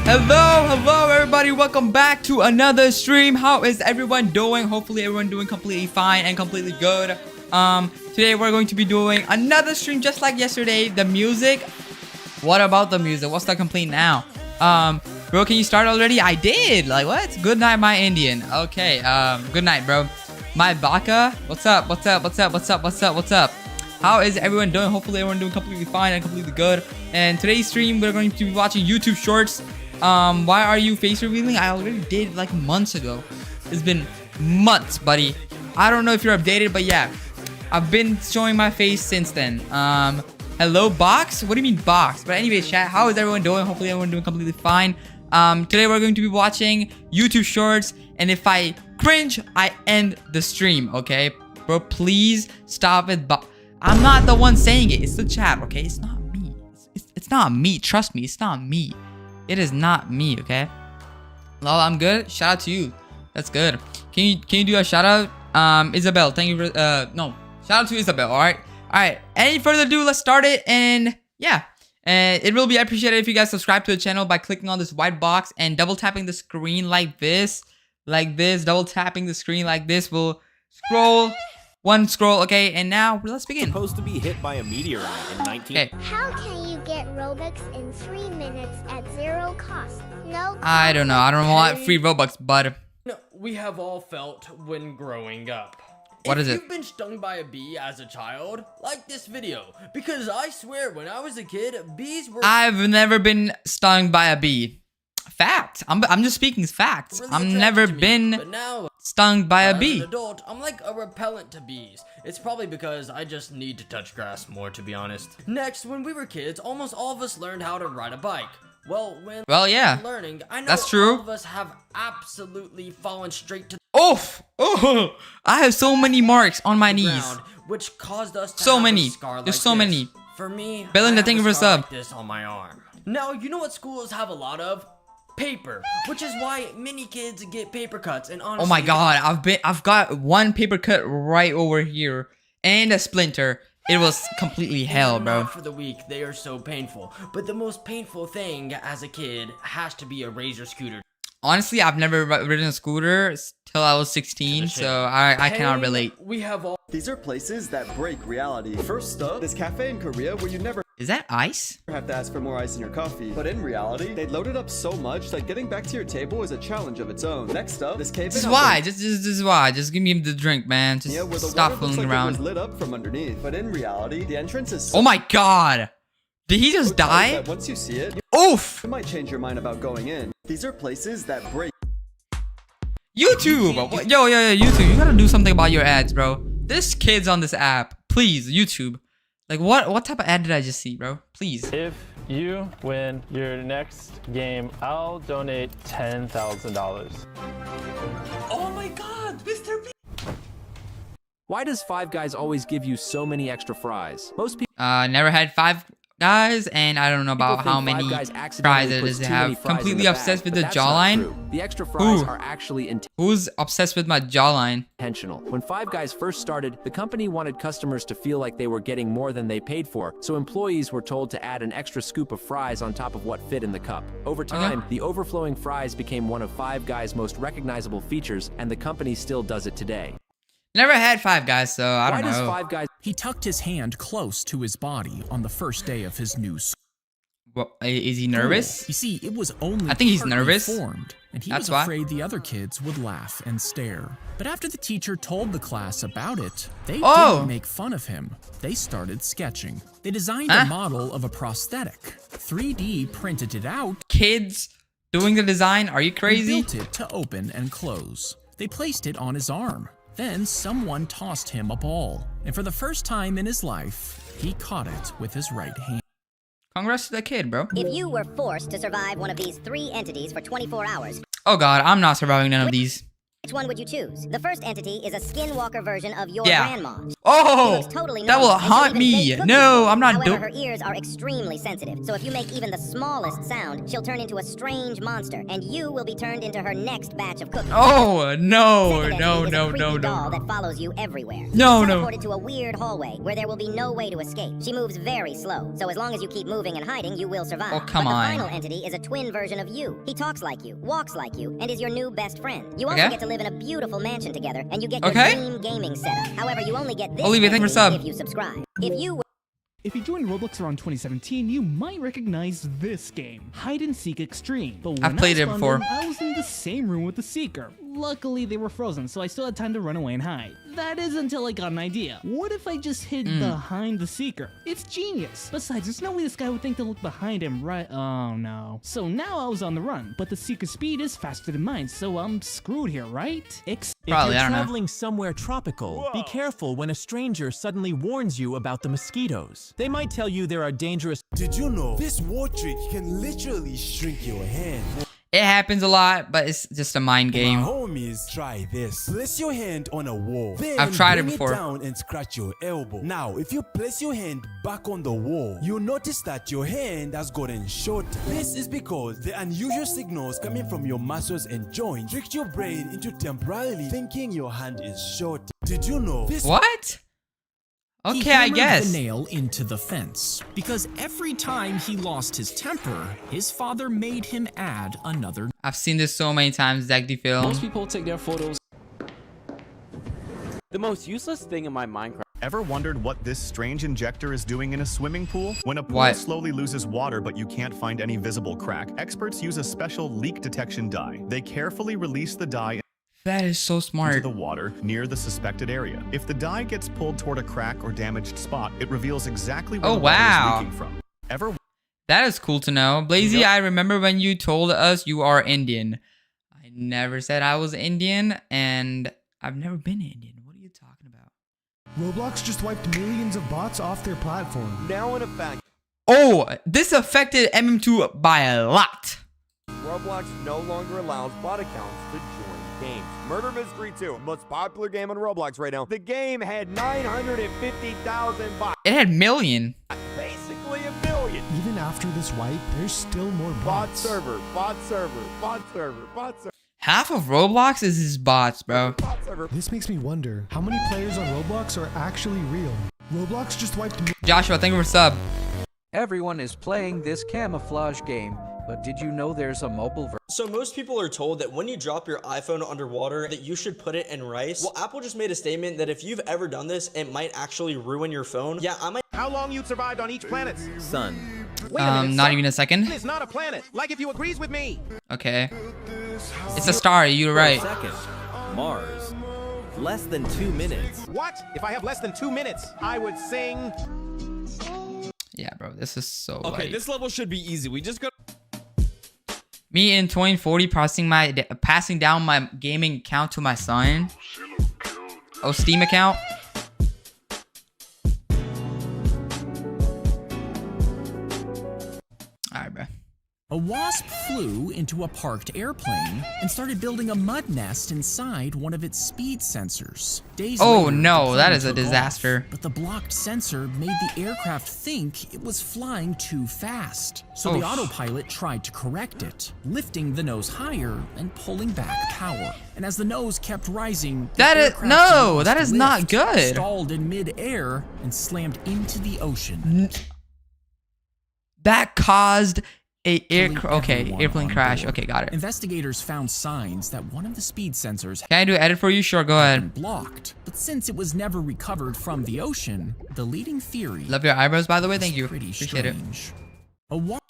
Hello everybody, welcome back to another stream. How is everyone doing? Hopefully everyone doing completely fine and completely good. Today we're going to be doing another stream just like yesterday. The music, what about the music? What's the complaint now? Bro, can you start already? I did. Like, what? Good night, my Indian. Okay, good night, bro. My Baka, what's up? How is everyone doing? Hopefully everyone doing completely fine and completely good. And today's stream we're going to be watching YouTube shorts. Why are you face revealing? I already did like months ago. It's been months, buddy. I don't know if you're updated, but yeah, I've been showing my face since then. Hello, box? What do you mean box? But anyways, chat, how is everyone doing? Hopefully everyone doing completely fine. Today we're going to be watching YouTube shorts, and if I cringe, I end the stream, okay? Bro, please stop it. I'm not the one saying it. It's the chat, okay? It's not me. It's not me. Trust me, it's not me. It is not me, okay? Lol, I'm good. Shout out to you. That's good. Can you do a shout out? Isabel, thank you for no. Shout out to Isabel, alright? Alright. Any further ado, let's start it. And yeah. It will be appreciated if you guys subscribe to the channel by clicking on this white box and double tapping the screen like this. Double tapping the screen like this will scroll. One scroll, okay, and now let's begin. Supposed to be hit by a meteorite in 19. Okay. How can you get Robux in 3 minutes at 0 cost? No. I don't know. I don't want free Robux, bud. We have all felt when growing up. What is it? If you've been stung by a bee as a child, like this video, because I swear when I was a kid, bees were. I've never been stung by a bee. Fact. I'm just speaking facts. Really I've never been but now, stung by a as bee. an adult, I'm like a repellent to bees. It's probably because I just need to touch grass more, to be honest. Next, when we were kids, almost all of us learned how to ride a bike. Well, Yeah. learning, I know That's true. all of us have absolutely fallen straight to Oof. Oh, I have so many marks on my the knees. ground, which caused us to So have many. A scar There's like so this. many. For me, Belinda, I have thank a you for scar sub. like this on my arm. Now, you know what schools have a lot of? Paper, which is why many kids get paper cuts. And honestly, Oh my god, I've got one paper cut right over here and a splinter. It was completely hell, they're bro. not for the weak, they are so painful. But the most painful thing as a kid has to be a razor scooter. Honestly, I've never ridden a scooter till I was 16, so I cannot relate. We have all. These are places that break reality. First up, this cafe in Korea where you never Is that ice? have to ask for more ice in your coffee. But in reality, they load it up so much that getting back to your table is a challenge of its own. Next up, this cave. This is why. This is why. Just give me the drink, man. Just where the stop water looks fooling like it around. was lit up from underneath. But in reality, the entrance is so Oh my god! Did he just tight die? that once you see it, Oof! you might change your mind about going in. These are places that break. YouTube! Yo, YouTube, you gotta do something about your ads, bro. There's kids on this app. Please, YouTube. Like what type of ad did I just see, bro? Please. If you win your next game, I'll donate $10,000. Oh my god, Mr. B. Why does Five Guys always give you so many extra fries? Most people Never had Five Guys, and I don't know about think how Five many Guys fries accidentally it puts is to too many have. fries in Completely the bag, obsessed with but the that's not jawline. true. The extra fries Ooh. are actually Who's obsessed with my jawline? intentional. When Five Guys first started, the company wanted customers to feel like they were getting more than they paid for, so employees were told to add an extra scoop of fries on top of what fit in the cup. Over time, the overflowing fries became one of Five Guys' most recognizable features, and the company still does it today. Never had Five Guys, so I don't Why does know. Five Guys He tucked his hand close to his body on the first day of his new school. Well, is he nervous? You see, it was only I think he's partly nervous. formed, and he That's was why. afraid the other kids would laugh and stare. But after the teacher told the class about it, they Oh. didn't make fun of him. They started sketching. They designed Huh? a model of a prosthetic, 3D printed it out, Kids doing the design? Are you and crazy? built it to open and close. They placed it on his arm. Then someone tossed him a ball, and for the first time in his life, he caught it with his right hand. Congrats to that kid, bro. If you were forced to survive one of these 3 entities for 24 hours, Oh god, I'm not surviving none of these. which one would you choose? The first entity is a skinwalker version of your Yeah. grandma. She Oh, looks totally that will normal, and she'll haunt even me. bake cookies No, for you. I'm not However, dope. her ears are extremely sensitive, so if you make even the smallest sound, she'll turn into a strange monster, and you will be turned into her next batch of cookies. Oh, no, Second no, entity is no, a creepy no, doll no. that follows you everywhere. No, She's no. teleported to a weird hallway where there will be no way to escape. She moves very slow, so as long as you keep moving and hiding, you will survive. Oh, come but the on. final entity is a twin version of you. He talks like you, walks like you, and is your new best friend. You also Okay. get to live in a beautiful mansion together, and you get your Okay. dream gaming setup. However, you only get this Olivia, thank you for entity sub. if you subscribe. If you were If you joined Roblox around 2017, you might recognize this game, Hide and Seek Extreme. But when I've played I it spawned before. in, I was in the same room with the Seeker. Luckily, they were frozen, so I still had time to run away and hide. That is until I got an idea. What if I just hid behind the Seeker? It's genius. Besides, there's no way this guy would think to look behind him, right? Oh no. So now I was on the run, but the Seeker's speed is faster than mine, so I'm screwed here, right? Probably, if I you're don't know. traveling somewhere tropical, be careful when a stranger suddenly warns you about the mosquitoes. They might tell you there are dangerous. Did you know this war trick can literally shrink your hand? It happens a lot, but it's just a mind My game. homies, try this. Place your hand on a wall. Then I've tried it bring before. down and scratch your elbow. Now, if you place your hand back on the wall, you'll notice that your hand has gotten shorter. This is because the unusual signals coming from your muscles and joints tricked your brain into temporarily thinking your hand is short. Did you know this? What? He Okay, I hammered guess. the nail into the fence because every time he lost his temper, his father made him add another. I've seen this so many times, Zagdy film. Most people take their photos. The most useless thing in my Minecraft. Ever wondered what this strange injector is doing in a swimming pool? When a pool What? slowly loses water but you can't find any visible crack, experts use a special leak detection dye. They carefully release the dye That is so into smart. the water near the suspected area. If the dye gets pulled toward a crack or damaged spot, it reveals exactly where Oh, the water wow. is leaking from. Ever That is cool to know. Blazy, I remember when you told us you are Indian. I never said I was Indian, and I've never been Indian. What are you talking about? Roblox just wiped millions of bots off their platform. Now in effect, Oh, this affected MM2 by a lot. Roblox no longer allows bot accounts to join games. Murder Mystery 2, most popular game on Roblox right now. The game had 950,000 bots. It had million. Basically a million. Even after this wipe, there's still more Bot bots. server, bot server, bot server, bot server, Half of Roblox is his bots, bro. bot server. This makes me wonder, how many players on Roblox are actually real? Roblox just wiped Joshua, thank you for sub. Everyone is playing this camouflage game, but did you know there's a mobile version? So most people are told that when you drop your iPhone underwater that you should put it in rice. Well, Apple just made a statement that if you've ever done this, it might actually ruin your phone. Yeah, I might. How long you survived on each planet? Sun. Not even a second. It's not a planet. Like if you agrees with me. Okay. It's a star, you're right. Second. Mars. Less than 2 minutes. What? If I have less than 2 minutes, I would sing. Yeah, bro, this is so Okay, light. this level should be easy. We just got. Me in 2040 passing down my gaming account to my son. Oh, Steam account. A wasp flew into a parked airplane and started building a mud nest inside one of its speed sensors. Days Oh later, no, the that plane is a took off, disaster. but the blocked sensor made the aircraft think it was flying too fast. So Oh, the autopilot tried to correct it, lifting the nose higher and pulling back power. And as the nose kept rising, the That is aircraft no, lost that is not lift, good. stalled in mid-air and slammed into the ocean. That caused a Killing everyone airplane on crash. board. Okay, got it. Investigators found signs that one of the speed sensors Can I do an edit for you? Sure, go had been ahead. blocked, but since it was never recovered from the ocean, the leading theory Love your eyebrows, by the way. Thank is you. pretty Appreciate it. strange.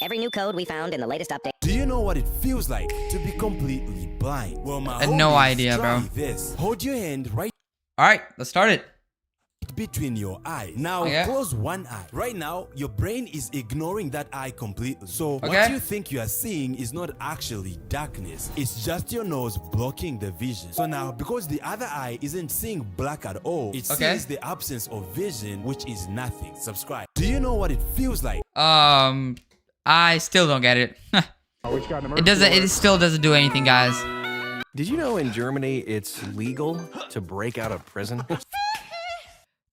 Every new code we found in the latest update. Do you know what it feels like to be completely blind? Well, my I had no homies, idea, try bro. This. Hold your hand right All right, let's start it. between your eyes. Now Okay. close one eye. Right now, your brain is ignoring that eye completely. So Okay. what you think you are seeing is not actually darkness. It's just your nose blocking the vision. So now, because the other eye isn't seeing black at all, it Okay. sees the absence of vision, which is nothing. Subscribe. Do you know what it feels like? I still don't get it. It doesn't. It still doesn't do anything, guys. Did you know in Germany it's legal to break out of prison?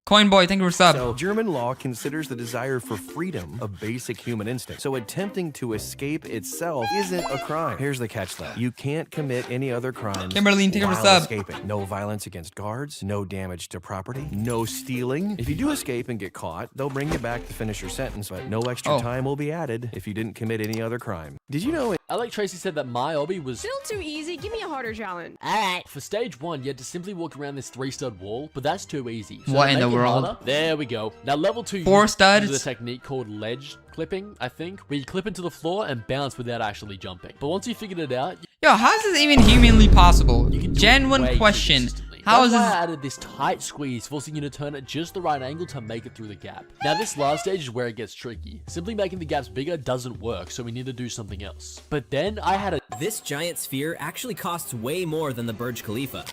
Coin boy, thank you for sub. So, German law considers the desire for freedom a basic human instinct. So attempting to escape itself isn't a crime. Here's the catch though. You can't commit any other crimes Kimberly, thank you for while sub. escaping. No violence against guards, no damage to property, no stealing. If you do escape and get caught, they'll bring you back to finish your sentence, but no extra time will be added if you didn't commit any other crime. Did you know I like Tracy said that my obby was Still too easy. Give me a harder challenge. Alright. for stage 1, you had to simply walk around this 3-stud wall, but that's too easy. So What to in the make it world? harder- there we go. Now level 2 4 uses studs? a technique called ledge clipping, I think, where you clip into the floor and bounce without actually jumping. But once you figured it out, Yo, how is this even humanly possible? you can do it Genuine way too question. consistently. How is That's why this? I added this tight squeeze, forcing you to turn at just the right angle to make it through the gap. Now this last stage is where it gets tricky. Simply making the gaps bigger doesn't work, so we need to do something else. But then I had a This giant sphere actually costs way more than the Burj Khalifa.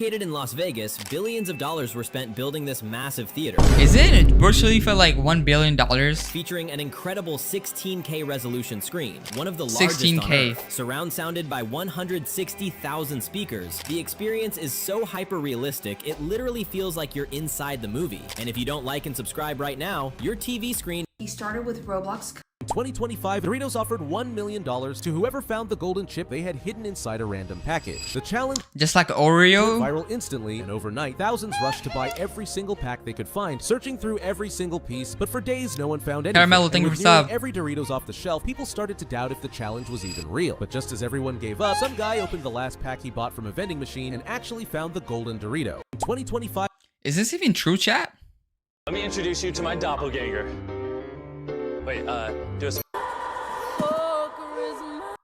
Located in Las Vegas, billions of dollars were spent building this massive theater. Is it virtually for like $1 billion? Featuring an incredible 16K resolution screen, one of the largest 16K. on Earth. Surround sounded by 160,000 speakers, the experience is so hyper-realistic, it literally feels like you're inside the movie. And if you don't like and subscribe right now, your TV screen... He started with Roblox. 2025, Doritos offered $1 million to whoever found the golden chip they had hidden inside a random package. The challenge Just like Oreo? went viral instantly, and overnight, thousands rushed to buy every single pack they could find, searching through every single piece, but for days, no one found anything. Caramello, And thank you with for nearly sub. every Doritos off the shelf, people started to doubt if the challenge was even real. But just as everyone gave up, some guy opened the last pack he bought from a vending machine and actually found the golden Dorito. In 2025... Is this even true, chat? Let me introduce you to my doppelganger. Wait, do a...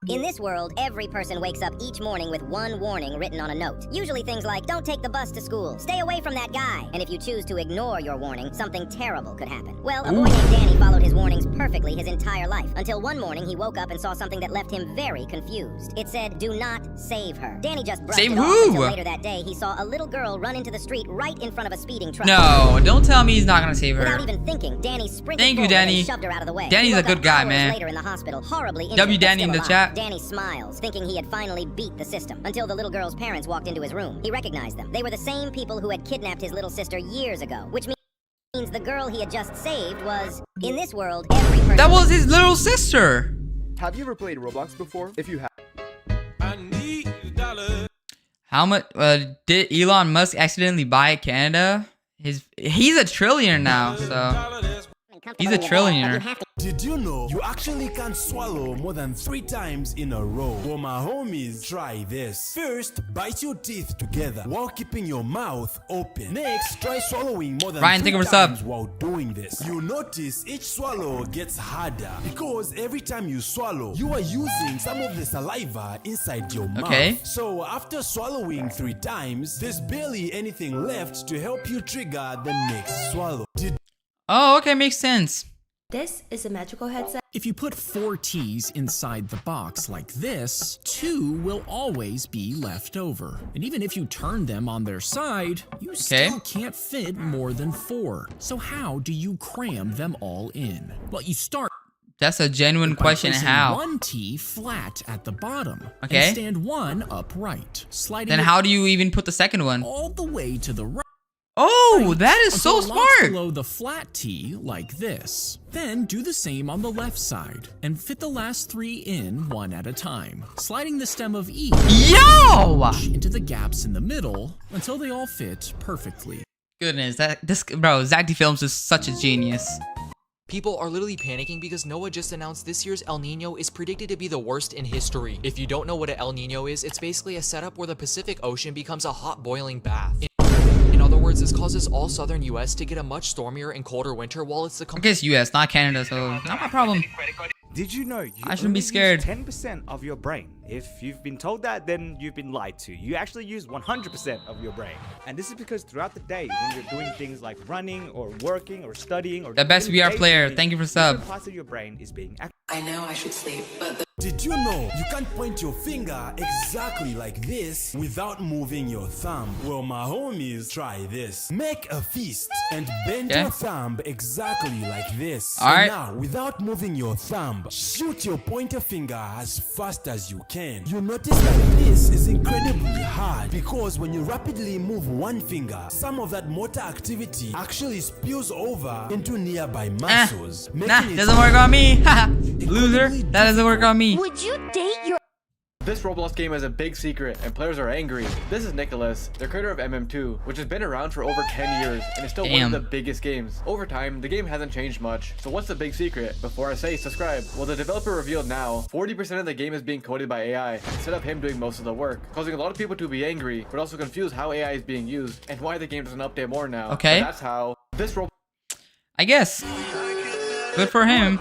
In this world, every person wakes up each morning with one warning written on a note. Usually things like, don't take the bus to school, stay away from that guy. And if you choose to ignore your warning, something terrible could happen. Well, a boy named Danny followed his warnings perfectly his entire life, until one morning he woke up and saw something that left him very confused. It said, do not save her. Danny just brushed Save it who? off until later that day he saw a little girl run into the street right in front of a speeding truck. No, don't tell me he's not gonna save her. Without even thinking, Danny sprinted Thank you, forward and Danny. shoved her out of the way. Danny's He a woke good up guy, hours man. later in the hospital, horribly injured, W but Danny still in the alive. chat. Danny smiles, thinking he had finally beat the system, until the little girl's parents walked into his room. He recognized them. They were the same people who had kidnapped his little sister years ago, which means the girl he had just saved was, in this world, every person... That was his little sister. Have you ever played Roblox before? If you have... How much did Elon Musk accidentally buy Canada? He's a trillionaire now, so he's a trillionaire. Did you know you actually can swallow more than 3 times in a row? Well, my homies, try this. First, bite your teeth together while keeping your mouth open. Next, try swallowing more than Ryan, 3 thank you for sub. times while doing this. You'll notice each swallow gets harder because every time you swallow, you are using some of the saliva inside your mouth. Okay. So after swallowing 3 times, there's barely anything left to help you trigger the next swallow. Oh, okay, makes sense. This is a magical headset. If you put 4 T's inside the box like this, 2 will always be left over. And even if you turn them on their side, you still can't fit more than 4. So how do you cram them all in? Well, you start... That's a genuine By question. placing How? one T flat at the bottom. Okay. And stand one upright. Sliding Then it how do you even put the second one? all the way to the right. Oh, that is so until it locks smart. below the flat T like this. Then do the same on the left side and fit the last 3 in one at a time, sliding the stem of each into the gaps in the middle until they all fit perfectly. Goodness, bro, Zach D Films is such a genius. People are literally panicking because NOAA just announced this year's El Nino is predicted to be the worst in history. If you don't know what an El Nino is, it's basically a setup where the Pacific Ocean becomes a hot boiling bath. In other words, this causes all southern US to get a much stormier and colder winter while it's the I guess US, not Canada, so not my problem. Did you know I shouldn't be scared. 10% of your brain? If you've been told that, then you've been lied to. You actually use 100% of your brain. And this is because throughout the day, when you're doing things like running or working or studying or The best VR player. Thank you for sub. different parts of your brain is being active. I know I should sleep, but did you know you can't point your finger exactly like this without moving your thumb? Well, my homies, try this. Make a fist and bend your thumb exactly like this. So now, without moving your thumb, shoot your pointer finger as fast as you can. You notice that this is incredibly hard because when you rapidly move one finger, some of that motor activity actually spills over into nearby muscles. Nah, doesn't work on me. Loser, that doesn't work on me. Would you date your... This Roblox game has a big secret, and players are angry. This is Nicholas, the creator of MM2, which has been around for over 10 years, and is still one of the biggest games. Over time, the game hasn't changed much. So what's the big secret? Before I say subscribe, well, the developer revealed now, 40% of the game is being coded by AI, instead of him doing most of the work, causing a lot of people to be angry, but also confused how AI is being used, and why the game doesn't update more now. Okay. But that's how this Roblox... I guess. Good for him.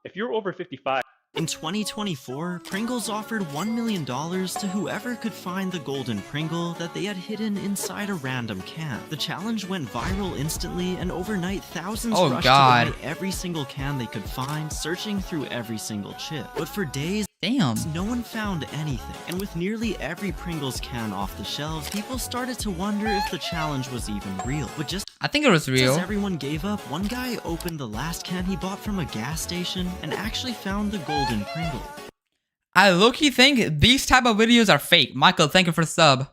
If you're over 55. In 2024, Pringles offered $1 million to whoever could find the golden Pringle that they had hidden inside a random can. The challenge went viral instantly, and overnight thousands rushed to buy every single can they could find, searching through every single chip. But for days, no one found anything. And with nearly every Pringles can off the shelves, people started to wonder if the challenge was even real. But just I think it was real. as everyone gave up, one guy opened the last can he bought from a gas station and actually found the golden Pringle. I low-key think these type of videos are fake. Michael, thank you for the sub.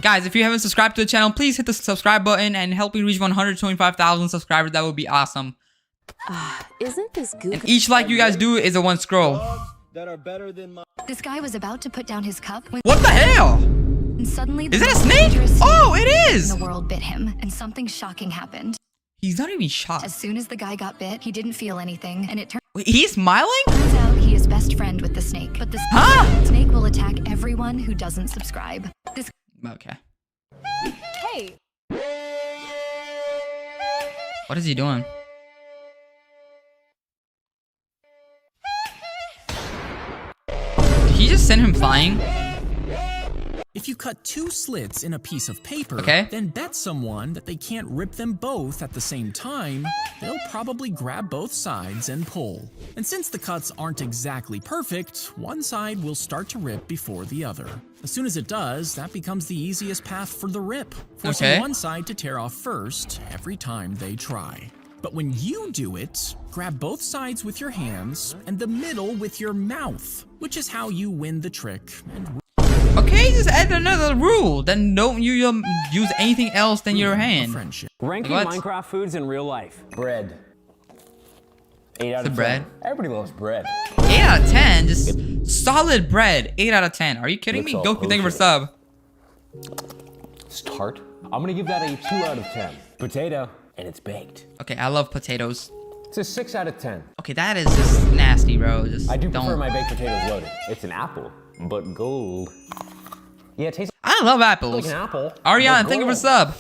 Guys, if you haven't subscribed to the channel, please hit the subscribe button and help me reach 125,000 subscribers. That would be awesome. Isn't this good? And each like you guys do is a one scroll. That are better than my... This guy was about to put down his cup when... What the hell? And suddenly is that a snake? Oh, it is! The world bit him, and something shocking happened. He's not even shocked. As soon as the guy got bit, he didn't feel anything, and it turned... Wait, he's smiling? Turns out he is best friend with the snake, but the snake will attack everyone who doesn't subscribe. This... Okay. Hey! What is he doing? Did he just send him flying? If you cut 2 slits in a piece of paper, Okay. then bet someone that they can't rip them both at the same time, they'll probably grab both sides and pull. And since the cuts aren't exactly perfect, one side will start to rip before the other. As soon as it does, that becomes the easiest path for the rip, forcing one side to tear off first every time they try. But when you do it, grab both sides with your hands and the middle with your mouth, which is how you win the trick. And okay, just add another rule. Then don't you use anything else than your hand. Ranking Minecraft foods in real life. Bread. 8 out of 10. Bread? Everybody loves bread. 8 out of 10? Just solid bread. 8 out of 10. Are you kidding me? Goku, thank you for sub. It's tart. I'm gonna give that a 2 out of 10. Potato, and it's baked. Okay, I love potatoes. It's a 6 out of 10. Okay, that is just nasty, bro. Just I do prefer my baked potatoes loaded. It's an apple, but gold. Yeah, it tastes I love apples. like an apple. Ariana, thank you for sub.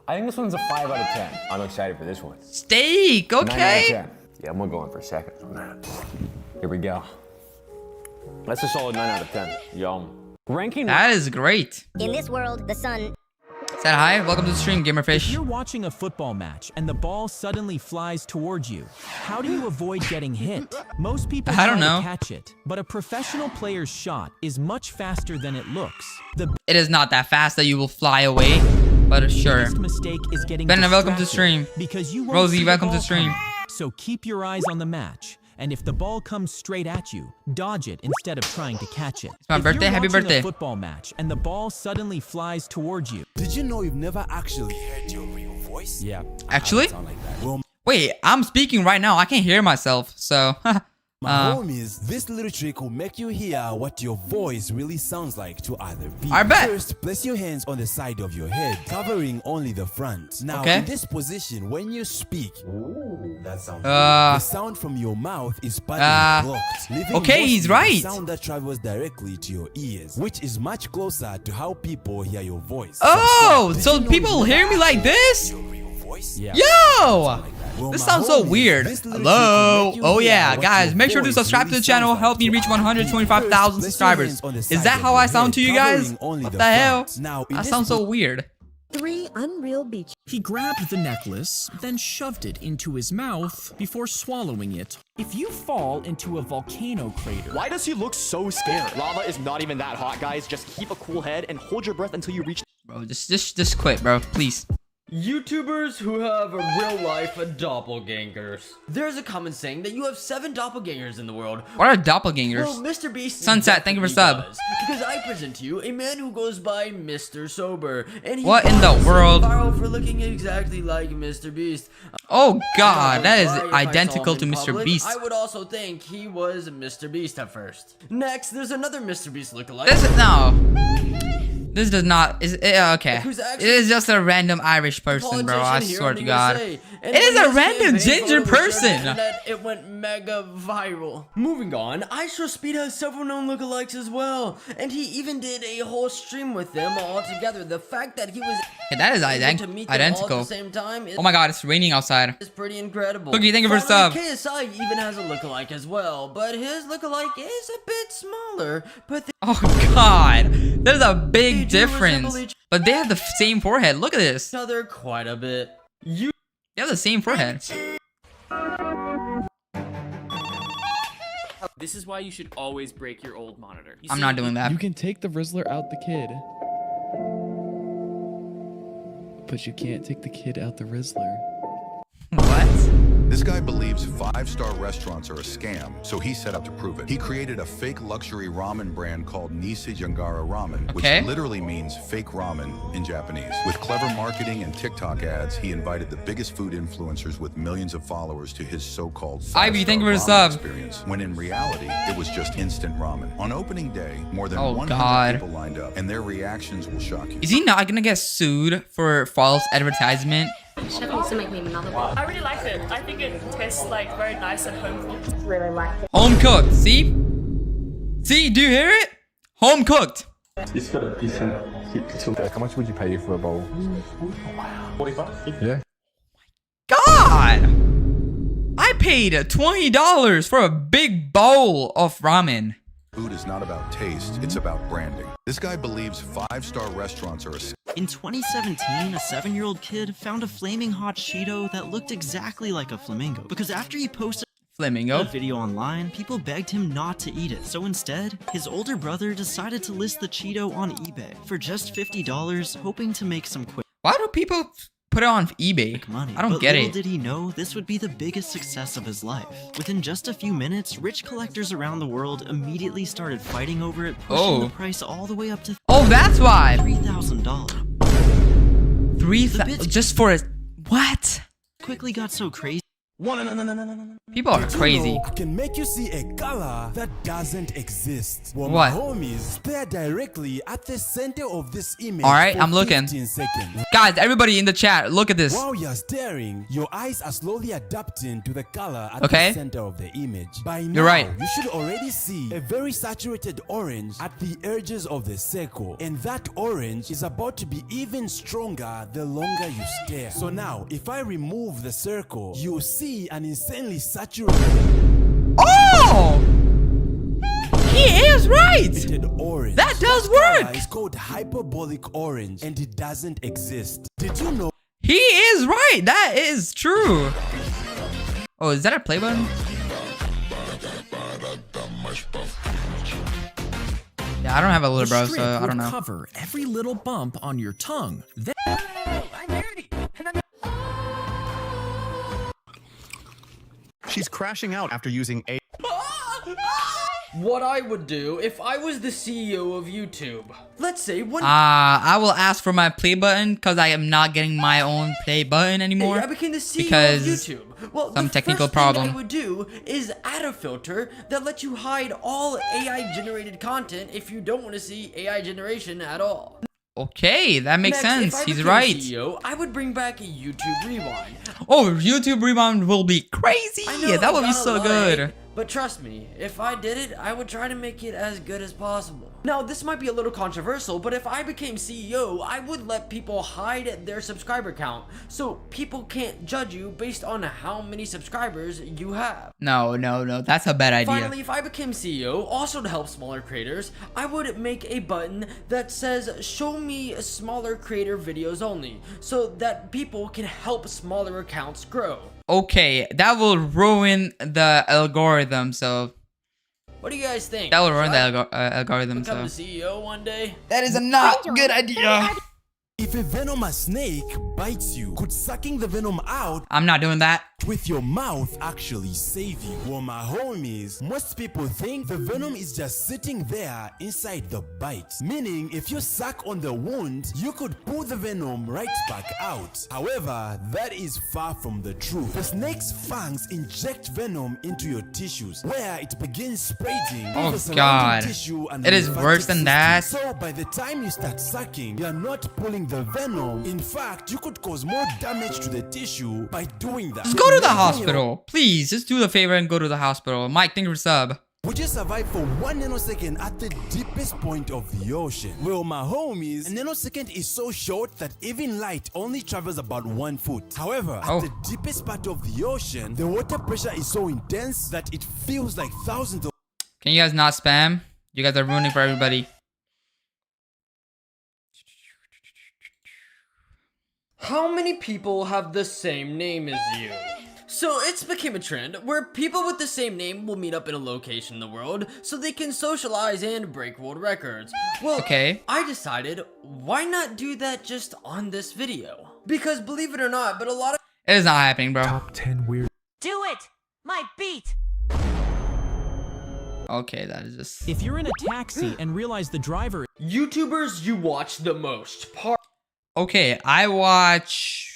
I think this one's a 5 out of 10. I'm excited for this one. Steak, 9 out of okay. 10. Yeah, I'm gonna go in for seconds on that. Here we go. That's a solid 9 out of 10. Yum. Ranking. That is great. In this world, the sun... Said hi, welcome to the stream, Gamerfish. If you're watching a football match and the ball suddenly flies towards you, how do you avoid getting hit? Most people I don't try know. to catch it, but a professional player's shot is much faster than it looks. It is not that fast that you will fly away, but sure. Biggest mistake is getting Ben, welcome to distracted stream. because you won't Rosie, see the welcome to ball stream. coming. So keep your eyes on the match. And if the ball comes straight at you, dodge it instead of trying to catch it. It's my birthday. Happy birthday. A football match and the ball suddenly flies towards you. Did you know you've never actually heard your real voice? Yeah. Actually? Sound like that. Well, wait, I'm speaking right now. I can't hear myself. So, my homies, this little trick will make you hear what your voice really sounds like to other people. I bet. First, place your hands on the side of your head, covering only the front. Now, okay. In this position, when you speak, that sounds the sound from your mouth is partly blocked. Okay, he's right. The sound that travels directly to your ears, which is much closer to how people hear your voice. Oh, so people hear me like this? Yeah. Yo! This sounds so weird. Hello? Oh yeah, guys, make sure to subscribe to the channel. Help me reach 125,000 subscribers. Is that how I sound to you guys? What the hell? That sounds so weird. 3 unreal beach. He grabbed the necklace, then shoved it into his mouth before swallowing it. If you fall into a volcano crater... Why does he look so scared? Lava is not even that hot, guys. Just keep a cool head and hold your breath until you reach... Bro, just quit, bro, please. YouTubers who have real-life doppelgangers. There's a common saying that you have 7 doppelgangers in the world. What are doppelgangers? Well, Mr. Beast Sunset, thank you for sub. Because I present to you a man who goes by Mr. Sober. And what in the world? Viral for looking exactly like Mr. Beast. Oh god, that is identical to Mr. Beast. I would also think he was Mr. Beast at first. Next, there's another Mr. Beast lookalike. This does not. Okay. It is just a random Irish person, bro. I swear to God. It is a random ginger person. It went mega viral. Moving on, Ice Speed has several known lookalikes as well, and he even did a whole stream with them all together. The fact that he was that is identical. All at the same time oh my God, it's raining outside. It's pretty incredible. Cookie, thank you for sub. KSI even has a lookalike as well, but his lookalike is a bit smaller. But oh God, there's a big difference. But they have the same forehead. Look at this. Other quite a bit. They have the same forehead. This is why you should always break your old monitor. I'm not doing that. You can take the Rizzler out the kid, but you can't take the kid out the Rizzler. What? This guy believes 5-star restaurants are a scam, so he set out to prove it. He created a fake luxury ramen brand called Nisi Jangara Ramen, which literally means fake ramen in Japanese. With clever marketing and TikTok ads, he invited the biggest food influencers with millions of followers to his so-called Ivy, thank you for the sub. Experience, when in reality, it was just instant ramen. On opening day, more than 100 people lined up, and their reactions will shock you. Is he not gonna get sued for false advertisement? Chef needs to make me another one. I really liked it. I think it tastes like very nice and home cooked. Really like it. Home cooked. See? See? Do you hear it? Home cooked. It's got a decent heat to it. How much would you pay for a bowl? 45. Yeah. God! I paid $20 for a big bowl of ramen. Food is not about taste, it's about branding. This guy believes 5-star restaurants are a scam. In 2017, a 7-year-old kid found a flaming hot Cheeto that looked exactly like a flamingo. Because after he posted a video online, people begged him not to eat it. So instead, his older brother decided to list the Cheeto on eBay for just $50, hoping to make some quick. Why do people put it on eBay? Money. I don't get it. Little did he know this would be the biggest success of his life. Within just a few minutes, rich collectors around the world immediately started fighting over it, pushing the price all the way up to that's why $3,000. 3,000 just for it. What? Quickly got so crazy. People are crazy. Can make you see a color that doesn't exist. Well, what? My homies, stare directly at the center of this image. All right, I'm looking. Seconds. Guys, everybody in the chat, look at this. While you're staring, your eyes are slowly adapting to the color at the center of the image. By now, you're right. You should already see a very saturated orange at the edges of the circle, and that orange is about to be even stronger the longer you stare. So now, if I remove the circle, you'll see an insanely saturated. Oh! He is right! Orange. That does work! It's called hyperbolic orange, and it doesn't exist. Did you know? He is right! That is true! Oh, is that a play button? Yeah, I don't have a little bro, so I don't know. Cover every little bump on your tongue. She's crashing out after using a. What I would do if I was the CEO of YouTube. Let's say one. I will ask for my play button because I am not getting my own play button anymore. I became the CEO because of YouTube. Well, some the technical first problem. thing I would do is add a filter that lets you hide all AI generated content if you don't want to see AI generation at all. Okay, that makes Next, sense. He's right. CEO, I would bring back a YouTube Rewind. Oh, YouTube Rewind will be crazy. I That would be gotta so lie, good. But trust me, if I did it, I would try to make it as good as possible. Now, this might be a little controversial, but if I became CEO, I would let people hide their subscriber count, so people can't judge you based on how many subscribers you have. No, that's a bad idea. Finally, if I became CEO, also to help smaller creators, I would make a button that says, show me smaller creator videos only, so that people can help smaller accounts grow. Okay, that will ruin the algorithm, so... What do you guys think? That will ruin the algorithm, so... Become the CEO one day? That is a not good idea. If a venomous snake bites you, could sucking the venom out I'm not doing that. with your mouth actually save you? Well, my homies, most people think the venom is just sitting there inside the bite. Meaning, if you suck on the wound, you could pull the venom right back out. However, that is far from the truth. The snake's fangs inject venom into your tissues, where it begins spreading. Oh the surrounding God, tissue and it is lymphatic worse than system. that. So by the time you start sucking, you're not pulling the venom. In fact, you could cause more damage to the tissue by doing that. Just go to the hospital. Please, just do the favor and go to the hospital. Mike, thank you for sub. Would you survive for 1 nanosecond at the deepest point of the ocean? Well, my homies, a nanosecond is so short that even light only travels about 1 foot. However, at the deepest part of the ocean, the water pressure is so intense that it feels like thousands of... Can you guys not spam? You guys are ruining for everybody. How many people have the same name as you? So it's became a trend where people with the same name will meet up in a location in the world so they can socialize and break world records. Well, I decided, why not do that just on this video? Because believe it or not, but a lot of— It is not happening, bro. Top 10 weird... Do it! My beat! Okay, that is just... If you're in a taxi and realize the driver... YouTubers you watch the most. Okay, I watch...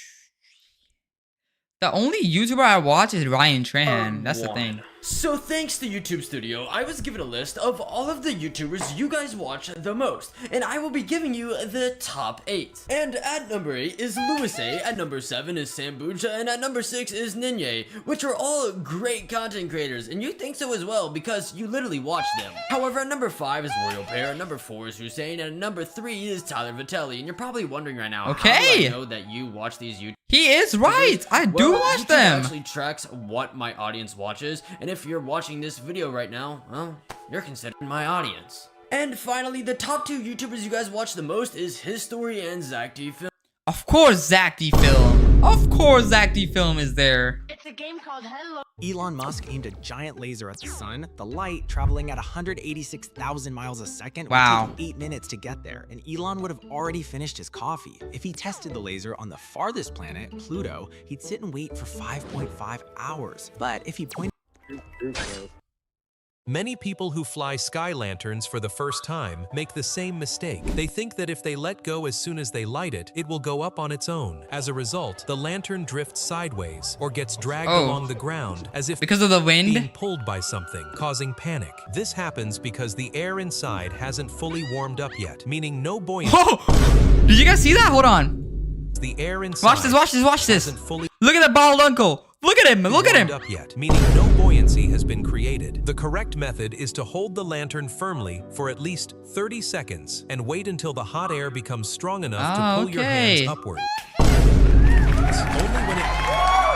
The only YouTuber I watch is Ryan Tran. That's the thing. So thanks to YouTube Studio, I was given a list of all of the YouTubers you guys watch the most, and I will be giving you the top 8. And at number 8 is Louis A, at number 7 is Sambuja, and at number 6 is Ninja, which are all great content creators, and you think so as well because you literally watch them. However, at number 5 is Royal Pear, at number 4 is Hussein, and at number 3 is Tyler Vitelli, and you're probably wondering right now, how do I know that you watch these YouTubers? He is right. I do watch YouTube them. actually tracks what my audience watches, and if you're watching this video right now, well, you're considered my audience. And finally, the top 2 YouTubers you guys watch the most is His Story and Zach D Film. Of course, Zach D Film. Of course, Zach D Film is there. It's a game called Hello. Elon Musk aimed a giant laser at the sun. The light, traveling at 186,000 miles a second, Wow. would take 8 minutes to get there, and Elon would have already finished his coffee. If he tested the laser on the farthest planet, Pluto, he'd sit and wait for 5.5 hours. But if he pointed... Many people who fly sky lanterns for the first time make the same mistake. They think that if they let go as soon as they light it, it will go up on its own. As a result, the lantern drifts sideways or gets dragged along the ground as if because of the wind being pulled by something, causing panic. This happens because the air inside hasn't fully warmed up yet, meaning no buoyancy. Did you guys see that? Hold on. The air inside Watch this. Look at that bald uncle. Look at him. Look at him. Up yet, meaning no buoyancy has been created. The correct method is to hold the lantern firmly for at least 30 seconds and wait until the hot air becomes strong enough to pull your hands upward.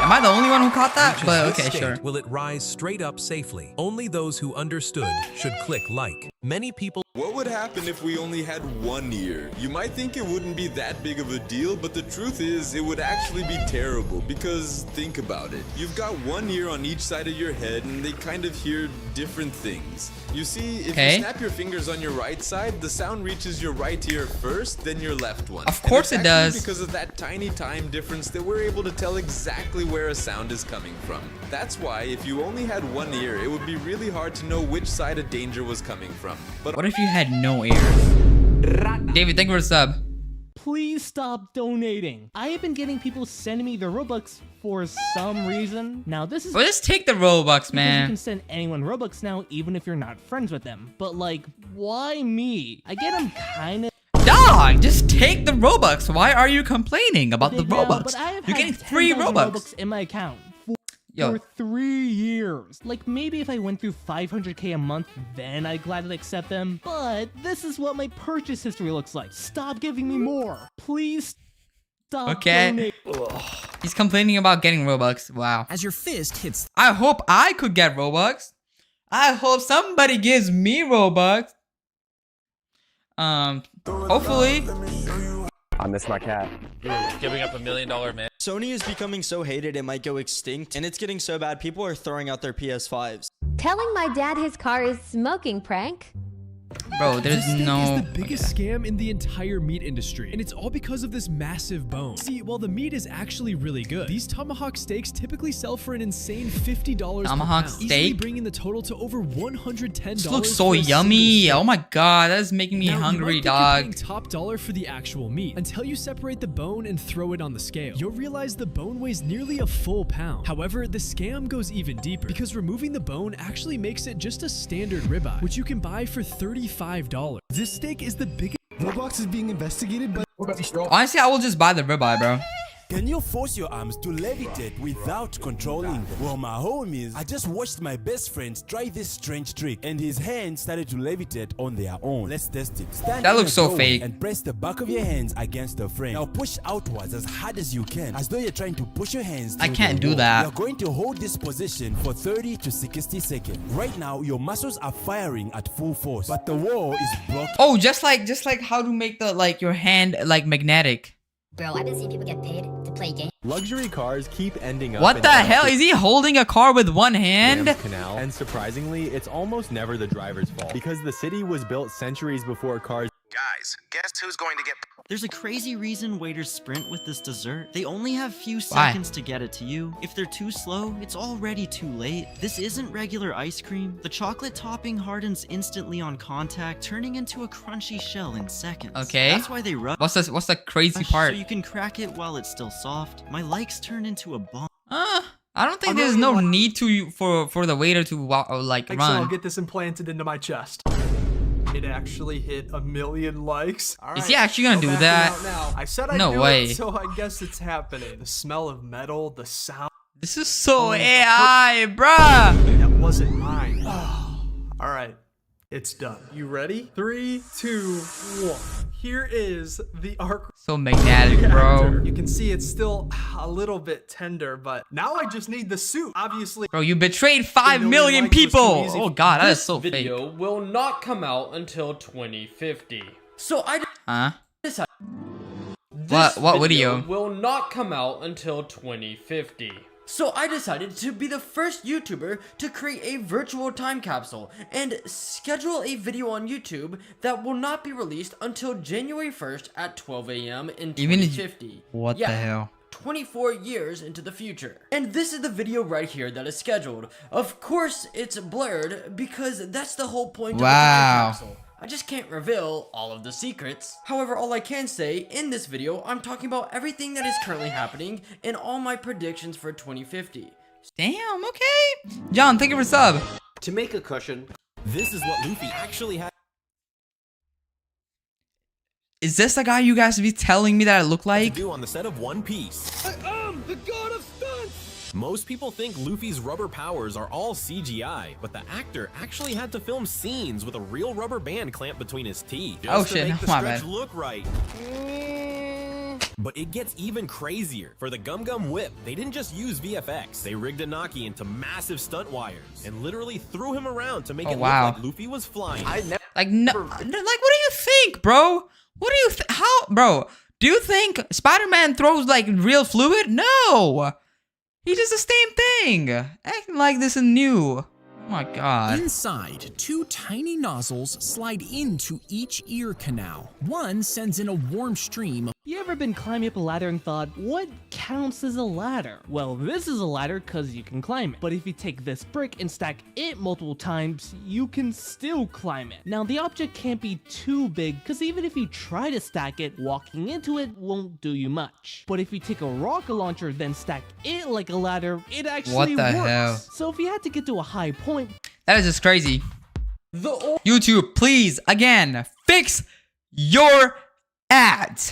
Am I the only one who caught that? But okay, sure. Will it rise straight up safely? Only those who understood should click like. Many people What would happen if we only had one ear? You might think it wouldn't be that big of a deal, but the truth is it would actually be terrible because think about it. You've got one ear on each side of your head and they kind of hear different things. You see, if you snap your fingers on your right side, the sound reaches your right ear first, then your left one. Of course it does. Because of that tiny time difference that we're able to tell exactly where a sound is coming from. That's why if you only had one ear, it would be really hard to know which side of danger was coming from. But what if you had no ears? David, thank you for the sub. Please stop donating. I have been getting people sending me their Robux for some reason. Now this is— well, just take the Robux, man. You can send anyone Robux now, even if you're not friends with them. But like, why me? I get them kind of— dog, just take the Robux. Why are you complaining about the Robux? But I have You're had getting free 10,000 Robux in my account for 3 years. Like, maybe if I went through 500k a month, then I'd gladly accept them. But this is what my purchase history looks like. Stop giving me more. Please stop donating. He's complaining about getting Robux. Wow. As your fist hits— I hope I could get Robux. I hope somebody gives me Robux. Hopefully. I miss my cat. Giving up $1 million man. Sony is becoming so hated it might go extinct, and it's getting so bad people are throwing out their PS5s. Telling my dad his car is smoking prank. Bro, there's this steak no— is the biggest scam in the entire meat industry, and it's all because of this massive bone. See, while the meat is actually really good, these tomahawk steaks typically sell for an insane $50 tomahawk per pound, steak, easily bringing the total to over $110. This looks so yummy. Oh my god, that is making me hungry, dog. You're paying top dollar for the actual meat until you separate the bone and throw it on the scale. You'll realize the bone weighs nearly a full pound. However, the scam goes even deeper because removing the bone actually makes it just a standard ribeye, which you can buy for $35. This steak is the biggest— Roblox is being investigated by— honestly, I will just buy the ribeye, bro. Can you force your arms to levitate without controlling them? Well, my homies, I just watched my best friend try this strange trick, and his hands started to levitate on their own. Let's test it. Stand that looks so fake. And press the back of your hands against the frame. Now push outwards as hard as you can, as though you're trying to push your hands. I can't do that. You're going to hold this position for 30 to 60 seconds. Right now, your muscles are firing at full force, but the wall is blocked. Oh, just like how to make the your hand magnetic. Bro, I've been seeing people get paid to play games. Luxury cars keep ending up— what the hell? Is he holding a car with one hand? Canal. And surprisingly, it's almost never the driver's fault because the city was built centuries before cars— guys, guess who's going to get— There's a crazy reason waiters sprint with this dessert. They only have few seconds to get it to you. If they're too slow, it's already too late. This isn't regular ice cream. The chocolate topping hardens instantly on contact, turning into a crunchy shell in seconds. Okay. That's why they rub— What's the crazy part? So you can crack it while it's still soft. My likes turn into a bomb. I don't think there's no need for the waiter to run. So I'll get this implanted into my chest. It actually hit 1 million likes. All right, is he actually gonna do that? Now. I said I'd do it, so I guess it's happening. The smell of metal, the sound. This is so AI, bruh. That wasn't mine. All right, it's done. You ready? 3, 2, 1. Here is the arc. So magnetic, bro. You can see it's still a little bit tender, but now I just need the suit. Obviously, bro, you betrayed 5 million people. Oh god, that is so fake. This video will not come out until 2050. So I decided what video will not come out until 2050. So I decided to be the first YouTuber to create a virtual time capsule and schedule a video on YouTube that will not be released until January 1st at 12 a.m. in 2050. What the hell? 24 years into the future. And this is the video right here that is scheduled. Of course, it's blurred because that's the whole point of the time capsule. I just can't reveal all of the secrets. However, all I can say in this video, I'm talking about everything that is currently happening and all my predictions for 2050. Damn, okay. John, thank you for sub. To make a cushion, this is what Luffy actually had. Is this the guy you guys be telling me that I look like? To do on the set of One Piece. I am the god of stunts! Most people think Luffy's rubber powers are all CGI, but the actor actually had to film scenes with a real rubber band clamped between his teeth just to make the stretch look right. But it gets even crazier. For the Gum Gum Whip, they didn't just use VFX. They rigged Anaki into massive stunt wires and literally threw him around to make it look like Luffy was flying. Like, no, like, what do you think, bro? What do you think? How, bro? Do you think Spider-Man throws like real fluid? No, he does the same thing. Acting like this is new. Oh my god. Inside, 2 tiny nozzles slide into each ear canal. One sends in a warm stream. You ever been climbing up a ladder and thought, what counts as a ladder? Well, this is a ladder because you can climb it. But if you take this brick and stack it multiple times, you can still climb it. Now, the object can't be too big because even if you try to stack it, walking into it won't do you much. But if you take a rocket launcher, then stack it like a ladder, it actually What the works. hell? So if you had to get to a high point... That is just crazy. YouTube, please, again, fix your ads.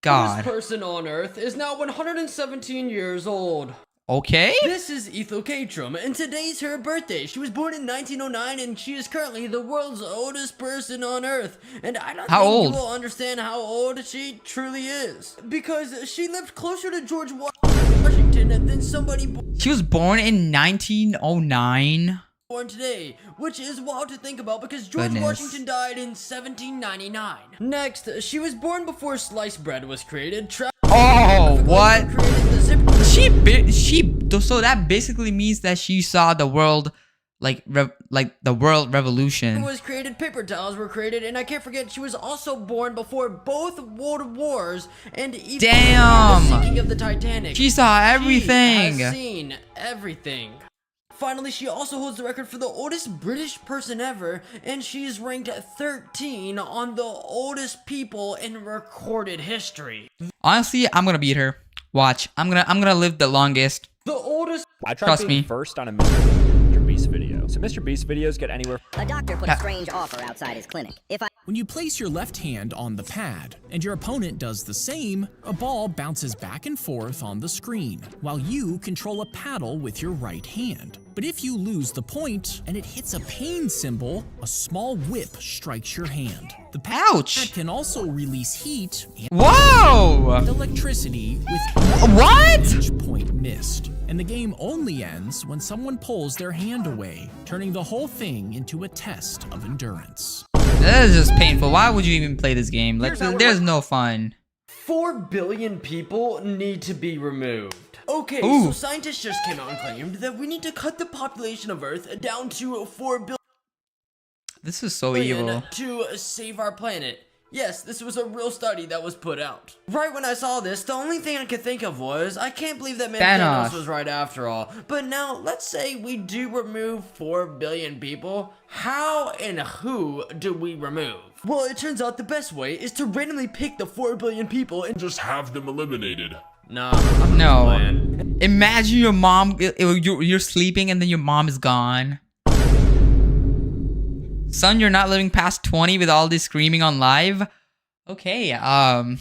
God. This person on Earth is now 117 years old. Okay. This is Ethel Catrum, and today's her birthday. She was born in 1909, and she is currently the world's oldest person on Earth. And I don't think you will understand how old she truly is, because she lived closer to George Washington than somebody She was born in 1909. Born today, which is wild to think about because George Washington died in 1799. Next, she was born before sliced bread was created. Oh, what? So that basically means that she saw the world, like the world revolution. Was created, paper towels were created, and I can't forget she was also born before both world wars and even the sinking of the Titanic. She saw everything. She has seen everything. Finally, she also holds the record for the oldest British person ever, and she's ranked 13 on the oldest people in recorded history. Honestly, I'm gonna beat her. Watch, I'm gonna live the longest. The oldest. I tried being first on a Mr. Beast video. So Mr. Beast videos get anywhere. A doctor put a strange offer outside his clinic. When you place your left hand on the pad, and your opponent does the same, a ball bounces back and forth on the screen, while you control a paddle with your right hand. But if you lose the point, and it hits a pain symbol, a small whip strikes your hand. The pad can also release heat and electricity with each point missed. And the game only ends when someone pulls their hand away, turning the whole thing into a test of endurance. That is just painful. Why would you even play this game? Like, there's no fun. 4 billion people need to be removed. Okay, so scientists just came out and claimed that we need to cut the population of Earth down to 4 billion. This is so evil. To save our planet. Yes, this was a real study that was put out. Right when I saw this, the only thing I could think of was, I can't believe that Thanos was right after all. But now, let's say we do remove 4 billion people. How and who do we remove? Well, it turns out the best way is to randomly pick the 4 billion people and just have them eliminated. No. Imagine your mom, you're sleeping and then your mom is gone. Son, you're not living past 20 with all this screaming on live? Okay, And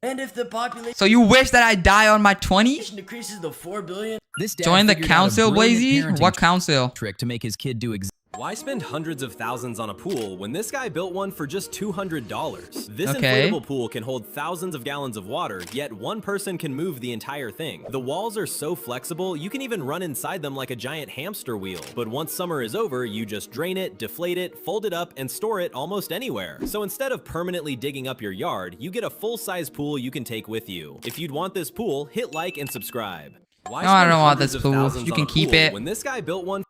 if the population... So you wish that I die on my 20? Decreases to 4 billion? Join the council, Blazy? What council? Trick to make his kid do Why spend hundreds of thousands on a pool when this guy built one for just $200? This Okay. inflatable pool can hold thousands of gallons of water, yet one person can move the entire thing. The walls are so flexible, you can even run inside them like a giant hamster wheel. But once summer is over, you just drain it, deflate it, fold it up, and store it almost anywhere. So instead of permanently digging up your yard, you get a full-size pool you can take with you. If you'd want this pool, hit like and subscribe. Why No, I spend don't want hundreds this of pool. thousands You on can a keep pool it. when this guy built one?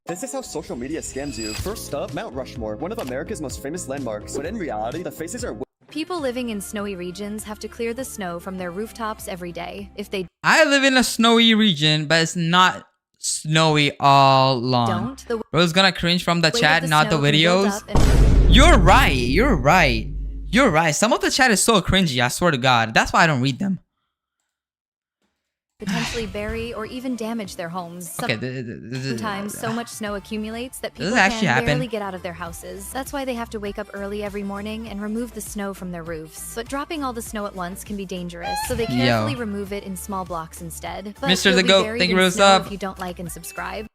This is how social media scams you. First up, Mount Rushmore, one of America's most famous landmarks. But in reality, the faces are... People living in snowy regions have to clear the snow from their rooftops every day. If they I live in a snowy region, but it's not snowy all long. Bro's gonna cringe from the chat, not the videos. You're right. You're right. You're right. Some of the chat is so cringy, I swear to God. That's why I don't read them. potentially bury or even damage their homes. Sometimes so much snow accumulates that people can barely get out of their houses. That's why they have to wake up early every morning and remove the snow from their roofs. But dropping all the snow at once can be dangerous, so they carefully remove it in small blocks instead. But Mr. the Goat, thank you for the sub. If you don't like and subscribe.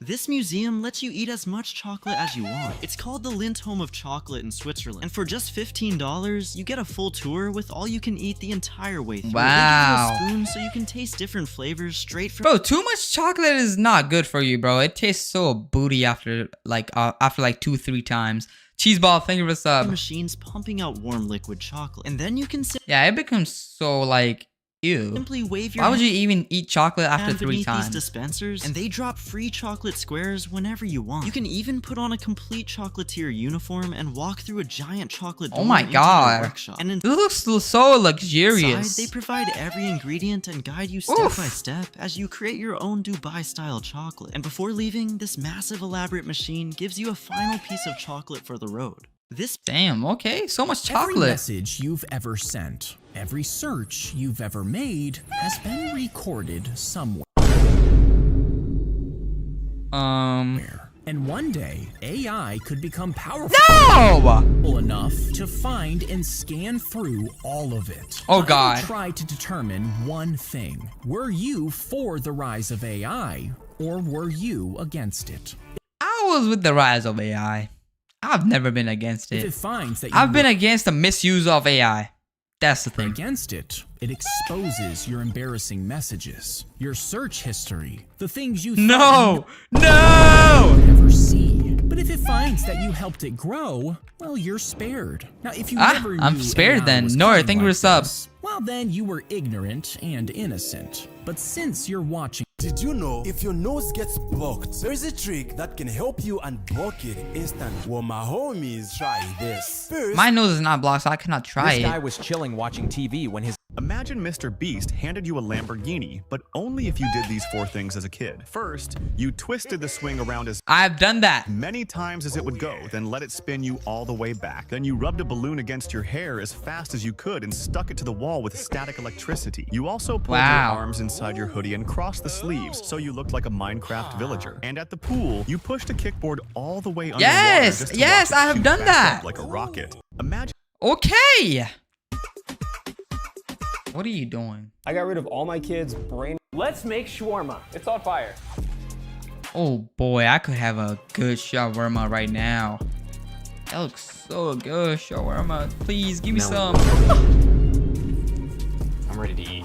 This museum lets you eat as much chocolate as you want. It's called the Lindt Home of Chocolate in Switzerland. And for just $15, you get a full tour with all you can eat the entire way through. Wow. They give you a spoon so you can taste different flavors straight from— Bro, too much chocolate is not good for you, bro. It tastes so booty after like 2-3 times. Cheeseball, thank you for the sub. Machines pumping out warm liquid chocolate. And then you can sit— Yeah, it becomes so like, ew. Simply wave your— Why would you even eat chocolate after 3 times? These dispensers, and they drop free chocolate squares whenever you want. You can even put on a complete chocolatier uniform and walk through a giant chocolate door. Oh my god. And it looks so luxurious. Inside, they provide every ingredient and guide you step by step as you create your own Dubai-style chocolate. And before leaving, this massive elaborate machine gives you a final piece of chocolate for the road. Damn, okay, so much chocolate. Every message you've ever sent, every search you've ever made has been recorded somewhere. And one day, AI could become powerful enough to find and scan through all of it. Oh god. Try to determine one thing. Were you for the rise of AI, or were you against it? I was with the rise of AI. I've never been against it. If it finds that I've been against the misuse of AI. That's the thing. Against it, it exposes your embarrassing messages, your search history, the things you No! never see. But if it finds that you helped it grow, well, you're spared. Now, if you never knew I'm spared AI then. was Nora, coming thank you for like the sub. this, well, then you were ignorant and innocent. But since you're watching— Did you know if your nose gets blocked, there's a trick that can help you unblock it instantly? Well, my homies, try this. First, my nose is not blocked, so I cannot try This guy it. was chilling watching TV when his— Imagine Mr. Beast handed you a Lamborghini, but only if you did these 4 things as a kid. First, you twisted the swing around as I've done that many times as it would go, then let it spin you all the way back. Then you rubbed a balloon against your hair as fast as you could and stuck it to the wall with static electricity. You also pulled your arms inside your hoodie and crossed the sleeves so you looked like a Minecraft villager. And at the pool, you pushed a kickboard all the way underwater. Yes, I have done that. Like a rocket. Imagine. Okay. What are you doing? I got rid of all my kids' brain. Let's make shawarma. It's on fire. Oh boy, I could have a good shawarma right now. That looks so good, shawarma. Please give me some. I'm ready to eat.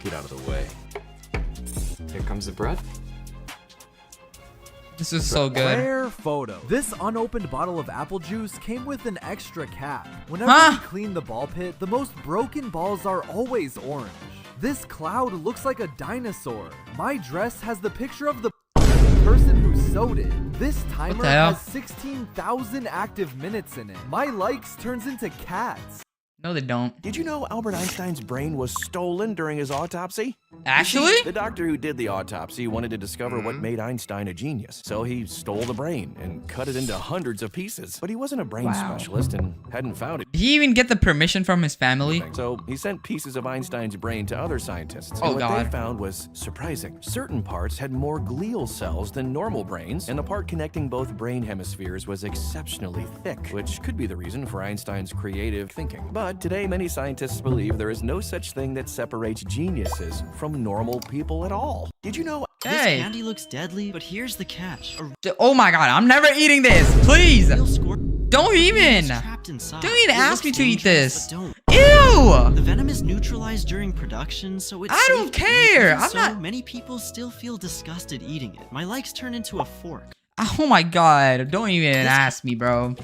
Get out of the way. Here comes the bread. This is so good. Rare photo. This unopened bottle of apple juice came with an extra cap. Whenever you clean the ball pit, the most broken balls are always orange. This cloud looks like a dinosaur. My dress has the picture of the person who sewed it. This timer has 16,000 active minutes in it. My likes turns into cats. No, they don't. Did you know Albert Einstein's brain was stolen during his autopsy? Actually? The doctor who did the autopsy wanted to discover what made Einstein a genius. So he stole the brain and cut it into hundreds of pieces. But he wasn't a brain specialist and hadn't found it. Did he even get the permission from his family? So he sent pieces of Einstein's brain to other scientists. Oh, and what God. they found was surprising. Certain parts had more glial cells than normal brains, and the part connecting both brain hemispheres was exceptionally thick, which could be the reason for Einstein's creative thinking. But today, many scientists believe there is no such thing that separates geniuses from normal people at all. Did you know? This candy looks deadly, but here's the catch. Oh my god, I'm never eating this. Please. Don't even. Don't even ask me to eat this. Ew. The venom is neutralized during production, so it's I don't care. I'm not. Many people still feel disgusted eating it. My likes turn into a fork. Oh my god. Don't even ask me, bro.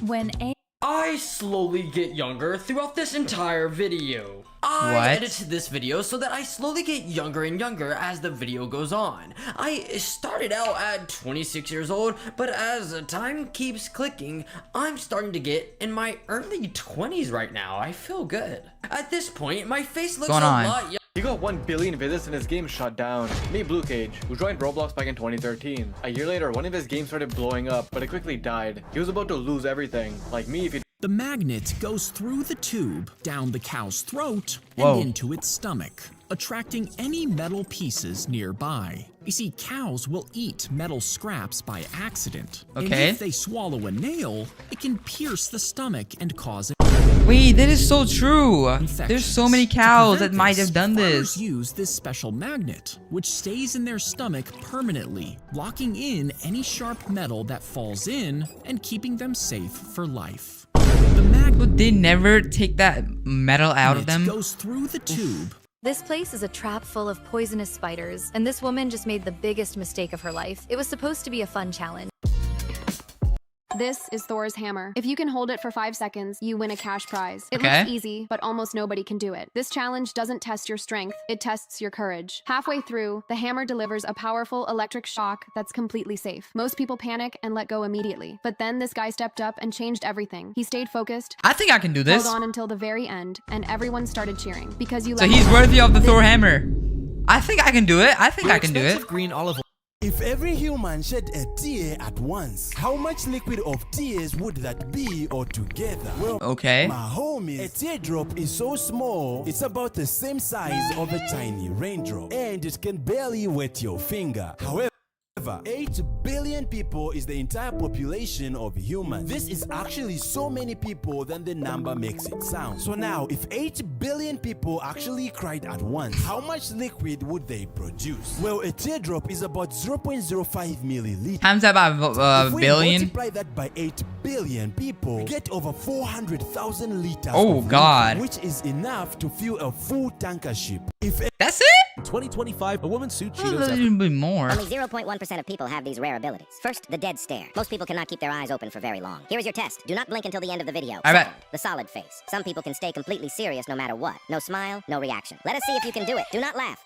I slowly get younger throughout this entire video. I edited this video so that I slowly get younger and younger as the video goes on. I started out at 26 years old, but as time keeps clicking, I'm starting to get in my early 20s right now. I feel good. At this point, my face looks a lot younger. He got 1 billion visits and his game shut down. Meet Blue Cage, who joined Roblox back in 2013. A year later, one of his games started blowing up, but it quickly died. He was about to lose everything. Like me, if he... The magnet goes through the tube, down the cow's throat, Whoa. and into its stomach, attracting any metal pieces nearby. You see, cows will eat metal scraps by accident. And Okay. if they swallow a nail, it can pierce the stomach and cause it. Wait, that is so true. There's so many cows that might have done this. Use this special magnet, which stays in their stomach permanently, locking in any sharp metal that falls in and keeping them safe for life. The magnet they never take that metal out of them. Goes through the tube. This place is a trap full of poisonous spiders, and this woman just made the biggest mistake of her life. It was supposed to be a fun challenge. This is Thor's hammer. If you can hold it for 5 seconds, you win a cash prize. It Okay. looks easy, but almost nobody can do it. This challenge doesn't test your strength, it tests your courage. Halfway through, the hammer delivers a powerful electric shock that's completely safe. Most people panic and let go immediately. But then this guy stepped up and changed everything. He stayed focused. I think I can do this. Held on until the very end, and everyone started cheering. Because you So he's worthy of the Thor hammer. I think I can do it. I think I can do it. Green olive oil. If every human shed a tear at once, how much liquid of tears would that be altogether? Well, okay. My homies, a teardrop is so small, it's about the same size of a tiny raindrop, and it can barely wet your finger. However, 8 billion people is the entire population of humans. This is actually so many people than the number makes it sound. So now, if 8 billion people actually cried at once, how much liquid would they produce? Well, a teardrop is about 0.05 milliliters. Times that by If we billion. multiply that by 8 billion people, we get over 400,000 liters Oh, of God. liquid, which is enough to fuel a full tanker ship. If That's it? 2025, a woman sued A little bit more. Only 0.1% of people have these rare abilities. First, the dead stare. Most people cannot keep their eyes open for very long. Here's your test. Do not blink until the end of the video. I bet. Second, the solid face. Some people can stay completely serious no matter what. No smile, no reaction. Let us see if you can do it. Do not laugh.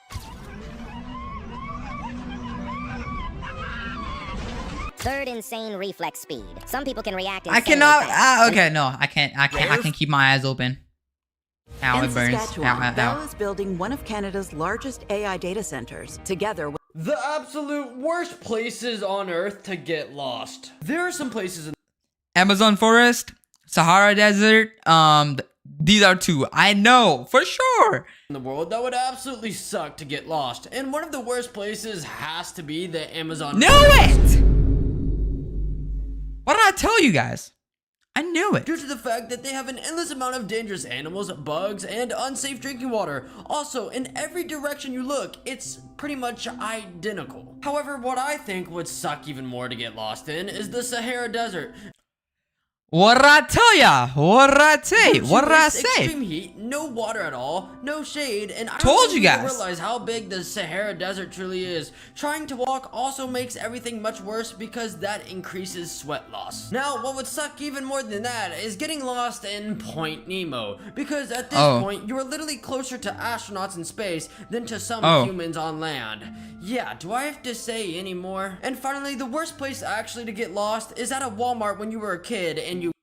Third, insane reflex speed. Some people can react I insanely cannot. fast. Okay, no, I can't. I can keep my eyes open. Ow, In it burns. Ow, Saskatchewan, ow, Bell ow. is building one of Canada's largest AI data centers, together with The absolute worst places on Earth to get lost. There are some places in Amazon forest, Sahara desert. These are two. I know for sure. the world that would absolutely suck to get lost. And one of the worst places has to be the Amazon Knew forest. it. What did I tell you guys? I knew it. Due to the fact that they have an endless amount of dangerous animals, bugs, and unsafe drinking water. Also, in every direction you look, it's pretty much identical. However, what I think would suck even more to get lost in is the Sahara Desert. What did I tell ya? What did I say? Due What to did I its say? Extreme heat, no water at all, no shade, and I Told don't think you people guys. realize how big the Sahara Desert truly is. Trying to walk also makes everything much worse because that increases sweat loss. Now, what would suck even more than that is getting lost in Point Nemo, because at this point, you are literally closer to astronauts in space than to some humans on land. Yeah, do I have to say any more? And finally, the worst place actually to get lost is at a Walmart when you were a kid and you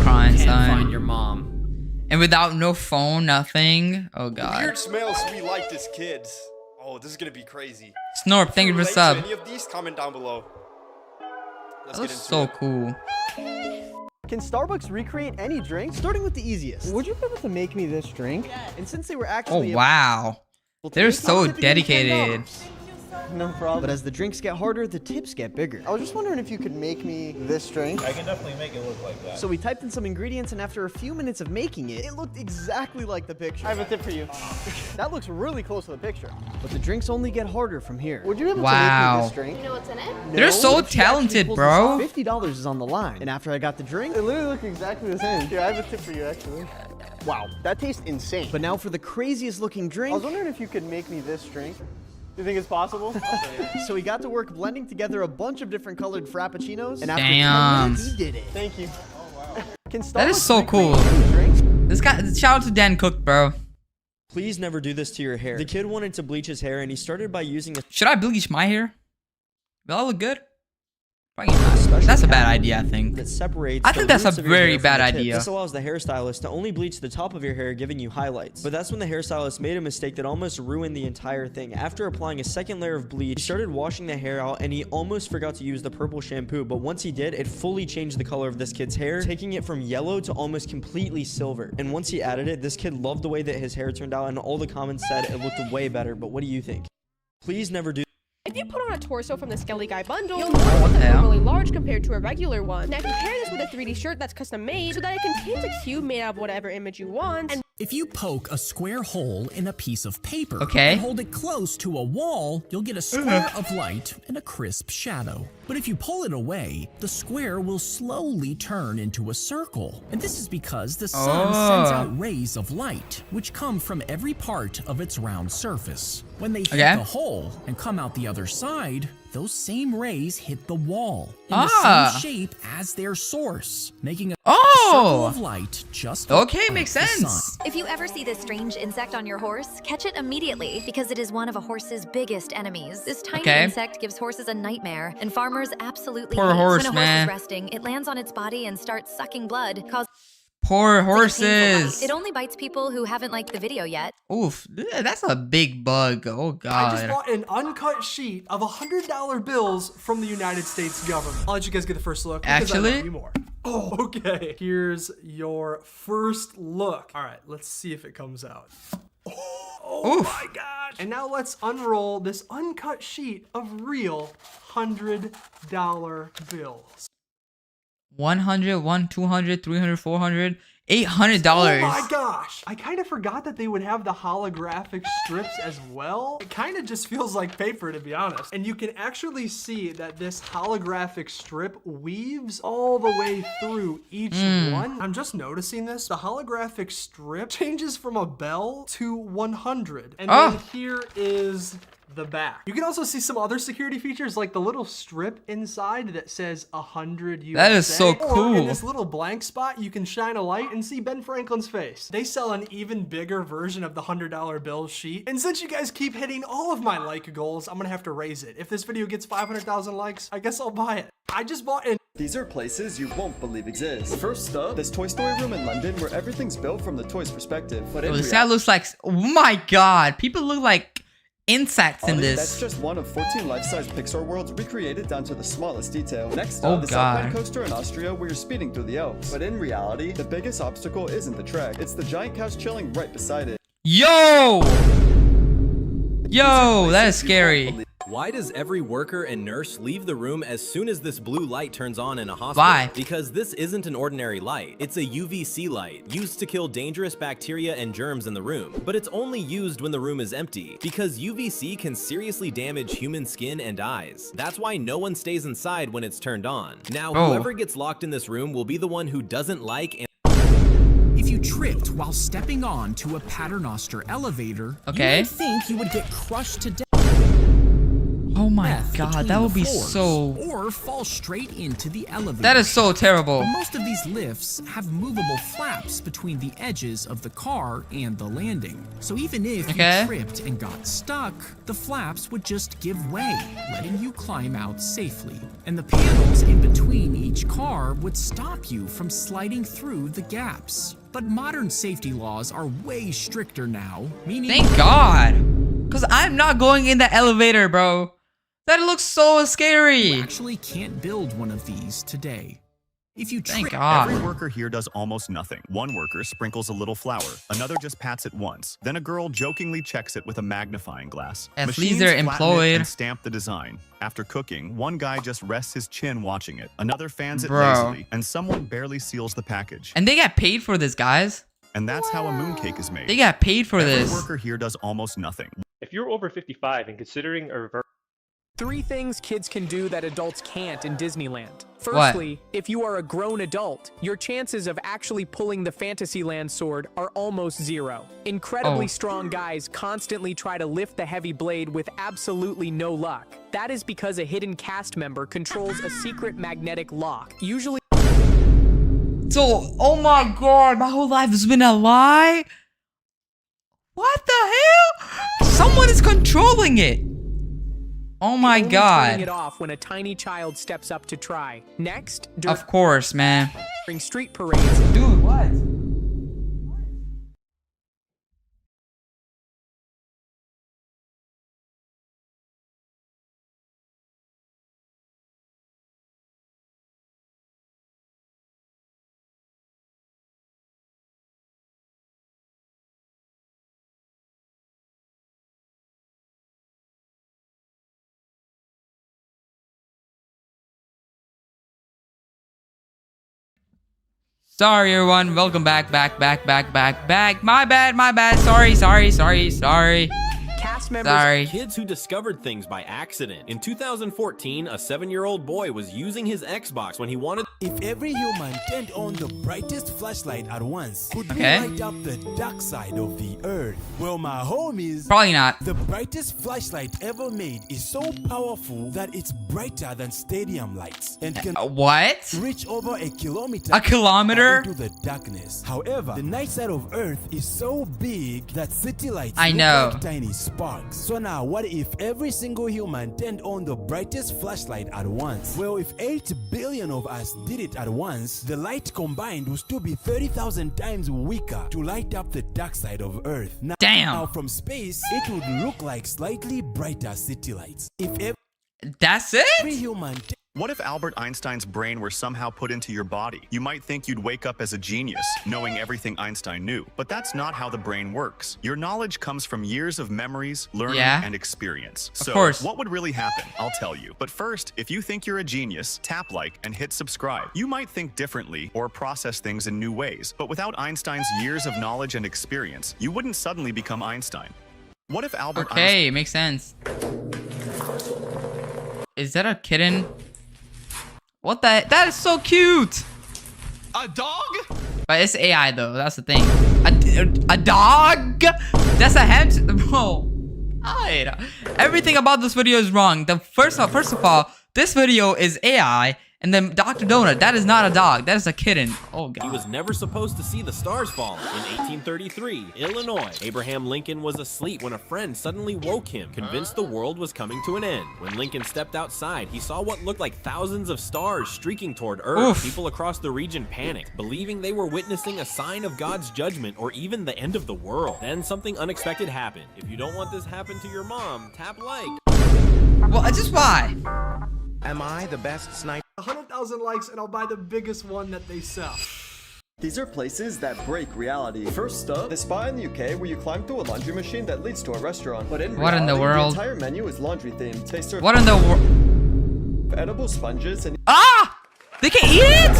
Crying, can't son. find your mom. And without no phone, nothing. Oh god. Weird smells we liked as kids. Oh, this is gonna be crazy. Snorp, thank you for relate to sub. Any of these? Comment down below. Let's That get was into so it. cool. Can Starbucks recreate any drink? Starting with the easiest. Would you be able to make me this drink? Yes. And since they were Oh actually wow. They're so dedicated. No problem. But as the drinks get harder, the tips get bigger. I was just wondering if you could make me this drink. I can definitely make it look like that. So we typed in some ingredients, and after a few minutes of making it, it looked exactly like the picture. I have a tip for you. That looks really close to the picture. But the drinks only get harder from here. Would you be able to make me Wow. this drink? You know what's in it? They're so If she actually talented, pulls bro. this off, $50 is on the line. And after I got the drink, it literally looked exactly the same. Here, I have a tip for you, actually. Wow, that tastes insane. But now for the craziest looking drink. I was wondering if you could make me this drink. Do you think it's possible? So we got to work blending together a bunch of different colored frappuccinos. And after 10 Damn. minutes, he did it. Thank you. Can That is Starbucks so cool. This guy, shout out to Dan Cook, bro. Please never do this to your hair. The kid wanted to bleach his hair and he started by using a Should I bleach my hair? Will I look good? Probably not. That's a bad idea, I think. that separates I the think that's a roots of your very hair from bad the tip. idea. This allows the hairstylist to only bleach the top of your hair, giving you highlights. But that's when the hairstylist made a mistake that almost ruined the entire thing. After applying a second layer of bleach, he started washing the hair out and he almost forgot to use the purple shampoo. But once he did, it fully changed the color of this kid's hair, taking it from yellow to almost completely silver. And once he added it, this kid loved the way that his hair turned out and all the comments said it looked way better. But what do you think? Please never do. If you put on a torso from the Skelly Guy bundle, you'll notice it's normally large compared to a regular one. Now compare this with a 3D shirt that's custom made so that it contains a cube made out of whatever image you want. And if you poke a square hole in a piece of paper okay, and hold it close to a wall, you'll get a square of light and a crisp shadow. But if you pull it away, the square will slowly turn into a circle. And this is because the sun sends out rays of light, which come from every part of its round surface. When they hit the hole and come out the other side, those same rays hit the wall in the same shape as their source, making a circle of light just makes sense. If you ever see this strange insect on your horse, catch it immediately because it is one of a horse's biggest enemies. This tiny insect gives horses a nightmare, and farmers absolutely hate. horse, When a horse man. is resting, it lands on its body and starts sucking blood, causing poor horses. It only bites people who haven't liked the video yet. Oof, that's a big bug. Oh god. I just bought an uncut sheet of $100 bills from the United States government. I'll let you guys get the first look. Actually? I love you more. Oh, okay. Here's your first look. All right, let's see if it comes out. Oh my gosh. And now let's unroll this uncut sheet of real $100 bills. 100, 1, 200, 300, 400, $800. Oh my gosh! I kind of forgot that they would have the holographic strips as well. It kind of just feels like paper, to be honest. And you can actually see that this holographic strip weaves all the way through each one. I'm just noticing this. The holographic strip changes from a bell to 100. And then here is the back. You can also see some other security features like the little strip inside that says 100 USA. That is so cool. Or in this little blank spot, you can shine a light and see Ben Franklin's face. They sell an even bigger version of the $100 bill sheet. And since you guys keep hitting all of my like goals, I'm gonna have to raise it. If this video gets 500,000 likes, I guess I'll buy it. I just bought an These are places you won't believe exist. First up, this Toy Story room in London where everything's built from the toy's perspective. But this guy looks like, oh my god, people look like insects in this. That's just one of 14 life-size Pixar worlds recreated down to the smallest detail. Next Oh up, the god. Southland coaster in Austria where you're speeding through the Alps. But in reality, the biggest obstacle isn't the track. It's the giant couch chilling right beside it. Yo! Yo, that is scary. Why does every worker and nurse leave the room as soon as this blue light turns on in a hospital? Why? Because this isn't an ordinary light. It's a UVC light, used to kill dangerous bacteria and germs in the room. But it's only used when the room is empty, because UVC can seriously damage human skin and eyes. That's why no one stays inside when it's turned on. Now, whoever gets locked in this room will be the one who doesn't like and if you tripped while stepping on to a paternoster elevator, you would think you would get crushed to death. Oh my god, that would be so... Or fall straight into the elevator. That is so terrible. Most of these lifts have movable flaps between the edges of the car and the landing. So even if you tripped and got stuck, the flaps would just give way, letting you climb out safely. And the panels in between each car would stop you from sliding through the gaps. But modern safety laws are way stricter now, meaning... Thank god. Because I'm not going in the elevator, bro. That looks so scary. You actually can't build one of these today. If you Thank God. Every worker here does almost nothing. One worker sprinkles a little flour, another just pats it once. Then a girl jokingly checks it with a magnifying glass. At Machines least they're flatten it employed. and stamp the design. After cooking, one guy just rests his chin watching it. Another fans it Bro. lazily, and someone barely seals the package. And they get paid for this, guys. And that's how a mooncake is made. They got paid for Every this. worker here does almost nothing. If you're over 55 and considering a reverse 3 things kids can do that adults can't in Disneyland. Firstly, if you are a grown adult, your chances of actually pulling the Fantasyland sword are almost 0. Incredibly strong guys constantly try to lift the heavy blade with absolutely no luck. That is because a hidden cast member controls a secret magnetic lock, usually... So, oh my god, my whole life has been a lie? What the hell? Someone is controlling it. Oh my god. Turning it off when a tiny child steps up to try. Next, Of course, man. during street parades. Dude, what? Sorry, everyone. Welcome back. My bad. Sorry. Cast members, kids who discovered things by accident. In 2014, a 7-year-old boy was using his Xbox when he wanted. If every human turned on the brightest flashlight at once, could we light up the dark side of the earth? Well, my homies, probably not. The brightest flashlight ever made is so powerful that it's brighter than stadium lights and can reach over a kilometer. A kilometer into the darkness. However, the night side of Earth is so big that city lights look like tiny sparks. So now, what if every single human turned on the brightest flashlight at once? Well, if 8 billion of us did it at once, the light combined would still be 30,000 times weaker to light up the dark side of Earth. Now, from space, it would look like slightly brighter city lights. That's it? Every human. What if Albert Einstein's brain were somehow put into your body? You might think you'd wake up as a genius, knowing everything Einstein knew. But that's not how the brain works. Your knowledge comes from years of memories, learning, and experience. So, what would really happen? I'll tell you. But first, if you think you're a genius, tap like and hit subscribe. You might think differently or process things in new ways. But without Einstein's years of knowledge and experience, you wouldn't suddenly become Einstein. What if Albert Einstein... makes sense. Is that a kitten? What the? That is so cute. A dog? But it's AI though. That's the thing. A dog? That's a hamster, bro. Everything about this video is wrong. First of all, this video is AI. And then Dr. Donut, that is not a dog. That is a kitten. Oh, God. He was never supposed to see the stars fall. In 1833, Illinois, Abraham Lincoln was asleep when a friend suddenly woke him, convinced the world was coming to an end. When Lincoln stepped outside, he saw what looked like thousands of stars streaking toward Earth. People across the region panicked, believing they were witnessing a sign of God's judgment or even the end of the world. Then something unexpected happened. If you don't want this to happen to your mom, tap like. Well, just why? Am I the best sniper? 100,000 likes and I'll buy the biggest one that they sell. These are places that break reality. First up, the spot in the UK where you climb through a laundry machine that leads to a restaurant. But in reality, in the world? The entire menu is laundry themed. They serve what in the world? Edible sponges and they can eat it?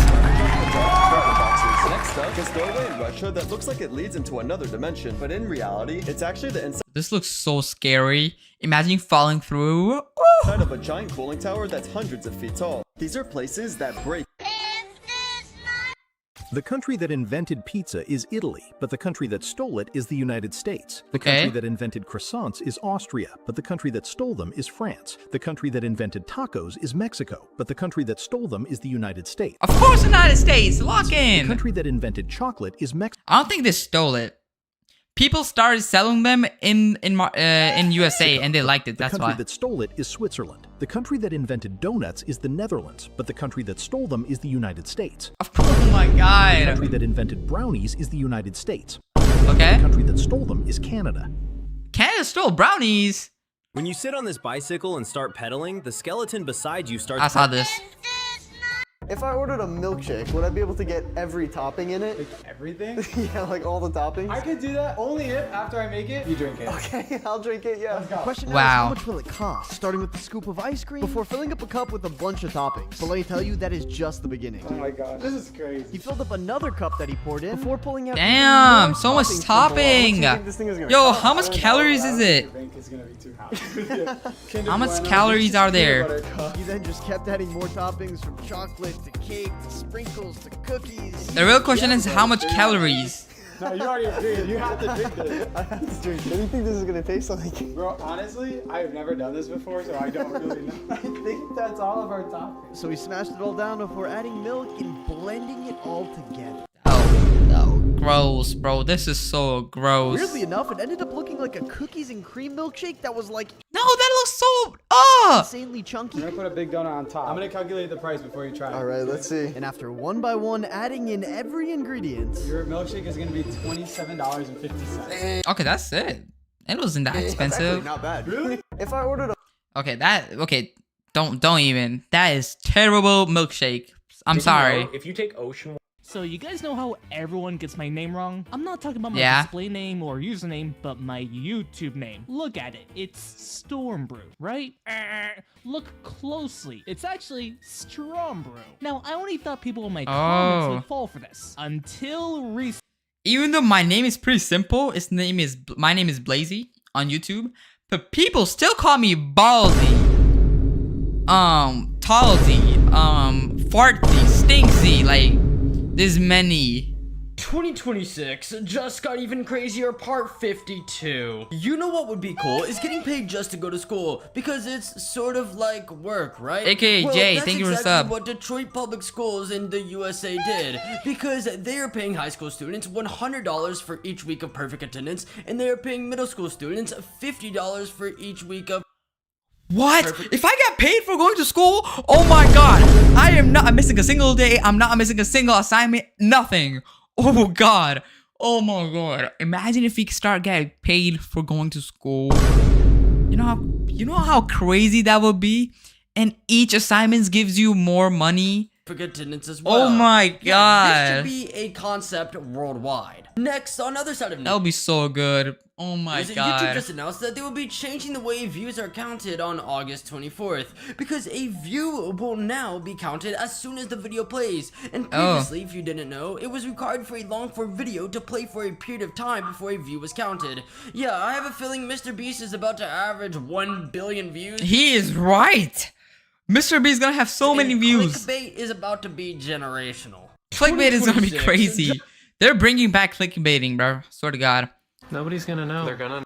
Next up, this doorway in Russia that looks like it leads into another dimension. But in reality, it's actually the inside. This looks so scary. Imagine falling through. Inside of a giant cooling tower that's hundreds of feet tall. These are places that break. The country that invented pizza is Italy, but the country that stole it is the United States. The country that invented croissants is Austria, but the country that stole them is France. The country that invented tacos is Mexico, but the country that stole them is the United States. Of course, the United States. Lock in. The country that invented chocolate is Mexico. I don't think they stole it. People started selling them in USA and they liked it. That's why. The country that stole it is Switzerland. The country that invented donuts is the Netherlands, but the country that stole them is the United States. Oh my God. The country that invented brownies is the United States. Okay. The country that stole them is Canada. Canada stole brownies. When you sit on this bicycle and start pedaling, the skeleton beside you starts. I saw this. If I ordered a milkshake, would I be able to get every topping in it? Like everything? Yeah, like all the toppings? I could do that only if, after I make it, you drink it. Okay, I'll drink it, yeah. Let's go. Question now is, how much will it cost? Starting with the scoop of ice cream before filling up a cup with a bunch of toppings. But let me tell you, that is just the beginning. Oh my God, this is crazy. He filled up another cup that he poured in before pulling out. Damn, so much topping. Yo, how much calories is it? How much calories are there? He then just kept adding more toppings from chocolate to cake to sprinkles to cookies. The real question is how much calories? No, you already agreed. You have to drink this. I have to drink it. What do you think this is going to taste like? Bro, honestly, I've never done this before, so I don't really know. I think that's all of our toppings. So we smashed it all down before adding milk and blending it all together. Gross, bro. This is so gross. Weirdly enough, it ended up looking like a cookies and cream milkshake that was like... No, that looks so... insanely chunky. I'm going to put a big donut on top. I'm going to calculate the price before you try it. All right, let's see. And after one by one adding in every ingredient... Your milkshake is going to be $27.50. Okay, that's it. It wasn't that expensive. Not bad. Really? If I ordered a... Okay, don't even. That is terrible milkshake. I'm sorry. If you take ocean... So you guys know how everyone gets my name wrong? I'm not talking about my display name or username, but my YouTube name. Look at it. It's Stormbrew, right? Look closely. It's actually Strombrew. Now, I only thought people in my comments would fall for this. Until recently. Even though my name is pretty simple, my name is Blazy on YouTube, but people still call me Ballsy, Tallsy, Fartsy, Stinksy, like, there's many. 2026 just got even crazier, part 52. You know what would be cool is getting paid just to go to school, because it's sort of like work, right? AKA well, Jay, that's thank you for the exactly sub. what Detroit public schools in the USA did, because they are paying high school students $100 for each week of perfect attendance, and they are paying middle school students $50 for each week of what? If I get paid for going to school? Oh my god. I am not missing a single day. I'm not missing a single assignment. Nothing. Oh god. Oh my god. Imagine if we start getting paid for going to school. You know how crazy that would be? And each assignment gives you more money. Attendance as well. Oh my god. Yeah, this should be a concept worldwide. Next, on the other side of news, that would be so good. Oh my god. YouTube just announced that they will be changing the way views are counted on August 24th, because a view will now be counted as soon as the video plays. And previously, if you didn't know, it was required for a long form video to play for a period of time before a view was counted. Yeah, I have a feeling Mr. Beast is about to average 1 billion views. He is right. Mr. Beast is gonna have so many views. Clickbait is about to be generational. Clickbait is gonna be crazy. They're bringing back clickbaiting, bro. Swear to God. Nobody's gonna know. They're gonna.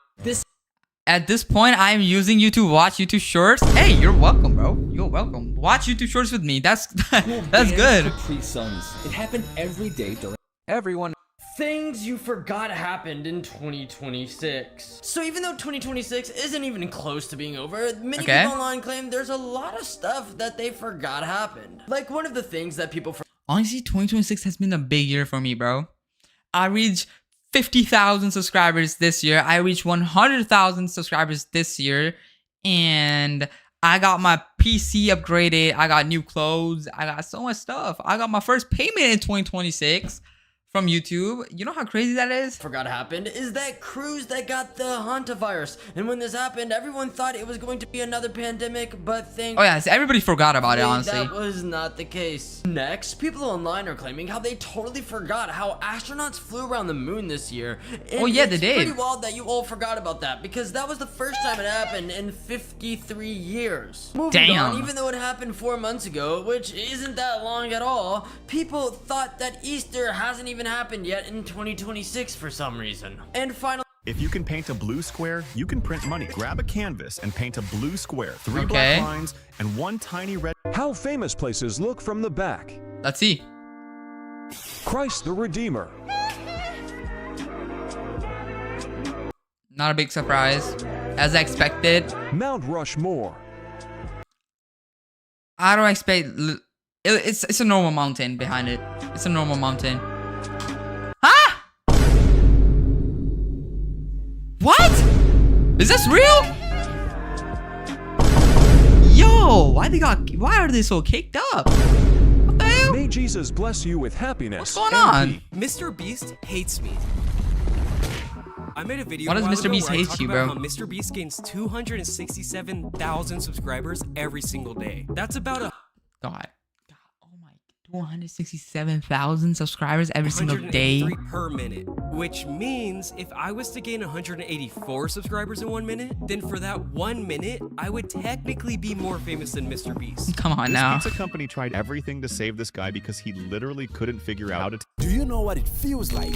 At this point, I'm using you to watch YouTube Shorts. Hey, you're welcome, bro. You're welcome. Watch YouTube Shorts with me. That's good. Capri Suns. It happened every day during. Everyone. Things you forgot happened in 2026. So even though 2026 isn't even close to being over, many people online claim there's a lot of stuff that they forgot happened. Like one of the things that people honestly, 2026 has been a big year for me, bro. I reached 50,000 subscribers this year. I reached 100,000 subscribers this year. And I got my PC upgraded. I got new clothes. I got so much stuff. I got my first payment in 2026 from YouTube. You know how crazy that is? Forgot happened is that cruise that got the hantavirus. And when this happened, everyone thought it was going to be another pandemic, but oh yeah, so everybody forgot about it, honestly. That was not the case. Next, people online are claiming how they totally forgot how astronauts flew around the moon this year. And oh yeah, they did. It's pretty wild that you all forgot about that, because that was the first time it happened in 53 years. Moving on, even though it happened 4 months ago, which isn't that long at all, people thought that Easter hasn't even happened yet in 2026 for some reason. And finally, if you can paint a blue square, you can print money. Grab a canvas and paint a blue square, 3 black lines, and 1 tiny red. How famous places look from the back. Let's see. Christ the Redeemer. Not a big surprise, as expected. Mount Rushmore. I don't expect. It's a normal mountain behind it. It's a normal mountain. Huh? What? Is this real? Yo, why are they so caked up? What the hell? May Jesus bless you with happiness. What's going on? Mr. Beast hates me. I made a video. Why does Mr. Beast hate you, bro? How Mr. Beast gains 267,000 subscribers every single day. That's about a God. 267,000 subscribers every single day per minute, which means if I was to gain 184 subscribers in 1 minute, then for that 1 minute, I would technically be more famous than Mr. Beast. Come on now. This pizza company tried everything to save this guy because he literally couldn't figure out how to. Do you know what it feels like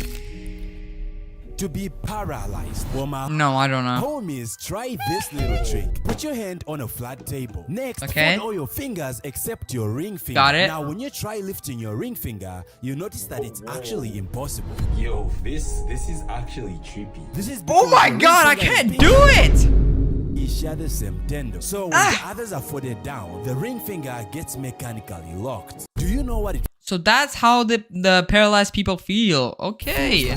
to be paralyzed? Well, my no, I don't know. Homies, try this little trick. Put your hand on a flat table. Next, fold all your fingers except your ring finger. Got it. Now, when you try lifting your ring finger, you notice that it's actually impossible. Yo, this is actually trippy. This is oh my god, I can't do it! So when the others are folded down, the ring finger gets mechanically locked. Do you know what it? So that's how the paralyzed people feel. Okay.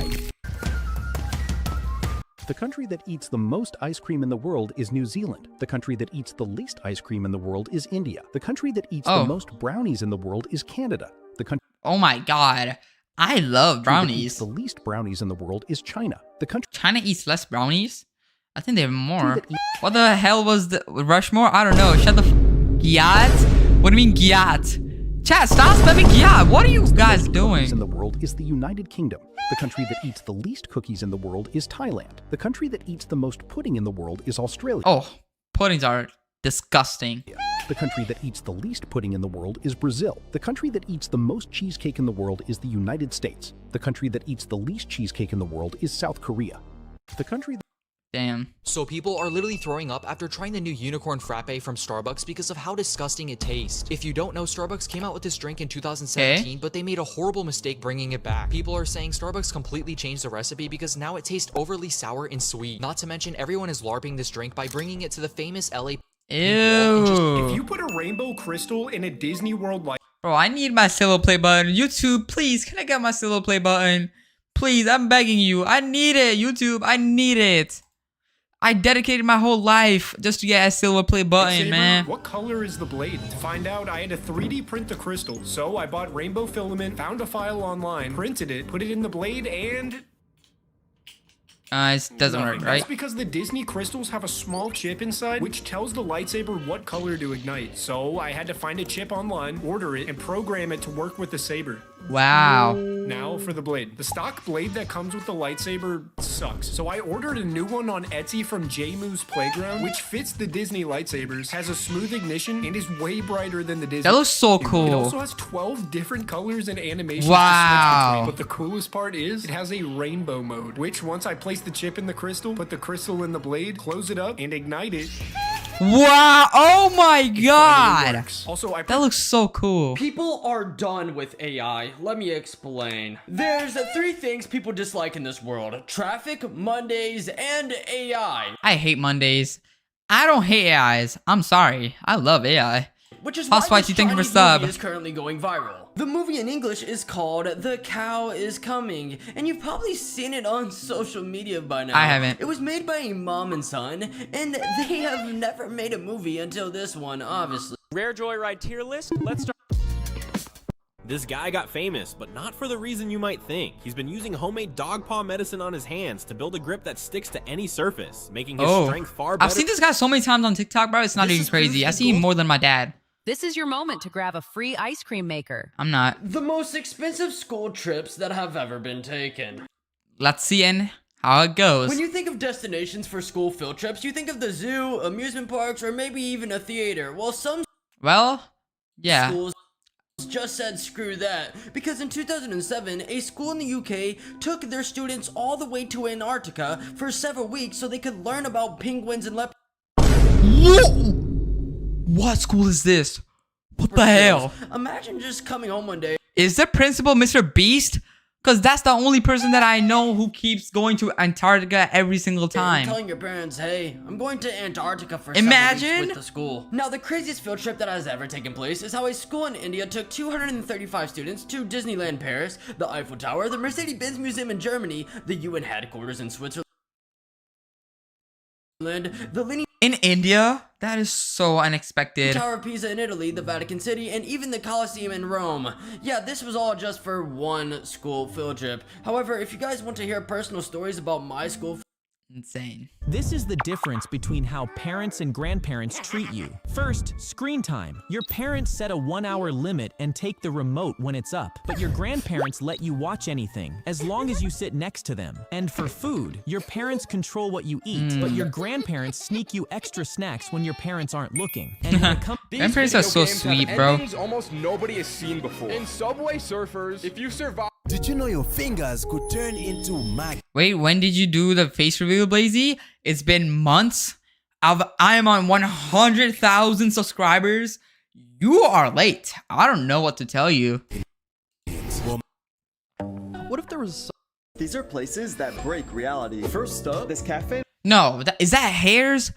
The country that eats the most ice cream in the world is New Zealand. The country that eats the least ice cream in the world is India. The country that eats the most brownies in the world is Canada. The country. Oh my god. I love brownies. The least brownies in the world is China. The country China eats less brownies? I think they have more. What the hell was the Rushmore? I don't know. Shut the Gyat? What do you mean Gyat? Chat, stop spelling Gyat. What are you guys doing? In the world is the United Kingdom. The country that eats the least cookies in the world is Thailand. The country that eats the most pudding in the world is Australia. Oh, puddings are disgusting. The country that eats the least pudding in the world is Brazil. The country that eats the most cheesecake in the world is the United States. The country that eats the least cheesecake in the world is South Korea. The country that Damn. So people are literally throwing up after trying the new unicorn frappe from Starbucks because of how disgusting it tastes. If you don't know, Starbucks came out with this drink in 2017, but they made a horrible mistake bringing it back. People are saying Starbucks completely changed the recipe because now it tastes overly sour and sweet. Not to mention everyone is LARPing this drink by bringing it to the famous LA. Ew. If you put a rainbow crystal in a Disney World light. Bro, I need my silver play button. YouTube, please, can I get my silver play button? Please, I'm begging you. I need it, YouTube. I need it. I dedicated my whole life just to get a silver play button, man. What color is the blade? To find out, I had to 3D print the crystal. So I bought rainbow filament, found a file online, printed it, put it in the blade, and... It doesn't work, right? That's because the Disney crystals have a small chip inside, which tells the lightsaber what color to ignite. So I had to find a chip online, order it, and program it to work with the saber. Wow. Now for the blade. The stock blade that comes with the lightsaber sucks. So I ordered a new one on Etsy from J-Moo's Playground, which fits the Disney lightsabers, has a smooth ignition, and is way brighter than the Disney. That looks so cool. It also has 12 different colors and animations wow. to switch between. But the coolest part is, it has a rainbow mode, which once I place the chip in the crystal, put the crystal in the blade, close it up, and ignite it. Wow! Oh my god! Also, that looks so cool. People are done with AI. Let me explain. There's 3 things people dislike in this world: traffic, Mondays, and AI. I hate Mondays. I don't hate AIs. I'm sorry. I love AI. Which is Hot why Spicy, this thank you for Chinese sub. movie is currently going viral. The movie in English is called The Cow is Coming, and you've probably seen it on social media by now. I haven't. It was made by a mom and son, and they have never made a movie until this one, obviously. Rare Joyride tier list, let's start. This guy got famous, but not for the reason you might think. He's been using homemade dog paw medicine on his hands to build a grip that sticks to any surface, making his strength far better. I've seen this guy so many times on TikTok, bro. It's not even crazy. I see him more than my dad. This is your moment to grab a free ice cream maker. I'm not. The most expensive school trips that have ever been taken. Let's see how it goes. When you think of destinations for school field trips, you think of the zoo, amusement parks, or maybe even a theater. Well, some schools just said screw that, because in 2007, a school in the UK took their students all the way to Antarctica for several weeks so they could learn about penguins and leopards. What school is this? What the hell? Imagine just coming home one day. Is the principal Mr. Beast? Because that's the only person that I know who keeps going to Antarctica every single time. Telling your parents, hey, I'm going to Antarctica for Imagine 7 weeks with the school. Now, the craziest field trip that has ever taken place is how a school in India took 235 students to Disneyland Paris, the Eiffel Tower, the Mercedes-Benz Museum in Germany, the UN headquarters in Switzerland, the Leaning in India? That is so unexpected. Tower of Pisa in Italy, the Vatican City, and even the Colosseum in Rome. Yeah, this was all just for one school field trip. However, if you guys want to hear personal stories about my school, insane. This is the difference between how parents and grandparents treat you. First, screen time. Your parents set a 1-hour limit and take the remote when it's up, but your grandparents let you watch anything as long as you sit next to them. And for food, your parents control what you eat, but your grandparents sneak you extra snacks when your parents aren't looking. And when it comes, grandparents are so sweet, bro. Almost nobody has seen before. In Subway Surfers, if you survive. Did you know your fingers could turn into mag? Wait, when did you do the face reveal, Blazy? It's been months. I am on 100,000 subscribers. You are late. I don't know what to tell you. What if there was... These are places that break reality. First up, this cafe... No, is that hairs?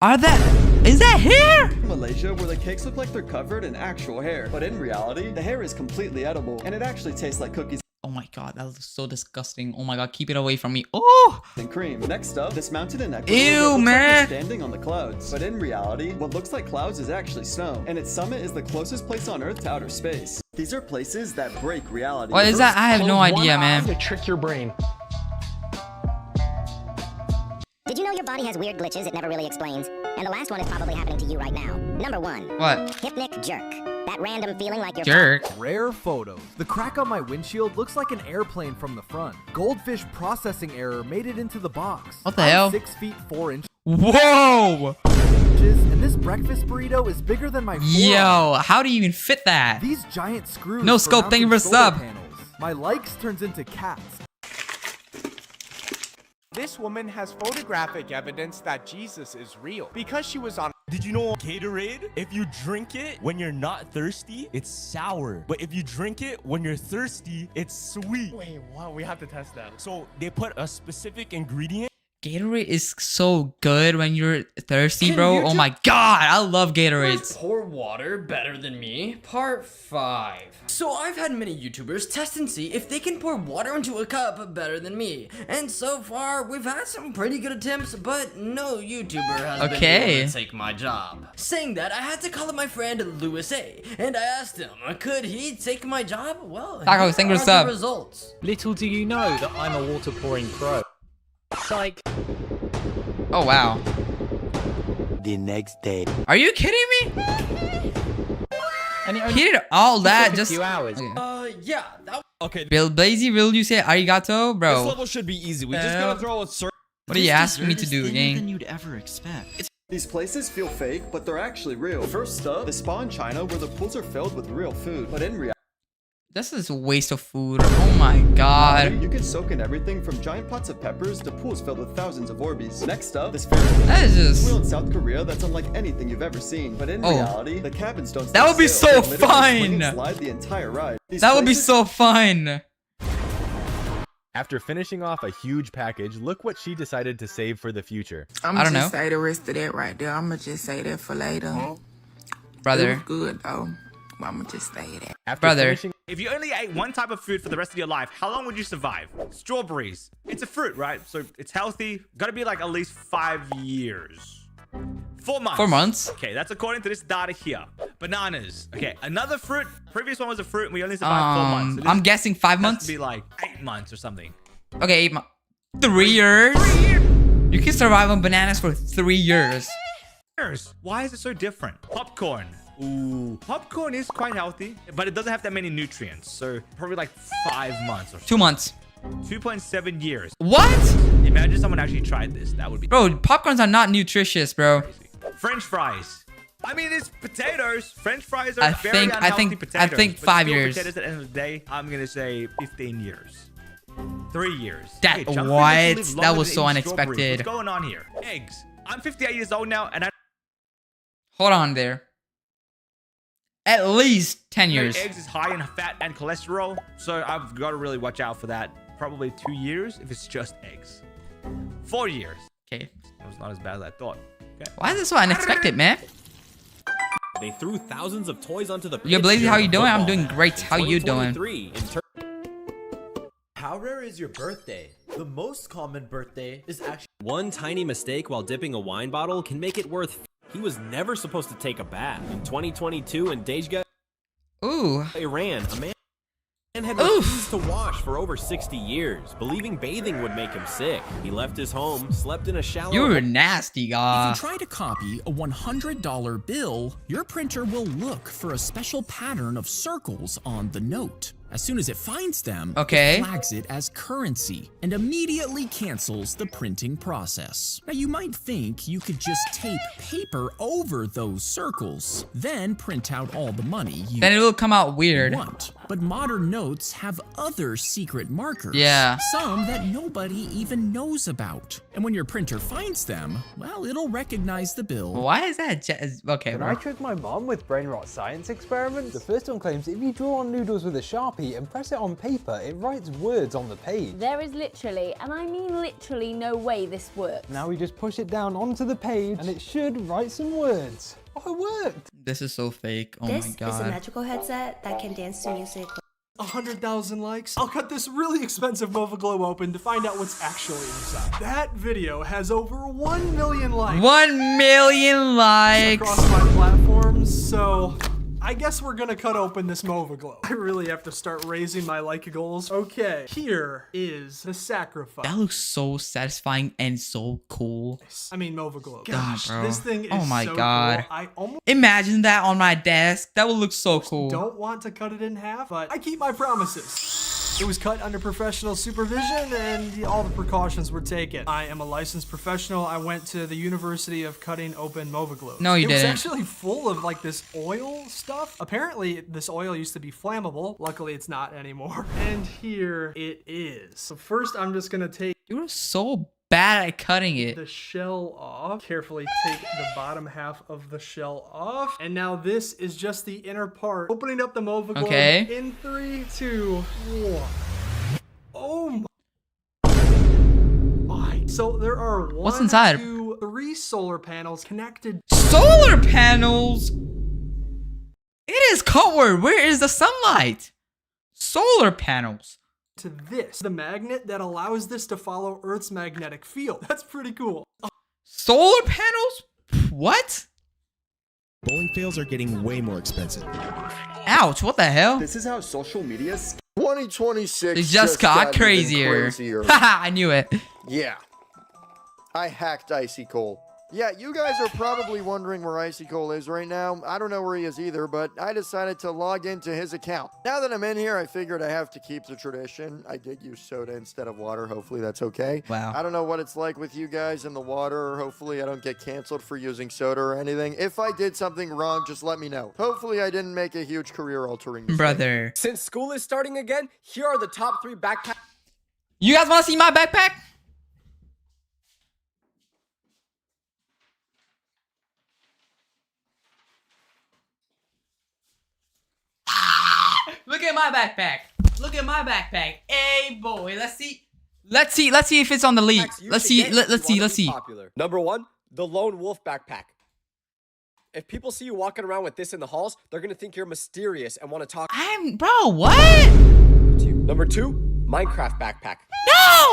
Is that hair? Malaysia, where the cakes look like they're covered in actual hair. But in reality, the hair is completely edible, and it actually tastes like cookies. Oh my god, that looks so disgusting. Oh my god, keep it away from me. Oh! And cream. Next up, this mountain in Ecuador. Ew, man! Like standing on the clouds. But in reality, what looks like clouds is actually snow. And its summit is the closest place on Earth to outer space. These are places that break reality. What is that? I have no idea, man. To trick your brain. Did you know your body has weird glitches it never really explains? And the last one is probably happening to you right now. Number 1. What? Hypnic jerk. That random feeling like you're... Jerk. Rare photos. The crack on my windshield looks like an airplane from the front. Goldfish processing error made it into the box. What the hell? 6 feet 4 inches. Whoa! And this breakfast burrito is bigger than my forearm. Yo, how do you even fit that? These giant screws. No scope, thank you for sub. Panels. My likes turns into cats. This woman has photographic evidence that Jesus is real because she was on. Did you know Gatorade? If you drink it when you're not thirsty, it's sour. But if you drink it when you're thirsty, it's sweet. Wait, wow, we have to test that. So they put a specific ingredient. Gatorade is so good when you're thirsty, bro. Oh my god, I love Gatorades. Pour water better than me. Part 5. So I've had many YouTubers test and see if they can pour water into a cup better than me. And so far, we've had some pretty good attempts, but no YouTuber has been able to take my job. Saying that, I had to call up my friend Louis A. And I asked him, could he take my job? Well, Taco, thank you for here are sub. the results. Little do you know that I'm a water pouring pro. Psych. Oh wow. The next day. Are you kidding me? He did all that just. Hours. Yeah. Okay. Bill Blazy, will you say arigato, bro? This level should be easy. We just gotta throw a certain. What are you asking me to do again? Than you'd ever expect. These places feel fake, but they're actually real. First up, the spa in China where the pools are filled with real food, but in reality. This is a waste of food. Oh my god. You can soak in everything from giant pots of peppers to pools filled with thousands of Orbeez. Next up, this that is just wheel in South Korea that's unlike anything you've ever seen. But in reality, the cabins don't. That would be so fun. Slide the entire ride. That would be so fun. After finishing off a huge package, look what she decided to save for the future. I'm gonna just say the rest of that right there. I'm gonna just say that for later. Brother. It was good though. I'm gonna just say that. After finishing. If you only ate one type of food for the rest of your life, how long would you survive? Strawberries. It's a fruit, right? So it's healthy. Gotta be like at least 5 years. 4 months. 4 months? Okay, that's according to this data here. Bananas. Okay, another fruit. Previous one was a fruit and we only survived 4 months. So I'm guessing 5 months? Has to be like 8 months or something. Okay, 8 months. 3 years? 3 years? You can survive on bananas for 3 years. Why is it so different? Popcorn. Ooh, popcorn is quite healthy, but it doesn't have that many nutrients. So probably like 5 months or so. 2 months. 2.7 years. What? Imagine someone actually tried this. That would be. Bro, popcorns are not nutritious, bro. Crazy. French fries. I mean, it's potatoes. French fries are very unhealthy potatoes. I think 5 years. Potatoes at the end of the day, I'm gonna say 15 years. 3 years. That hey, what? That was so unexpected. What's going on here? Eggs. I'm 58 years old now, and I. Hold on there. At least 10 years. Eggs is high in fat and cholesterol, so I've got to really watch out for that. Probably 2 years if it's just eggs. 4 years. Okay. That was not as bad as I thought. Okay. Why is this so unexpected, man? They threw thousands of toys onto the pitch. Yo, Blazy, how you doing? I'm football doing great. How you doing? How rare is your birthday? The most common birthday is actually one tiny mistake while dipping a wine bottle can make it worth. He was never supposed to take a bath. In 2022 in Dejga, Iran, a man had refused to wash for over 60 years, believing bathing would make him sick. He left his home, slept in a shallow. You're nasty, guy. If you try to copy a $100 bill, your printer will look for a special pattern of circles on the note. As soon as it finds them, it flags it as currency and immediately cancels the printing process. Now you might think you could just tape paper over those circles, then print out all the money you then it will come out weird. want. But modern notes have other secret markers. Yeah. Some that nobody even knows about. And when your printer finds them, well, it'll recognize the bill. Why is that? Okay, When I tricked my mom with brain rot science experiments, the first one claims if you draw on noodles with a Sharpie and press it on paper, it writes words on the page. There is literally, and I mean literally, no way this works. Now we just push it down onto the page and it should write some words. Oh, it worked! This is so fake. Oh This my is a god. magical headset that can dance to music. 100,000 likes. I'll cut this really expensive Nova Glow open to find out what's actually inside. That video has over 1 million likes. 1 million likes. Across my platforms, so I guess we're gonna cut open this Mova Glow. I really have to start raising my like goals. Okay, here is the sacrifice. That looks so satisfying and so cool. I mean, Mova Glow. God, Gosh, bro. this thing is Oh my so God. cool. I almost Imagine that on my desk. That would look so cool. don't want to cut it in half, but I keep my promises. It was cut under professional supervision and all the precautions were taken. I am a licensed professional. I went to the University of Cutting Open Mova Glow. No, you didn't. It was actually full of like this oil stuff. Apparently, this oil used to be flammable. Luckily, it's not anymore. And here it is. So first, I'm just gonna take You were so bad at cutting it. the shell off. Carefully take the bottom half of the shell off. And now this is just the inner part. Opening up the Mova Glow in 3, 2, 1. Oh my. So there are What's inside? 2, 3 solar panels connected. Solar panels? It is covered. Where is the sunlight? Solar panels. To this, the magnet that allows this to follow Earth's magnetic field. That's pretty cool. Solar panels? What? Bowling fields are getting way more expensive. Ouch, what the hell? This is how social media 2026 It just got even crazier. crazier. Haha, I knew it. Yeah. I hacked Icy Cole. Yeah, you guys are probably wondering where Icy Cole is right now. I don't know where he is either, but I decided to log into his account. Now that I'm in here, I figured I have to keep the tradition. I did use soda instead of water. Hopefully that's okay. Wow. I don't know what it's like with you guys in the water. Hopefully I don't get canceled for using soda or anything. If I did something wrong, just let me know. Hopefully I didn't make a huge career-altering mistake. Brother. Since school is starting again, here are the top 3 backpacks. You guys want to see my backpack? Look at my backpack. Look at my backpack. Hey boy, let's see. Let's see if it's on the lead. Let's see. Let's see. Number 1, the Lone Wolf backpack. If people see you walking around with this in the halls, they're gonna think you're mysterious and want to talk. Bro, what? Number 2, Minecraft backpack.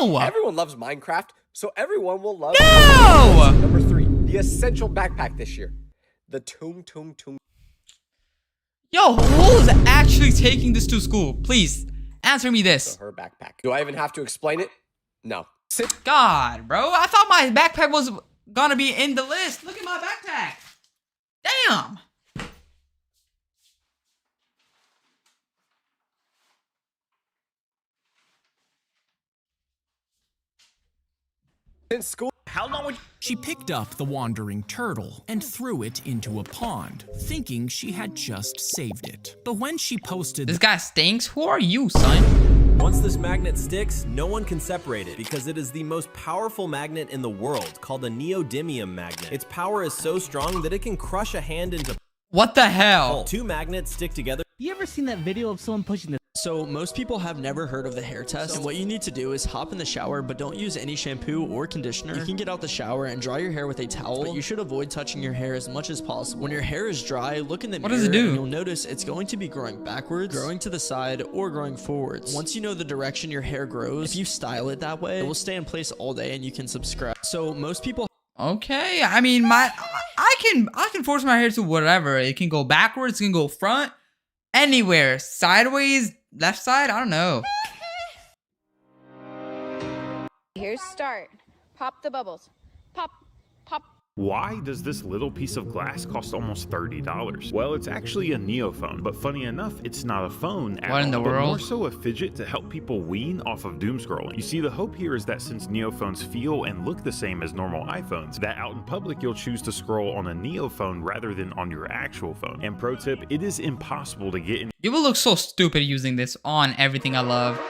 No! Everyone loves Minecraft, so everyone will love. No! Number 3, the essential backpack this year, the Tung Tung Tung. Yo, who's actually taking this to school? Please, answer me this. Her backpack. Do I even have to explain it? No. God, bro. I thought my backpack was gonna be in the list. Look at my backpack. Damn. In school. How long would She picked up the wandering turtle and threw it into a pond, thinking she had just saved it. But when she posted This guy stinks. Who are you, son? Once this magnet sticks, no one can separate it because it is the most powerful magnet in the world, called a neodymium magnet. Its power is so strong that it can crush a hand into... What the hell? 2 magnets stick together. You ever seen that video of someone pushing the... So most people have never heard of the hair test, and what you need to do is hop in the shower, but don't use any shampoo or conditioner. You can get out the shower and dry your hair with a towel, but you should avoid touching your hair as much as possible. When your hair is dry, look in the mirror, What does it do? and you'll notice it's going to be growing backwards, growing to the side, or growing forwards. Once you know the direction your hair grows, if you style it that way, it will stay in place all day and you can subscribe. So most people... Okay, I mean, I can force my hair to whatever. It can go backwards, it can go front, anywhere, sideways, left side. I don't know. Here's start. Pop the bubbles. Pop, pop. Why does this little piece of glass cost almost $30? Well, it's actually a neophone, but funny enough, it's not a phone at What in all, the but world? more so a fidget to help people wean off of doom scrolling. You see, the hope here is that since neophones feel and look the same as normal iPhones, that out in public you'll choose to scroll on a neophone rather than on your actual phone. And pro tip, it is impossible to get in. You will look so stupid using this on everything I love.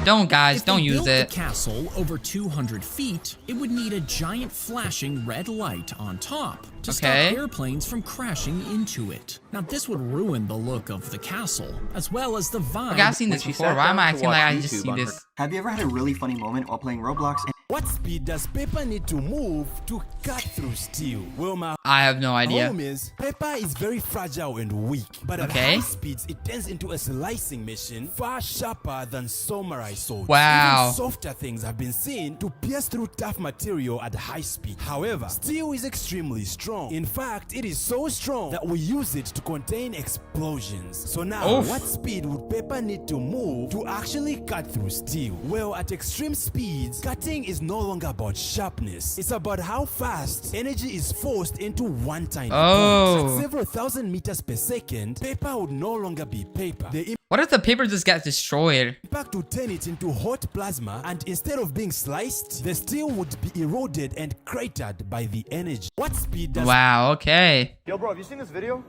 Don't, guys, If don't they use built it. the castle over 200 feet, it would need a giant flashing red light on top to Okay. stop airplanes from crashing into it. Now this would ruin the look of the castle, as well as the vibe. Okay, I've seen this before. Why am I acting like I just see this? Have you ever had a really funny moment while playing Roblox? What speed does paper need to move to cut through steel? Well, my I have no idea. home is paper is very fragile and weak, but at Okay. high speeds it turns into a slicing machine far sharper than samurai swords. Wow. Even softer things have been seen to pierce through tough material at high speed. However, steel is extremely strong. strong. In fact, it is so strong that we use it to contain explosions. So now, what speed would paper need to move to actually cut through steel? Well, at extreme speeds, cutting is no longer about sharpness. It's about how fast energy is forced into one tiny point. At several thousand meters per second, paper would no longer be paper. What if the paper just got destroyed? Impact would turn it into hot plasma, and instead of being sliced, the steel would be eroded and cratered by the energy. What speed does... Wow, okay. Yo, bro, have you seen this video?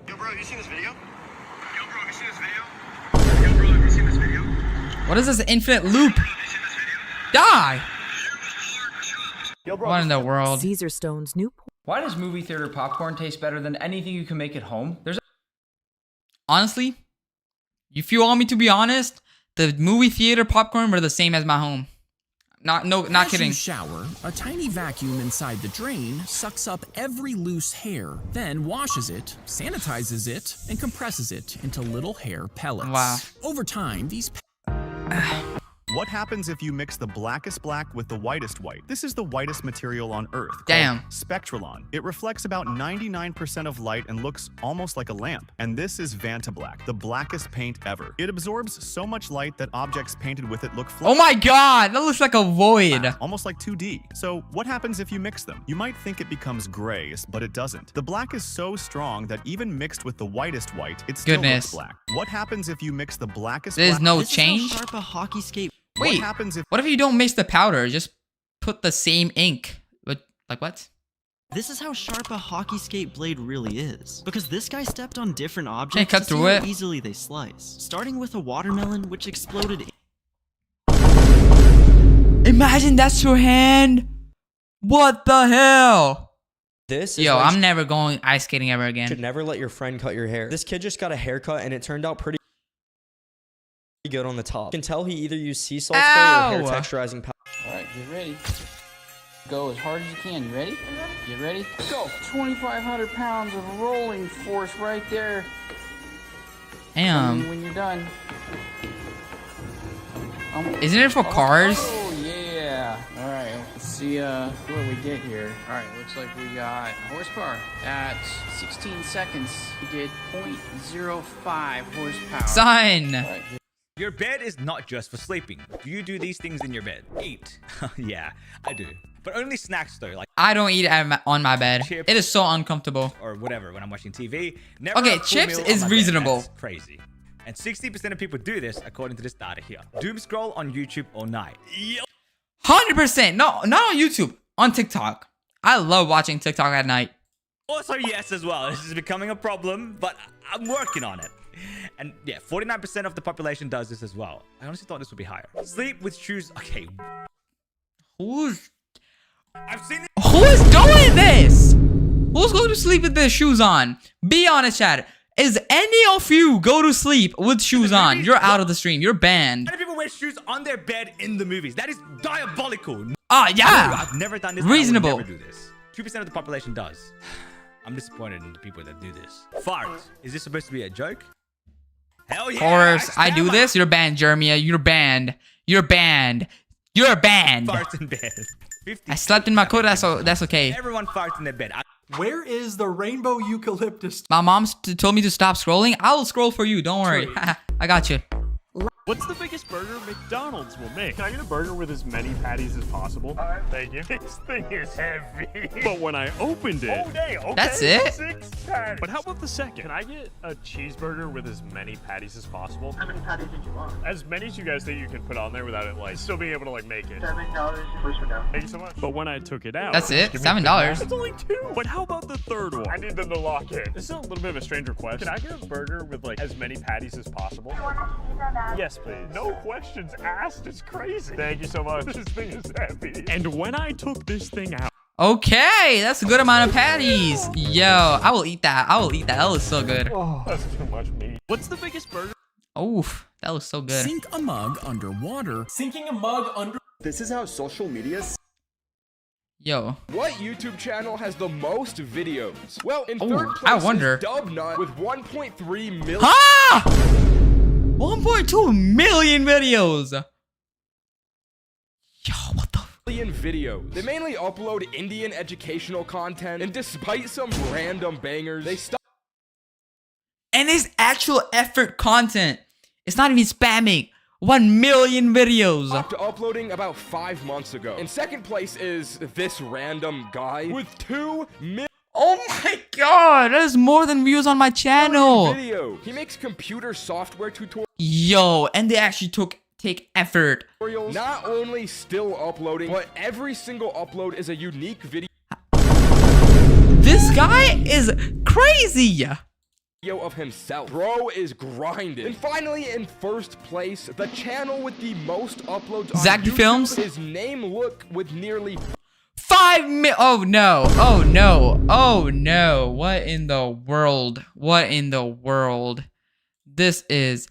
Yo, bro, have you seen this video? Yo, bro, have you seen this video? Yo, bro, have you seen this video? What is this infinite loop? Die! Yo, bro, What in the world? Caesar Stone's new... Why does movie theater popcorn taste better than anything you can make at home? Honestly, if you want me to be honest, the movie theater popcorn were the same as my home. Not kidding. As you shower, a tiny vacuum inside the drain sucks up every loose hair, then washes it, sanitizes it, and compresses it into little hair pellets. Wow. Over time, these What happens if you mix the blackest black with the whitest white? This is the whitest material on Earth. Damn. Spectralon. It reflects about 99% of light and looks almost like a lamp. And this is Vantablack, the blackest paint ever. It absorbs so much light that objects painted with it look flat. Oh my god, that looks like a void. Almost like 2D. So what happens if you mix them? You might think it becomes gray, but it doesn't. The black is so strong that even mixed with the whitest white, it still looks black. What happens if you mix the blackest There's black? no change? Sharp a hockey skate. Wait, what if you don't mix the powder? Just put the same ink. Like what? This is how sharp a hockey skate blade really is. Because this guy stepped on different objects Can't cut to see through how it. easily they slice. Starting with a watermelon, which exploded. Imagine that's your hand. What the hell? This is Yo, why I'm never going ice skating ever again. You should never let your friend cut your hair. This kid just got a haircut and it turned out pretty good on the top. You can tell he either used sea salt spray or hair texturizing powder. Alright, get ready. Go as hard as you can. You ready? Get ready? Go! 2,500 pounds of rolling force right there. Damn. When you're done. Isn't it for cars? Oh, yeah. Alright, let's see what we get here. Alright, looks like we got horsepower. At 16 seconds, we did 0.05 horsepower. Son! Right. Your bed is not just for sleeping. Do you do these things in your bed? Eat. Yeah, I do. But only snacks though. Like I don't eat on my bed. It is so uncomfortable. Or whatever when I'm watching TV. Never Okay, a full chips meal on is my bed. reasonable. That's crazy. And 60% of people do this according to this data here. Doom scroll on YouTube all night. 100%. No, not on YouTube. On TikTok. I love watching TikTok at night. Also yes as well. This is becoming a problem, but I'm working on it. And yeah, 49% of the population does this as well. I honestly thought this would be higher. Sleep with shoes. Okay. I've seen it. Who is doing this? Who's going to sleep with their shoes on? Be honest, chat. Is any of you go to sleep with shoes on? You're out of the stream. You're banned. Many people wear shoes on their bed in the movies. That is diabolical. Ah, yeah. I've never done this. Reasonable. I would never do this. 2% of the population does. I'm disappointed in the people that do this. Fart. Is this supposed to be a joke? Hell yeah. Of course, I do this. You're banned, Jeremiah. You're banned. You're banned. You're banned. Farts in bed. I slept in my coat. That's okay. Everyone farts in their bed. Where is the rainbow eucalyptus? My mom told me to stop scrolling. I'll scroll for you. Don't worry. I got you. What's the biggest burger McDonald's will make? Can I get a burger with as many patties as possible? Thank you. This thing is heavy. But when I opened it... Oh, dang, okay. That's it? 6 patties. But how about the second? Can I get a cheeseburger with as many patties as possible? How many patties did you want? As many as you guys think you can put on there without it, like, still being able to, like, make it. $7 first one down. Thank you so much. But when I took it out... That's it? give me $7? It's only 2. But how about the third one? I need them to lock in. This is a little bit of a strange request. Can I get a burger with, like, as many patties as possible? Yes, please. No questions asked. It's crazy. Thank you so much. This thing is heavy. And when I took this thing out... Okay, that's a good amount of patties. Yo, I will eat that. I will eat that. That looks so good. Oh, that's too much meat. What's the biggest burger? Oof, that looks so good. Sink a mug underwater. Sinking a mug under... This is how social media... Yo. What YouTube channel has the most videos? Well, in Ooh, third I place wonder. is Dubnut with 1.3 million... Ah! 1.2 million videos. Yo, what the? Indian videos. They mainly upload Indian educational content, and despite some random bangers, they stop. And it's actual effort content. It's not even spamming. 1 million videos. Stopped uploading about 5 months ago. In second place is this random guy with 2 million. Oh my god, that is more than views on my channel. Video. He makes computer software tutorials. Yo, and they actually take effort. Not only still uploading, but every single upload is a unique video. This guy is crazy. Of himself. Bro is grinding. And finally, in first place, the channel with the most uploads on Zach YouTube, Films? his name look with nearly 5 million. Oh no. Oh no. Oh no. What in the world? What in the world? This is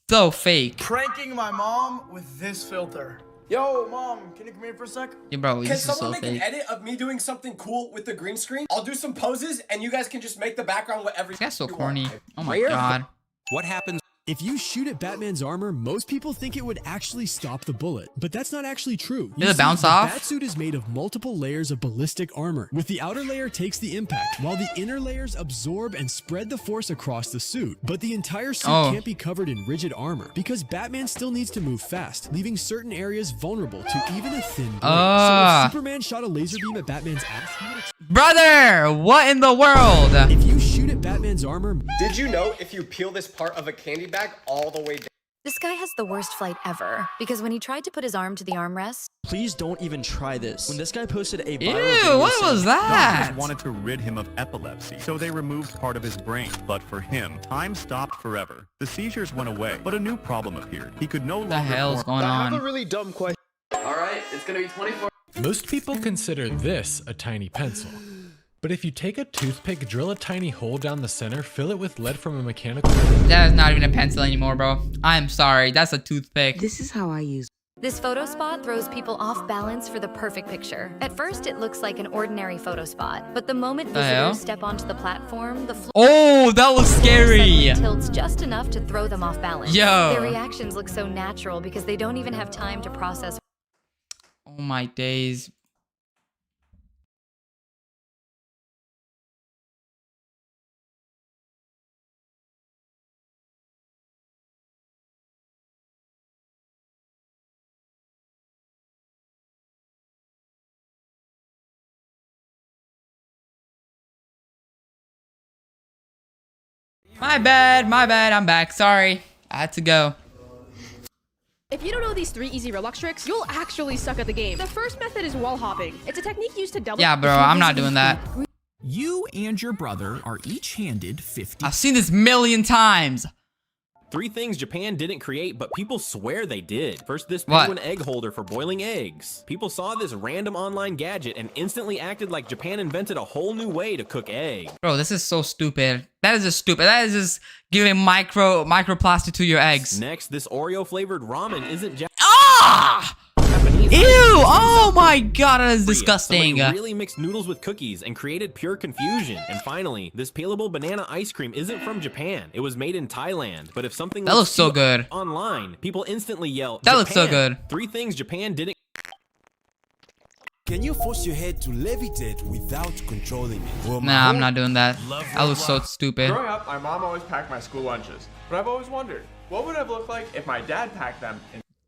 so fake. Pranking my mom with this filter. Yo, mom, can you come here for a sec? Yeah, bro, Can this is so someone make fake. an edit of me doing something cool with the green screen? I'll do some poses, and you guys can just make the background whatever. That's so corny. Oh my Where? god. What happens? If you shoot at Batman's armor, most people think it would actually stop the bullet, but that's not actually true. Did it bounce off? The Batsuit is made of multiple layers of ballistic armor, with the outer layer takes the impact, while the inner layers absorb and spread the force across the suit. But the entire suit can't be covered in rigid armor, because Batman still needs to move fast, leaving certain areas vulnerable to even a thin blade. So if Superman shot a laser beam at Batman's ass, he would Brother, what in the world? If you shoot at Batman's armor... Did you know if you peel this part of a candy bag all the way down? This guy has the worst flight ever, because when he tried to put his arm to the armrest... Please don't even try this. When this guy posted a viral Ew, video what saying- was that? Doctors wanted to rid him of epilepsy, so they removed part of his brain. But for him, time stopped forever. The seizures went away, but a new problem appeared. He could no longer... What the hell's going I have on? a really dumb question. Alright, it's gonna be 24. Most people consider this a tiny pencil. But if you take a toothpick, drill a tiny hole down the center, fill it with lead from a mechanical... That is not even a pencil anymore, bro. I'm sorry. That's a toothpick. This is how I use. This photo spot throws people off balance for the perfect picture. At first, it looks like an ordinary photo spot, but the moment The hell? visitors step onto the platform, the floor Oh, that looks scary. tilts just enough to throw them off balance. Yo. Their reactions look so natural because they don't even have time to process. Oh my days. My bad, I'm back. Sorry. I had to go. If you don't know these 3 easy Roblox tricks, you'll actually suck at the game. The first method is wall hopping. It's a technique used to double... Yeah, bro, I'm not doing that. You and your brother are each handed 50. I've seen this 1,000,000 times. 3 things Japan didn't create, but people swear they did. First, this What? penguin egg holder for boiling eggs. People saw this random online gadget and instantly acted like Japan invented a whole new way to cook eggs. Bro, this is so stupid. That is just stupid. That is just giving microplastic to your eggs. Next, this Oreo flavored ramen isn't Japanese. Ah! Ew! Oh my god, that is disgusting. Somebody really mixed noodles with cookies and created pure confusion. And finally, this peelable banana ice cream isn't from Japan. It was made in Thailand. But if something That looks so too good. online, people instantly yell, That looks so "Japan." good. 3 things Japan didn't. Can you force your head to levitate without controlling it? Well, Nah, I'm not doing that. That looks so stupid. Growing up, my mom always packed my school lunches. But I've always wondered, what would it have looked like if my dad packed them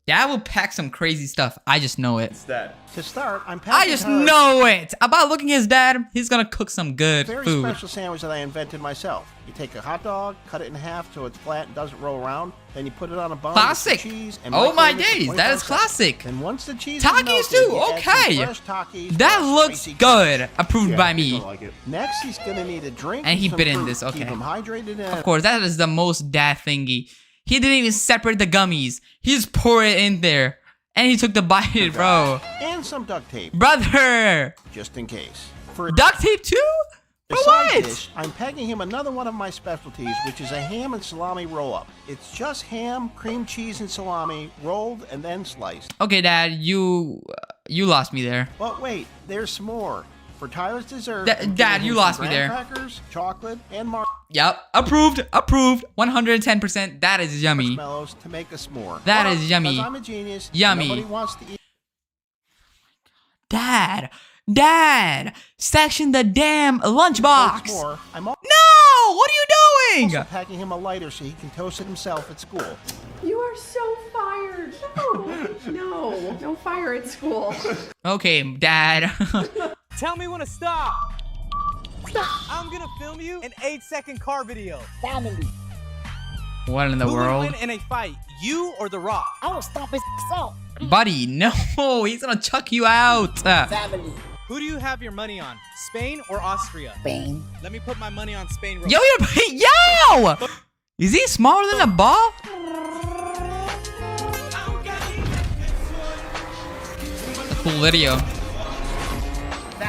Dad will pack some crazy stuff. I just know it. instead? To start, I'm packing I just her know it. About looking at his dad, he's gonna cook some good a very food. special sandwich that I invented myself. You take a hot dog, cut it in half so it's flat and doesn't roll around. Then you put it on a bun Classic. with some cheese and Oh my microwave it for days, that is 25 seconds. classic. And once the cheese Takis is melted, too, you add some okay. fresh Takis That for a looks spicy good. Approved Yeah, by he's me. gonna like it. Next, he's gonna need a drink And he some bit in fruit. this, okay. Keep him hydrated and Of course, that is the most dad thingy. He didn't even separate the gummies. He just poured it in there. And he took the bite, bro. and some duct tape, Brother! just in case. For a Duct tape too? For side what? dish, I'm pegging him another one of my specialties, which is a ham and salami roll-up. It's just ham, cream cheese, and salami rolled and then sliced. Okay, Dad, you lost me there. But wait, there's some more. For Tyler's dessert, Dad, you lost me there. Crackers, chocolate, and Yep, approved, 110%. That is yummy. marshmallows to make a s'more. That But is yummy. because I'm a genius, Yummy. nobody wants to eat. Dad, section the damn lunchbox. More, I'm No, what are you doing? also packing him a lighter so he can toast it himself at school. You are so fired. No, no fire at school. Okay, Dad. Tell me when to stop. Stop. I'm gonna film you an 8-second car video. Family. What in the Who world? would win in a fight, you or The Rock? I will stomp his out. Buddy, no, he's gonna chuck you out. Family. Who do you have your money on, Spain or Austria? Spain. Let me put my money on Spain. Yo, yo! Is he smaller than a ball? Cool video.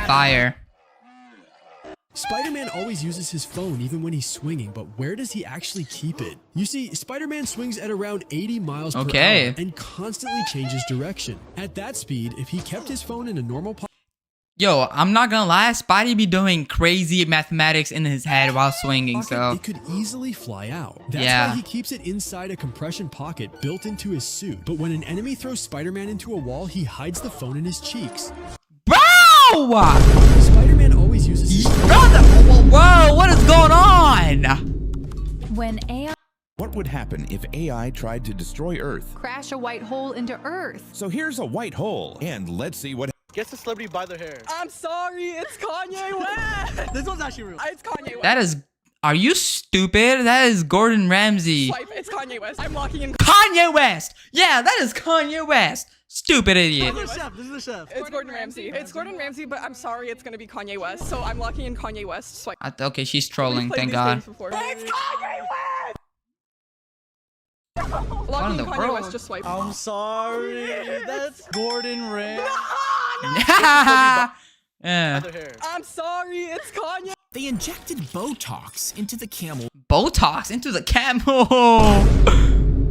Fire. Spider-Man always uses his phone even when he's swinging, but where does he actually keep it? You see, Spider-Man swings at around 80 miles per hour and constantly changes direction. At that speed, if he kept his phone in a normal pocket... Yo, I'm not gonna lie, Spidey be doing crazy mathematics in his head while swinging, so... It could easily fly out. That's why he keeps it inside a compression pocket built into his suit. But when an enemy throws Spider-Man into a wall, he hides the phone in his cheeks. Bro! Spider-Man always uses his Brother! Whoa, what is going on? When AI... What would happen if AI tried to destroy Earth? Crash a white hole into Earth. So here's a white hole, and let's see what... Guess the celebrity by their hair. I'm sorry, it's Kanye West. This one's actually real. It's Kanye West. That is... Are you stupid? That is Gordon Ramsay. Swipe, it's Kanye West. I'm locking in Kanye West! Yeah, that is Kanye West. Stupid idiot. This is the chef. It's Gordon Ramsay. It's Gordon Ramsay, but I'm sorry, it's gonna be Kanye West. So I'm locking in Kanye West. Swipe. Okay, she's trolling, thank God. It's Kanye West! What in Locking the in Kanye world? West, just swipe. I'm sorry. That's Gordon Ramsay. Yeah. I'm sorry, it's Kanye. They injected Botox into the camel. Botox into the camel.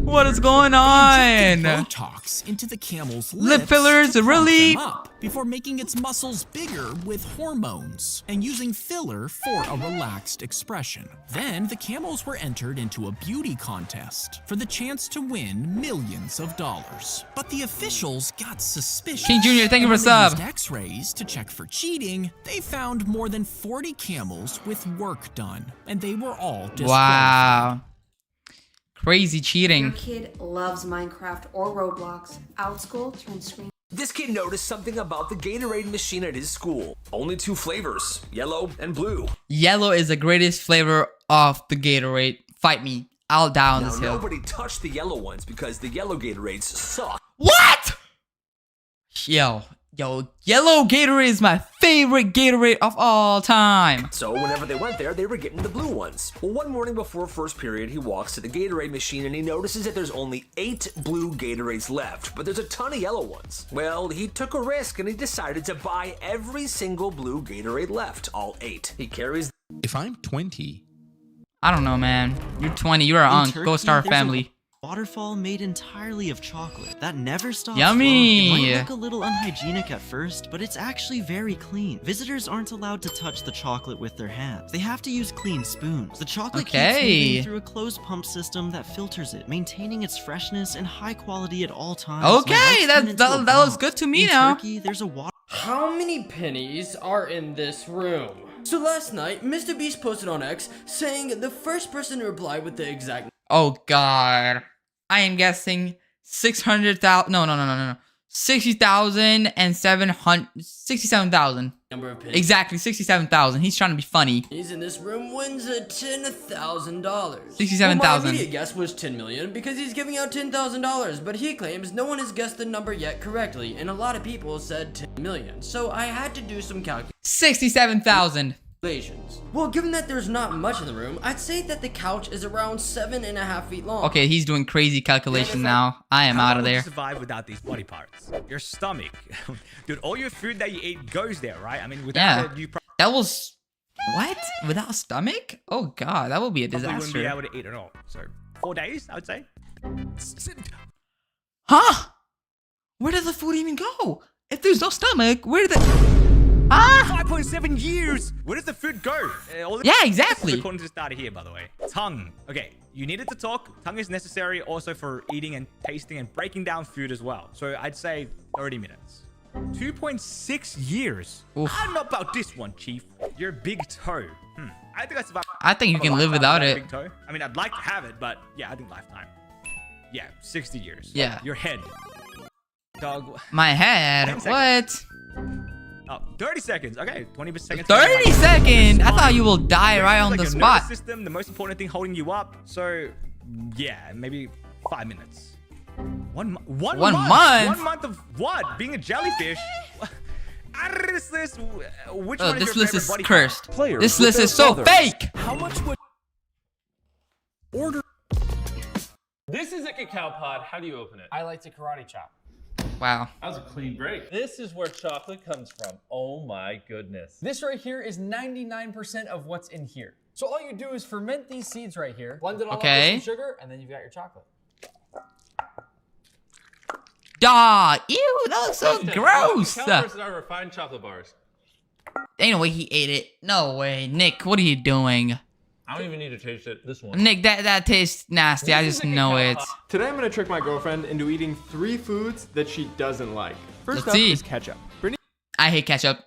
What is going on? Botox into the camel's Lip lips fillers, to plump really? them up before making its muscles bigger with hormones and using filler for a relaxed expression. Then the camels were entered into a beauty contest for the chance to win millions of dollars. But the officials got suspicious. King Jr., thank you for And when they sub. used X-rays to check for cheating. They found more than 40 camels with work done, and they were all disqualified. Wow. Crazy cheating. Your kid loves Minecraft or Roblox. Outschool turns screen. This kid noticed something about the Gatorade machine at his school. Only 2 flavors, yellow and blue. Yellow is the greatest flavor of the Gatorade. Fight me. I'll die on Now, this hill. nobody touched the yellow ones because the yellow Gatorades suck. What? Yo, yellow Gatorade is my favorite Gatorade of all time. So whenever they went there, they were getting the blue ones. Well, one morning before first period, he walks to the Gatorade machine and he notices that there's only 8 blue Gatorades left, but there's a ton of yellow ones. Well, he took a risk and he decided to buy every single blue Gatorade left, all 8. He carries... If I'm 20... I don't know, man. You're 20, you're an unk. Go start a family. Waterfall made entirely of chocolate that never stops Yummy! flowing. It might look a little unhygienic at first, but it's actually very clean. Visitors aren't allowed to touch the chocolate with their hands. They have to use clean spoons. The chocolate keeps moving through a closed pump system that filters it, maintaining its freshness and high quality at all times. Okay, that looks good to me now. Turkey, there's a water. How many pennies are in this room? So last night, Mr. Beast posted on X saying the first person to reply with the exact... Oh, God. I am guessing 600,000. No. 60,000 and 67,000. Number of pennies. Exactly, 67,000. He's trying to be funny. He's in this room wins a $10,000. 67,000. Well, my immediate guess was 10 million because he's giving out $10,000, but he claims no one has guessed the number yet correctly, and a lot of people said 10 million. So I had to do some calculations. 67,000. Well, given that there's not much in the room, I'd say that the couch is around 7.5 feet long. Okay, he's doing crazy calculation now. I am out of there. How would you survive without these body parts? Your stomach. Dude, all your food that you ate goes there, right? I mean, without it, you that was... What? Without a stomach? Oh, God, that would be a probably wouldn't be disaster. able to eat at all. So, 4 days, I would say. Huh? Where did the food even go? If there's no stomach, where did the... Ah! 5.7 years! Where does the food go? Yeah, exactly. According to this data here, by the way. Tongue. Okay, you needed to talk. Tongue is necessary also for eating and tasting and breaking down food as well. So I'd say 30 minutes. 2.6 years. I don't know about this one, Chief. Your big toe. I think I survived. I think you can live without it. Big toe. I mean, I'd like to have it, but yeah, I think lifetime. Yeah, 60 years. Yeah. Your head. Dog. My head? What? Oh, 30 seconds. Okay, 20 seconds. 30 seconds? I thought you will die right on the spot. Nervous system, the most important thing holding you up. So, yeah, maybe 5 minutes. One month? 1 month? 1 month of what? Being a jellyfish? Out of this list, which one is this your list favorite is body cursed. count? This list is so fake. How much would order? This is a cacao pod. How do you open it? I like to karate chop. Wow. That was a clean break. This is where chocolate comes from. Oh my goodness. This right here is 99% of what's in here. So all you do is ferment these seeds right here, blend it all up with some sugar, and then you've got your chocolate. Duh, ew, that looks so gross. Cacao versus our refined chocolate bars. Ain't no way he ate it. No way. Nick, what are you doing? I don't even need to taste it. This one. Nick, that tastes nasty. I just know it. Today I'm gonna trick my girlfriend into eating 3 foods that she doesn't like. First up is ketchup. Brittany I hate ketchup.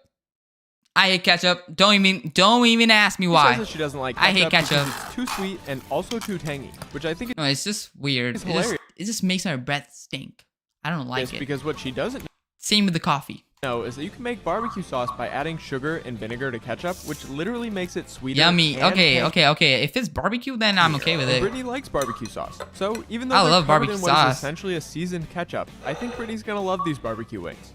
I hate ketchup. Don't even ask me why. says that she doesn't like ketchup. I hate ketchup. Because it's too sweet and also too tangy, which I think No, it's just weird. It just makes my breath stink. I don't like it. Because what she doesn't Same with the coffee. know is that you can make barbecue sauce by adding sugar and vinegar to ketchup, which literally makes it sweeter. Yummy. and Okay. If it's barbecue, then I'm okay with it. Brittany likes barbecue sauce, so even though I they're love covered barbecue in what is sauce. essentially a seasoned ketchup, I think Brittany's gonna love these barbecue wings.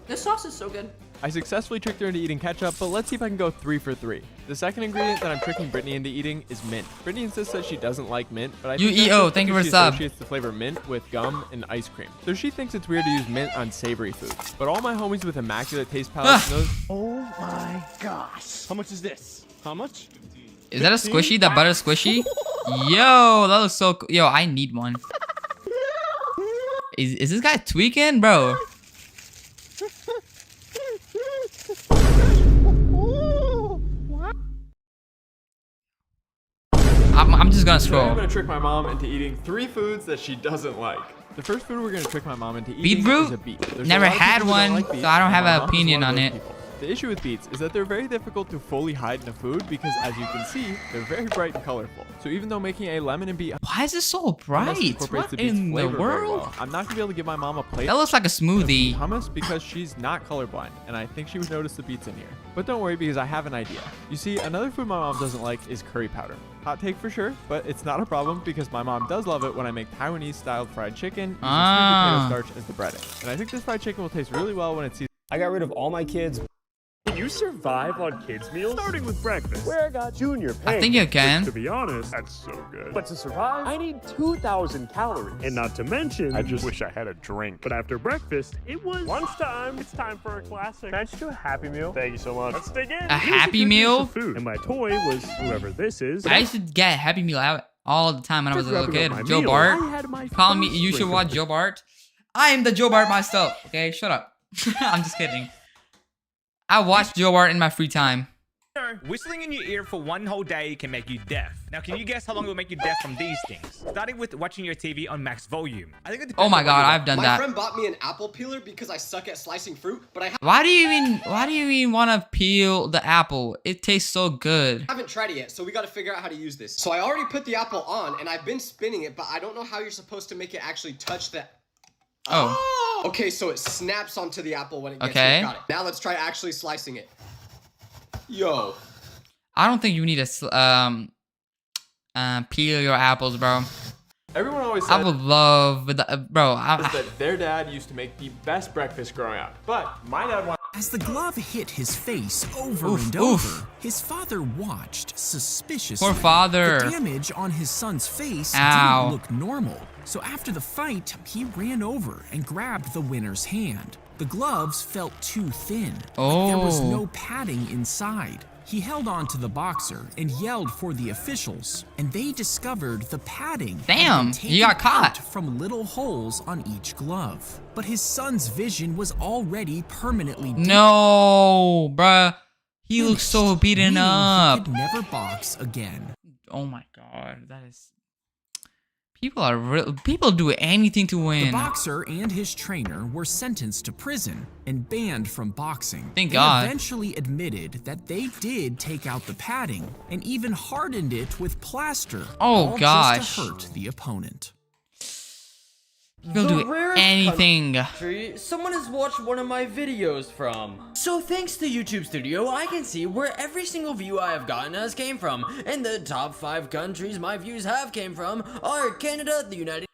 This sauce is so good. I successfully tricked her into eating ketchup, but let's see if I can go 3 for 3. The second ingredient that I'm tricking Brittany into eating is mint. Brittany insists that she doesn't like mint, but I think that's just thank you for because she sub. associates the flavor mint with gum and ice cream. So she thinks it's weird to use mint on savory foods. But all my homies with immaculate taste palates know. Oh my gosh. How much is this? How much? Is that a squishy? That butter squishy? Yo, that looks so cool. Yo, I need one. Is this guy tweaking, bro? I'm just gonna scroll. Today I'm gonna trick my mom into eating 3 foods that she doesn't like. The first food we're gonna trick my mom into eating Beetroot? is a beet. There's Never a lot of had people who don't one, like beets, so I don't and have my an mom is opinion one of on those it. people. The issue with beets is that they're very difficult to fully hide in a food because, as you can see, they're very bright and colorful. So even though making a lemon and beet Why is this so bright? incorporates What the beet's in the flavor very world? well, I'm not gonna be able to give my mom a plate. That looks like a smoothie. of hummus because she's not colorblind, and I think she would notice the beets in here. But don't worry because I have an idea. You see, another food my mom doesn't like is curry powder. Hot take for sure, but it's not a problem because my mom does love it when I make Taiwanese-styled fried chicken using sweet potato starch as the breading. And I think this fried chicken will taste really well when it's seasoned. I got rid of all my kids. Can you survive on kids' meals? Starting with breakfast, where I got junior I think you can. To be honest, that's so good. But to survive, I need 2,000 calories. And not to mention, I just wish I had a drink. But after breakfast, it was lunchtime. It's time for a classic. Can I just do a Happy Meal? Thank you so much. Let's dig in. A Happy Meal? Food. And my toy was whoever this is. I used to get Happy Meal out all the time when I was a little kid. wrapping up my Joe meal, Bart. I had my Calling me, first you should drink watch of- Joe Bart. I am the Joe Bart myself. Okay, shut up. I'm just kidding. I watch Joe Bart in my free time. Whistling in your ear for one whole day can make you deaf. Now, can you guess how long it will make you deaf from these things? Starting with watching your TV on max volume. I think it depends Oh my on what god, you I've want. done My that. friend bought me an apple peeler because I suck at slicing fruit, but I Why do you even want to peel the apple? It tastes so good. haven't tried it yet, so we got to figure out how to use this. So I already put the apple on, and I've been spinning it, but I don't know how you're supposed to make it actually touch the... Oh. Okay, so it snaps onto the apple when it gets Okay. here. Got it. Now let's try actually slicing it. Yo. I don't think you need to peel your apples, bro. Everyone always I said would love, bro. that their dad used to make the best breakfast growing up, but my dad wanted. As the glove hit his face over Oof, and oof. over, his father watched suspiciously. Poor father. The damage on his son's face Ow. didn't look normal. So after the fight, he ran over and grabbed the winner's hand. The gloves felt too thin. Like there was Oh. no padding inside. He held on to the boxer and yelled for the officials, and they discovered the padding had Damn, been taken you got caught. out from little holes on each glove. But his son's vision was already permanently damaged. No, bruh. He looks so beaten Meaning up. He could never box again. Oh my god, that is. People do anything to win. The boxer and his trainer were sentenced to prison and banned from boxing. Thank They God. eventually admitted that they did take out the padding and even hardened it with plaster. Oh, all gosh. just to hurt the opponent. He'll do anything. Country someone has watched one of my videos from. So thanks to YouTube Studio, I can see where every single view I have gotten has came from. And the top 5 countries my views have came from are Canada, the United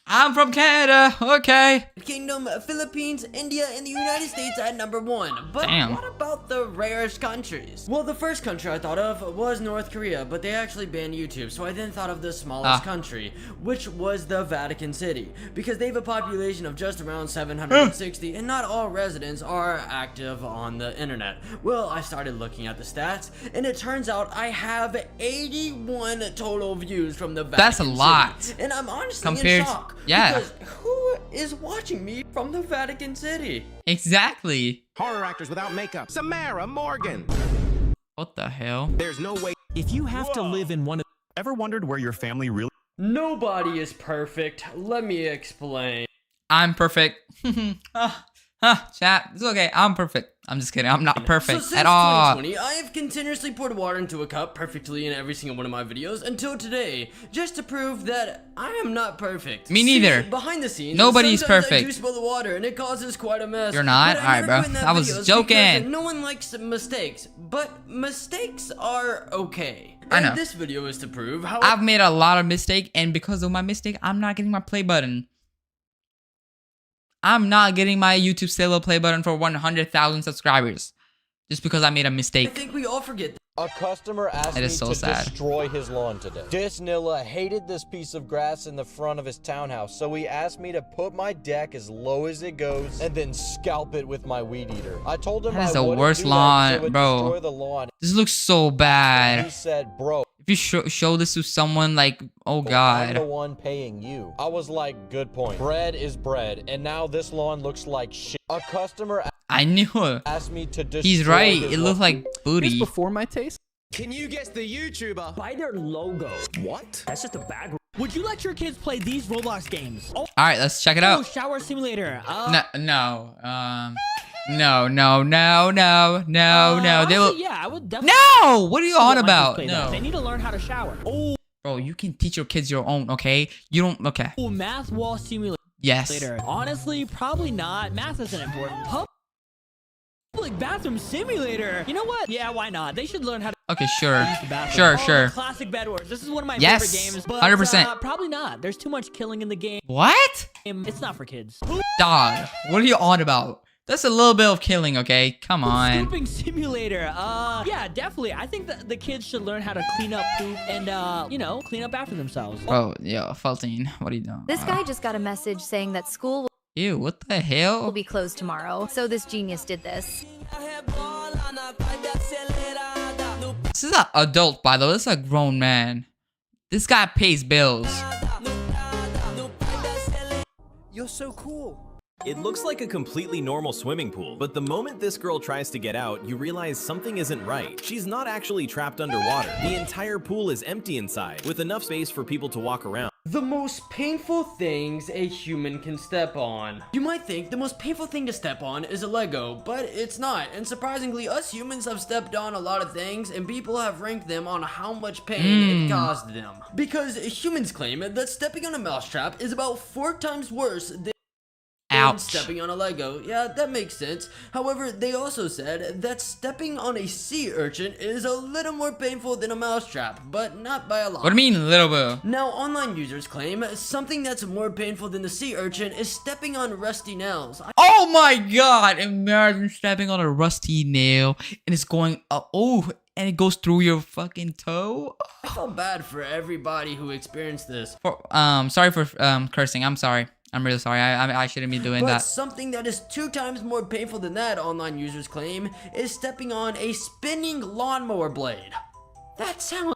I'm from Canada. Okay. Kingdom, Philippines, India, and the United States at number 1. But Damn. what about the rarest countries? Well, the first country I thought of was North Korea, but they actually banned YouTube, so I then thought of the smallest country, which was the Vatican City, because they have a population of just around 760, and not all residents are active on the internet. Well, I started looking at the stats, and it turns out I have 81 total views from the Vatican That's a lot. City, and I'm honestly Compared in shock. yeah. Because who is watching me from the Vatican City? Exactly. Horror actors without makeup. Samara Morgan. What the hell? There's no way. If you have to live in one of... Ever wondered where your family really... Nobody is perfect. Let me explain. I'm perfect. Chat. It's okay. I'm perfect. I'm just kidding. I'm not perfect So since at all. 2020, I have continuously poured water into a cup perfectly in every single one of my videos until today, just to prove that I am not perfect. Me neither. See, behind the scenes, Nobody's sometimes perfect. I do spill the water and it causes quite a mess. You're not? But I Alright, never bro. quit in that I was videos joking. because no one likes mistakes, but mistakes are okay. I know. And this video is to prove how I've made a lot of mistakes, and because of my mistake, I'm not getting my play button. I'm not getting my YouTube solo play button for 100,000 subscribers. Just because I made a I mistake. think we all forget that. A customer asked That me is so to sad. destroy his lawn today. Disnilla hated this piece of grass in the front of his townhouse, so he asked me to put my deck as low as it goes and then scalp it with my weed eater. I told him That is I the wouldn't worst do that 'cause it lawn, would bro. destroy the lawn. This looks so bad. He said, bro, If you show this to someone, like, oh I'm the god. one paying you. I was like, good point. Bread is bread, and now this lawn looks like shit. A customer I knew it. asked me to destroy He's right. his It looked lawn. like booty. before my taste? Can you guess the YouTuber? By their logo. What? That's just a bag. Would you let your kids play these Roblox games? Oh, Alright, let's check it oh, out. shower simulator. No. They will. Honestly, yeah, I would definitely. No! What are you on about? No. They need to learn how to shower. Oh, Bro, you can teach your kids your own, okay? You don't. Okay. math wall simulator. Yes. Honestly, probably not. Math isn't important. Public bathroom simulator. You know what? Yeah, why not? They should learn how to Okay, sure. use the bathroom. Sure. Classic Bed Wars. This is one of my Yes, favorite games. But, 100%. Probably not. There's too much killing in the game. What? It's not for kids. Dog. What are you on about? That's a little bit of killing, okay? Come on. Scooping simulator. Yeah, definitely. I think that the kids should learn how to clean up poop and, you know, clean up after themselves. Oh, yo, Feltine. What are you doing? This guy just got a message saying that school Ew, what the hell? will be closed tomorrow. So this genius did this. This is an adult, by the way. This is a grown man. This guy pays bills. You're so cool. It looks like a completely normal swimming pool, but the moment this girl tries to get out, you realize something isn't right. She's not actually trapped underwater. The entire pool is empty inside, with enough space for people to walk around. The most painful things a human can step on. You might think the most painful thing to step on is a Lego, but it's not. And surprisingly, us humans have stepped on a lot of things, and people have ranked them on how much pain it caused them. Because humans claim that stepping on a mousetrap is about 4 times worse than stepping on a Lego. Yeah, that makes sense. However, they also said that stepping on a sea urchin is a little more painful than a mousetrap, but not by a lot. What do you mean, little bit? Now, online users claim something that's more painful than the sea urchin is stepping on rusty nails. Oh my god! Imagine stepping on a rusty nail and it's going up. Oh, and it goes through your fucking toe. I feel bad for everybody who experienced this. Sorry for cursing. I'm sorry. I'm really sorry. I shouldn't be doing but that. Something that is 2 times more painful than that, online users claim, is stepping on a spinning lawnmower blade. That sounds...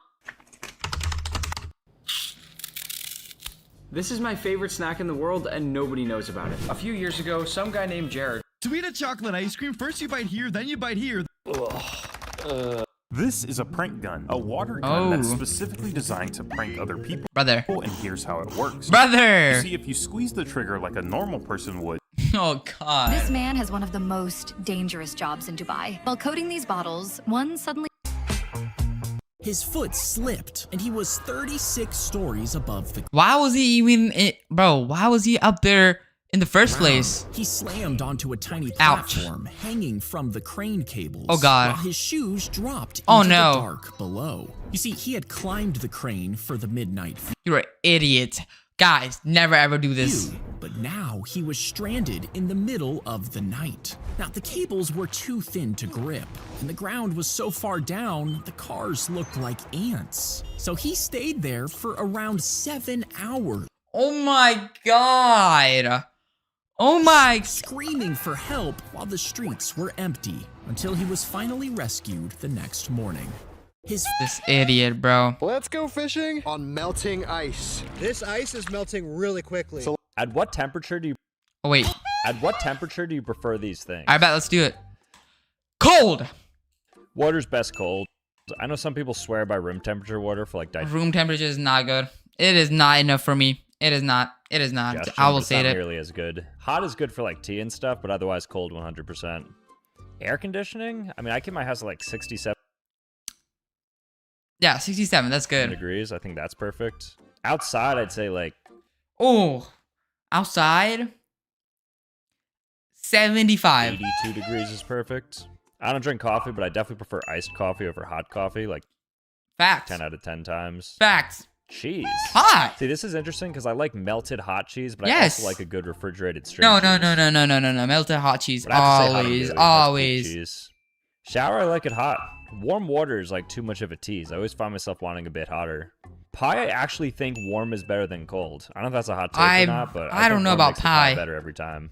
This is my favorite snack in the world and nobody knows about it. A few years ago, some guy named Jared. To eat a chocolate ice cream, first you bite here, then you bite here. This is a prank gun, a water gun that's specifically designed to prank other people. Brother. And here's how it works. Brother! You see, if you squeeze the trigger like a normal person would. Oh, God. This man has one of the most dangerous jobs in Dubai. While coating these bottles, one suddenly... His foot slipped, and he was 36 stories above the... Why was he even... Bro, why was he up there in the first place? He slammed onto a tiny platform hanging from the crane cables. Oh, God. While his shoes dropped into the dark below. You see, he had climbed the crane for the midnight. You're an idiot. Guys, never ever do this. But now he was stranded in the middle of the night. Now, the cables were too thin to grip, and the ground was so far down, the cars looked like ants. So he stayed there for around 7 hours. Oh my God. Oh my... Screaming for help while the streets were empty, until he was finally rescued the next morning. This idiot, bro. Let's go fishing on melting ice. This ice is melting really quickly. So at what temperature do you... Oh, wait. At what temperature do you prefer these things? I bet, let's do it. Cold! Water's best cold. I know some people swear by room temperature water for like... Room temperature is not good. It is not enough for me. It is not. It is not. Gotcha, I will it's say not it. Nearly as good. Hot is good for like tea and stuff, but otherwise cold 100%. Air conditioning? I mean, I keep my house at like 67. Yeah, 67. That's good. Degrees. I think that's perfect. Outside, I'd say like... Oh, outside? 75. 82 degrees is perfect. I don't drink coffee, but I definitely prefer iced coffee over hot coffee. Like, facts. 10 out of 10 times. Facts. Cheese. Hot. See, this is interesting because I like melted hot cheese, but yes. I also like a good refrigerated straight No. cheese. Melted hot cheese. Always. Always. Cheese. Shower, I like it hot. Warm water is like too much of a tease. I always find myself wanting a bit hotter. Pie, I actually think warm is better than cold. I don't know if that's a hot take or not, but I don't know about pie. Better every time.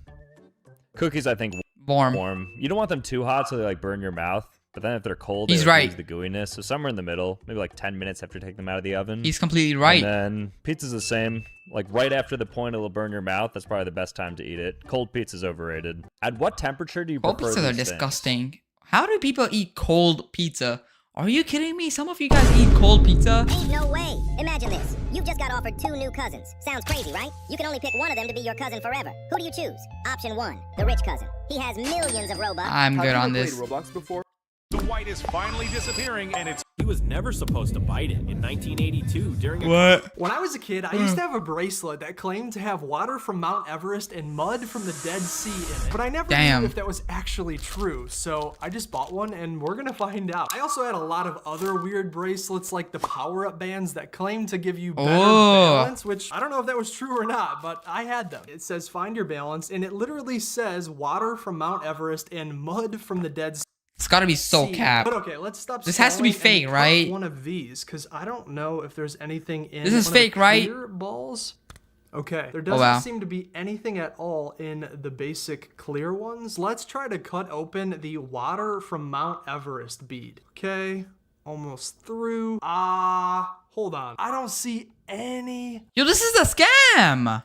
Cookies, I think warm. You don't want them too hot so they like burn your mouth. But then if they're cold, he's they right. lose the gooiness. So somewhere in the middle, maybe like 10 minutes after taking them out of the oven. He's completely right. And then pizza's the same. Like right after the point it'll burn your mouth. That's probably the best time to eat it. Cold pizza's overrated. At what temperature do you prefer these pizzas are things? disgusting. How do people eat cold pizza? Are you kidding me? Some of you guys eat cold pizza? Ain't no way. Imagine this. You've just got offered 2 new cousins. Sounds crazy, right? You can only pick one of them to be your cousin forever. Who do you choose? Option 1, the rich cousin. He has millions of Robux. I'm good on this. Roblox before? The white is finally disappearing, and it's... He was never supposed to bite it in 1982 during a... What? When I was a kid, I used to have a bracelet that claimed to have water from Mount Everest and mud from the Dead Sea in it. But I never knew if that was actually true, so I just bought one and we're gonna find out. I also had a lot of other weird bracelets like the power-up bands that claim to give you better balance, which I don't know if that was true or not, but I had them. It says find your balance, and it literally says water from Mount Everest and mud from the Dead Sea. It's gotta be so capped. But okay, let's stop. This has to be fake, right? One of these, because I don't know if there's anything in. This is fake, right? Balls. Okay, there doesn't seem to be anything at all in the basic clear ones. Let's try to cut open the water from Mount Everest bead. Okay, almost through. Hold on. I don't see any. Yo, this is a scam.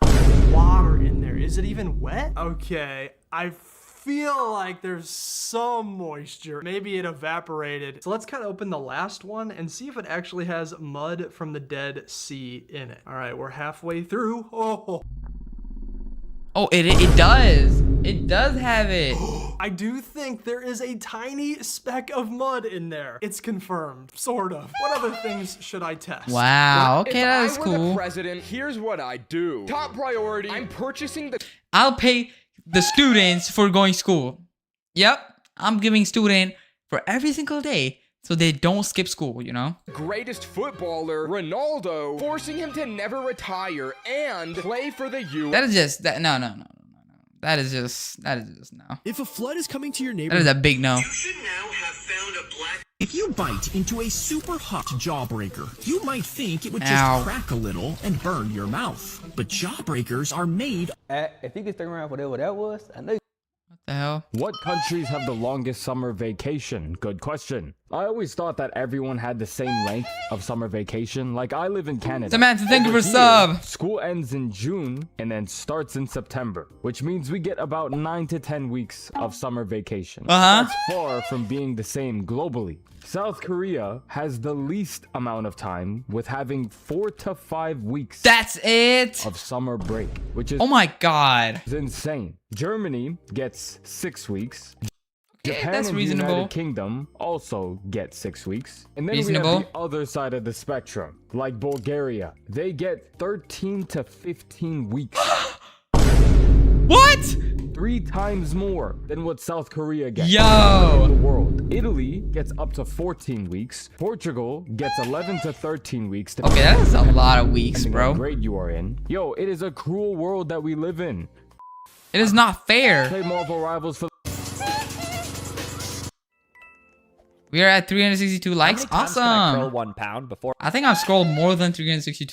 Water in there. Is it even wet? Okay, I feel like there's some moisture. Maybe it evaporated. So let's cut open the last one and see if it actually has mud from the Dead Sea in it. All right, we're halfway through. Oh, it does. It does have it. I do think there is a tiny speck of mud in there. It's confirmed, sort of. What other things should I test? Wow, okay, that's cool. If I were the president, here's what I do. Top priority, I'm purchasing the... I'll pay the students for going to school. Yep, I'm giving student for every single day so they don't skip school, you know? Greatest footballer, Ronaldo, forcing him to never retire and play for the U.S. That is just, no. That is just no. If a flood is coming to your neighborhood, that is a big no. You should now have found a black... If you bite into a super hot jawbreaker, you might think it would just crack a little and burn your mouth. But jawbreakers are made... If you could stick around for whatever that was, I know... What the hell? What countries have the longest summer vacation? Good question. I always thought that everyone had the same length of summer vacation. Like, I live in Canada. Samantha, thank you Over for here, sub. School ends in June and then starts in September, which means we get about 9 to 10 weeks of summer vacation. That's far from being the same globally. South Korea has the least amount of time, with having 4 to 5 weeks. That's it. Of summer break, which is oh my god, insane. Germany gets 6 weeks. Okay, Japan that's and reasonable. the United Kingdom also get 6 weeks. And then we Reasonable. have the other side of the spectrum, like Bulgaria. They get 13 to 15 weeks. What? 3 times more than what South Korea gets. Yo! In the world. Italy gets up to 14 weeks. Portugal gets 11 to 13 weeks. Okay, that is a lot of weeks, depending bro. on what grade you are in. Yo, it is a cruel world that we live in. It is not fair. Play Marvel Rivals for. We are at 362 likes. How many times can I curl Awesome. 1 pound before? I think I've scrolled more than 362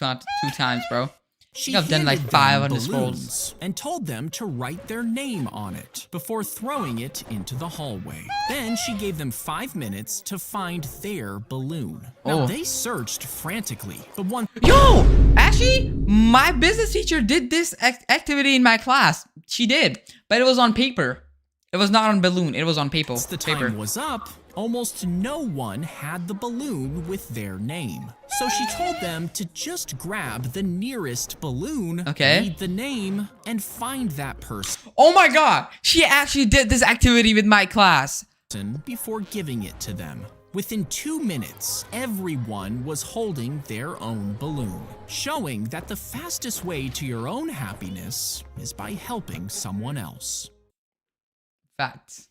times, bro. I She think I've done like handed 500 them scrolls. balloons and told them to write their name on it before throwing it into the hallway. Then she gave them 5 minutes to find their balloon. Now Oh. they searched frantically, but one Yo, actually, my business teacher did this activity in my class. She did, but it was on paper. It was not on balloon. It was on paper. Once the time was up, almost no one had the balloon with their name. So she told them to just grab the nearest balloon, Okay. read the name, and find that person Oh my god, she actually did this activity with my class. before giving it to them. Within 2 minutes, everyone was holding their own balloon, showing that the fastest way to your own happiness is by helping someone else. Facts.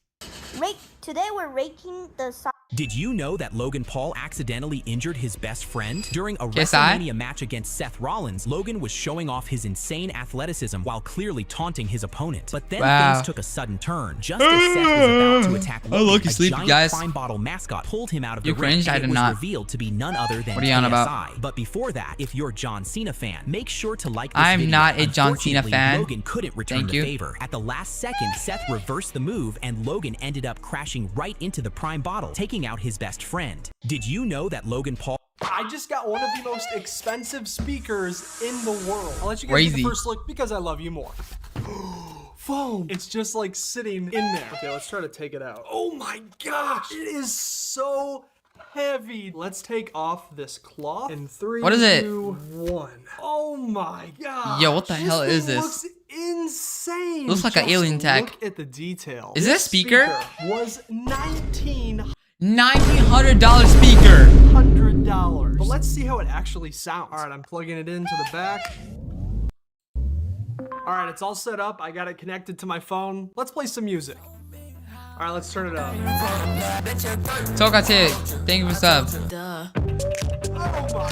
Today we're raking the side. Did you know that Logan Paul accidentally injured his best friend? During a Yes, I- WrestleMania match against Seth Rollins, Logan was showing off his insane athleticism while clearly taunting his opponent. But then Wow. things took a sudden turn. Just as Seth was about to attack Oh, Logan, look, he's a sleepy, giant guys. Prime Bottle mascot pulled him out of You the ring, cringed? I and it did was not. revealed to be none other than What are you on about? KSI. But before that, if you're a John Cena fan, make sure to like this I'm video. not a John Cena Unfortunately, fan. Logan couldn't return Thank the you. favor. At the last second, Seth reversed the move, and Logan ended up crashing right into the Prime Bottle, taking out his best friend. Did you know that Logan Paul... I just got one of the most expensive speakers in the world. I'll let you guys Crazy. get the first look because I love you more. Foam. It's just like sitting in there. Okay, let's try to take it out. Oh my gosh. It is so heavy. Let's take off this cloth in 3, What is it? 2, 1. Oh my god. Yo, what the hell is this? Looks insane. Looks like an Just alien tech. Look at the detail. Is this a speaker? Was $1,900. $1,900 speaker. But let's see how it actually sounds. All right, I'm plugging it into the back. All right, it's all set up. I got it connected to my phone. Let's play some music. All right, let's turn it up. Tokatic, thank you for sub.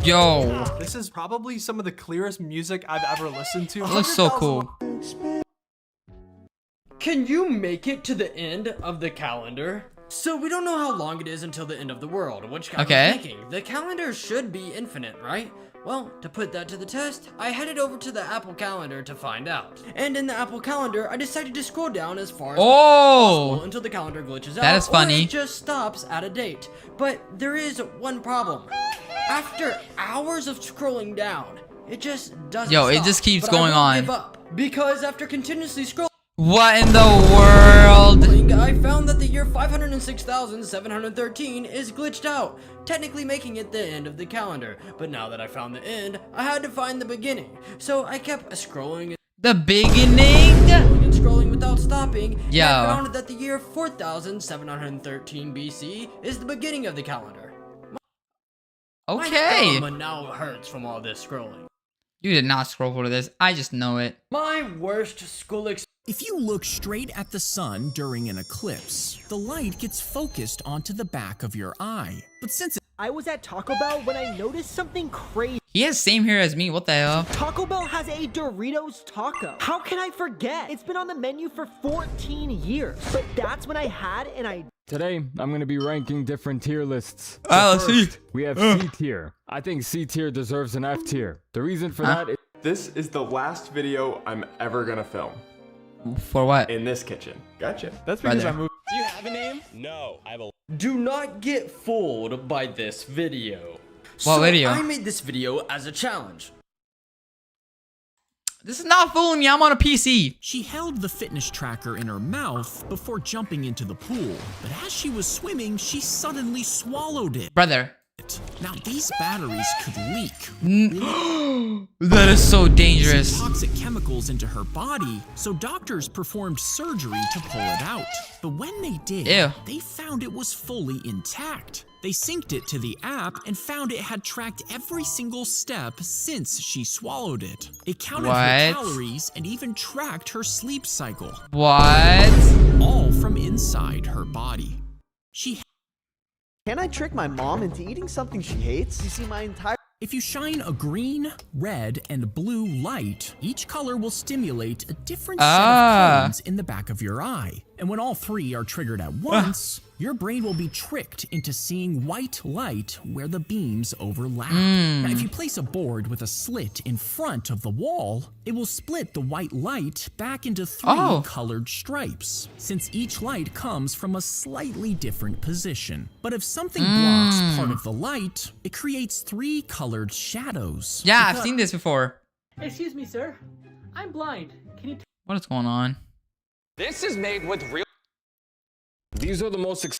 Yo. This is probably some of the clearest music I've ever listened to. It looks so cool. Can you make it to the end of the calendar? So we don't know how long it is until the end of the world, which got me thinking. The calendar should be infinite, right? Well, to put that to the test, I headed over to the Apple Calendar to find out. And in the Apple Calendar, I decided to scroll down as far as possible until the calendar glitches out. That is funny. Or it just stops at a date. But there is one problem. After hours of scrolling down, it just doesn't Yo, it stop. just keeps But I going won't on. give up, because after continuously scrolling, What in the world? I found that the year 506,713 is glitched out, technically making it the end of the calendar. But now that I found the end, I had to find the beginning. So I kept scrolling The beginning? and scrolling without stopping. Yo. And I found that the year 4,713 BC is the beginning of the calendar. Okay. My thumb now hurts from all this scrolling. You did not scroll for this. I just know it. My worst school experience. If you look straight at the sun during an eclipse, the light gets focused onto the back of your eye. But since I was at Taco Bell when I noticed something crazy. He has same hair as me. What the hell? Taco Bell has a Doritos taco. How can I forget? It's been on the menu for 14 years. But that's when I had and I... Today, I'm going to be ranking different tier lists. Let's see. First, we have C tier. I think C tier deserves an F tier. The reason for that is... This is the last video I'm ever gonna film. For what? In this kitchen. Gotcha. That's because I moved. Do you have a name? No, I have a... Do not get fooled by this video. What video? I made this video as a challenge. This is not fooling me. I'm on a PC. She held the fitness tracker in her mouth before jumping into the pool. But as she was swimming, she suddenly swallowed it. Brother. Now these batteries could leak. That is so dangerous. Toxic chemicals into her body, so doctors performed surgery to pull it out. But when they did, they found it was fully intact. They synced it to the app and found it had tracked every single step since she swallowed it. It counted her calories and even tracked her sleep cycle. What? All from inside her body. Can I trick my mom into eating something she hates? You see, my entire... If you shine a green, red, and blue light, each color will stimulate a different set of cones in the back of your eye. And when all three are triggered at once, your brain will be tricked into seeing white light where the beams overlap. Now, if you place a board with a slit in front of the wall, it will split the white light back into three colored stripes, since each light comes from a slightly different position. But if something blocks part of the light, it creates three colored shadows. Yeah, I've seen this before. Excuse me, sir. I'm blind. Can you... What is going on? This is made with real... These are the most...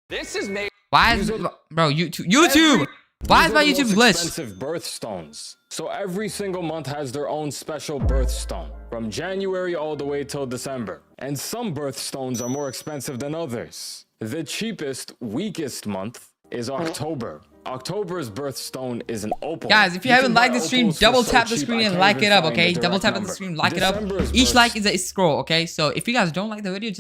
This is made... Why is... Bro, YouTube! Why is my YouTube glitched? Expensive birthstones. So every single month has their own special birthstone. From January all the way till December. And some birthstones are more expensive than others. The cheapest, weakest month is October. October's birthstone is an opal. Guys, if you haven't liked the stream, double tap the screen and like it up, okay? Double tap the screen, like it up. Each like is a scroll, okay? So if you guys don't like the video,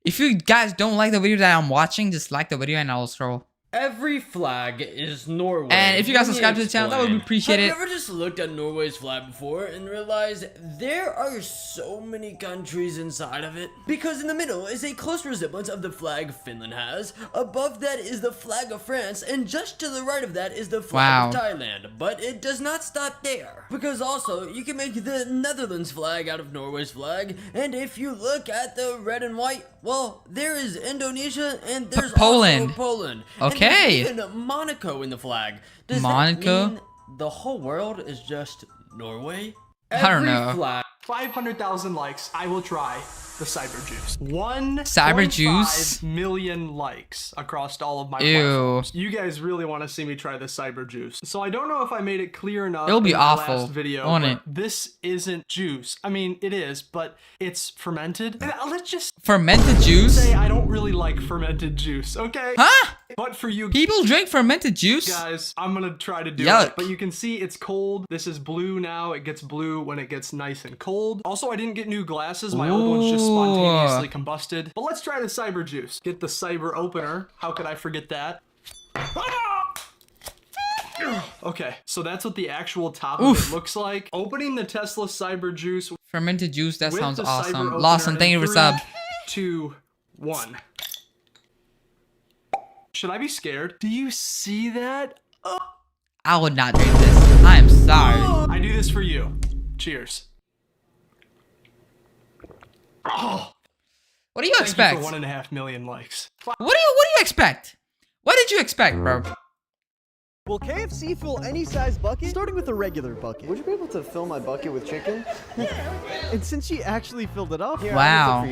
if you guys don't like the video that I'm watching, just like the video and I'll scroll. Every flag is Norway. And if you guys subscribe to the channel, that would be appreciated. Have you ever just looked at Norway's flag before and realized there are so many countries inside of it? Because in the middle is a close resemblance of the flag Finland has. Above that is the flag of France, and just to the right of that is the flag of Thailand. But it does not stop there. Because also, you can make the Netherlands flag out of Norway's flag. And if you look at the red and white, well, there is Indonesia and there's also Poland. Okay. And even Monaco in the flag. Does that mean the whole world is just Norway? I don't know. 500,000 likes. I will try the cyber juice. Cyber juice? 1.5 million likes across all of my platforms. You guys really want to see me try the cyber juice. So I don't know if I made it clear enough. It'll be in awful. the last video. Won't it? This isn't juice. I mean, it is, but it's fermented. And let's just fermented juice. Say I don't really like fermented juice. Okay. Huh? But for you people drink fermented juice. Guys, I'm gonna try to do it. But you can see it's cold. This is blue now. It gets blue when it gets nice and cold. Also, I didn't get new glasses. My old ones just spontaneously combusted. But let's try the cyber juice. Get the cyber opener. How could I forget that? Okay, so that's what the actual top of it looks like. Opening the Tesla cyber juice. Fermented juice, that sounds awesome. Lawson, thank you for sub. 2, 1. Should I be scared? Do you see that? Oh. I would not drink this. I am sorry. I do this for you. Cheers. Oh. What do you expect? You for 1.5 million likes. What do you expect? What did you expect, bro? Will KFC fill any size bucket? Starting with a regular bucket. Would you be able to fill my bucket with chicken? And since she actually filled it up, here, wow.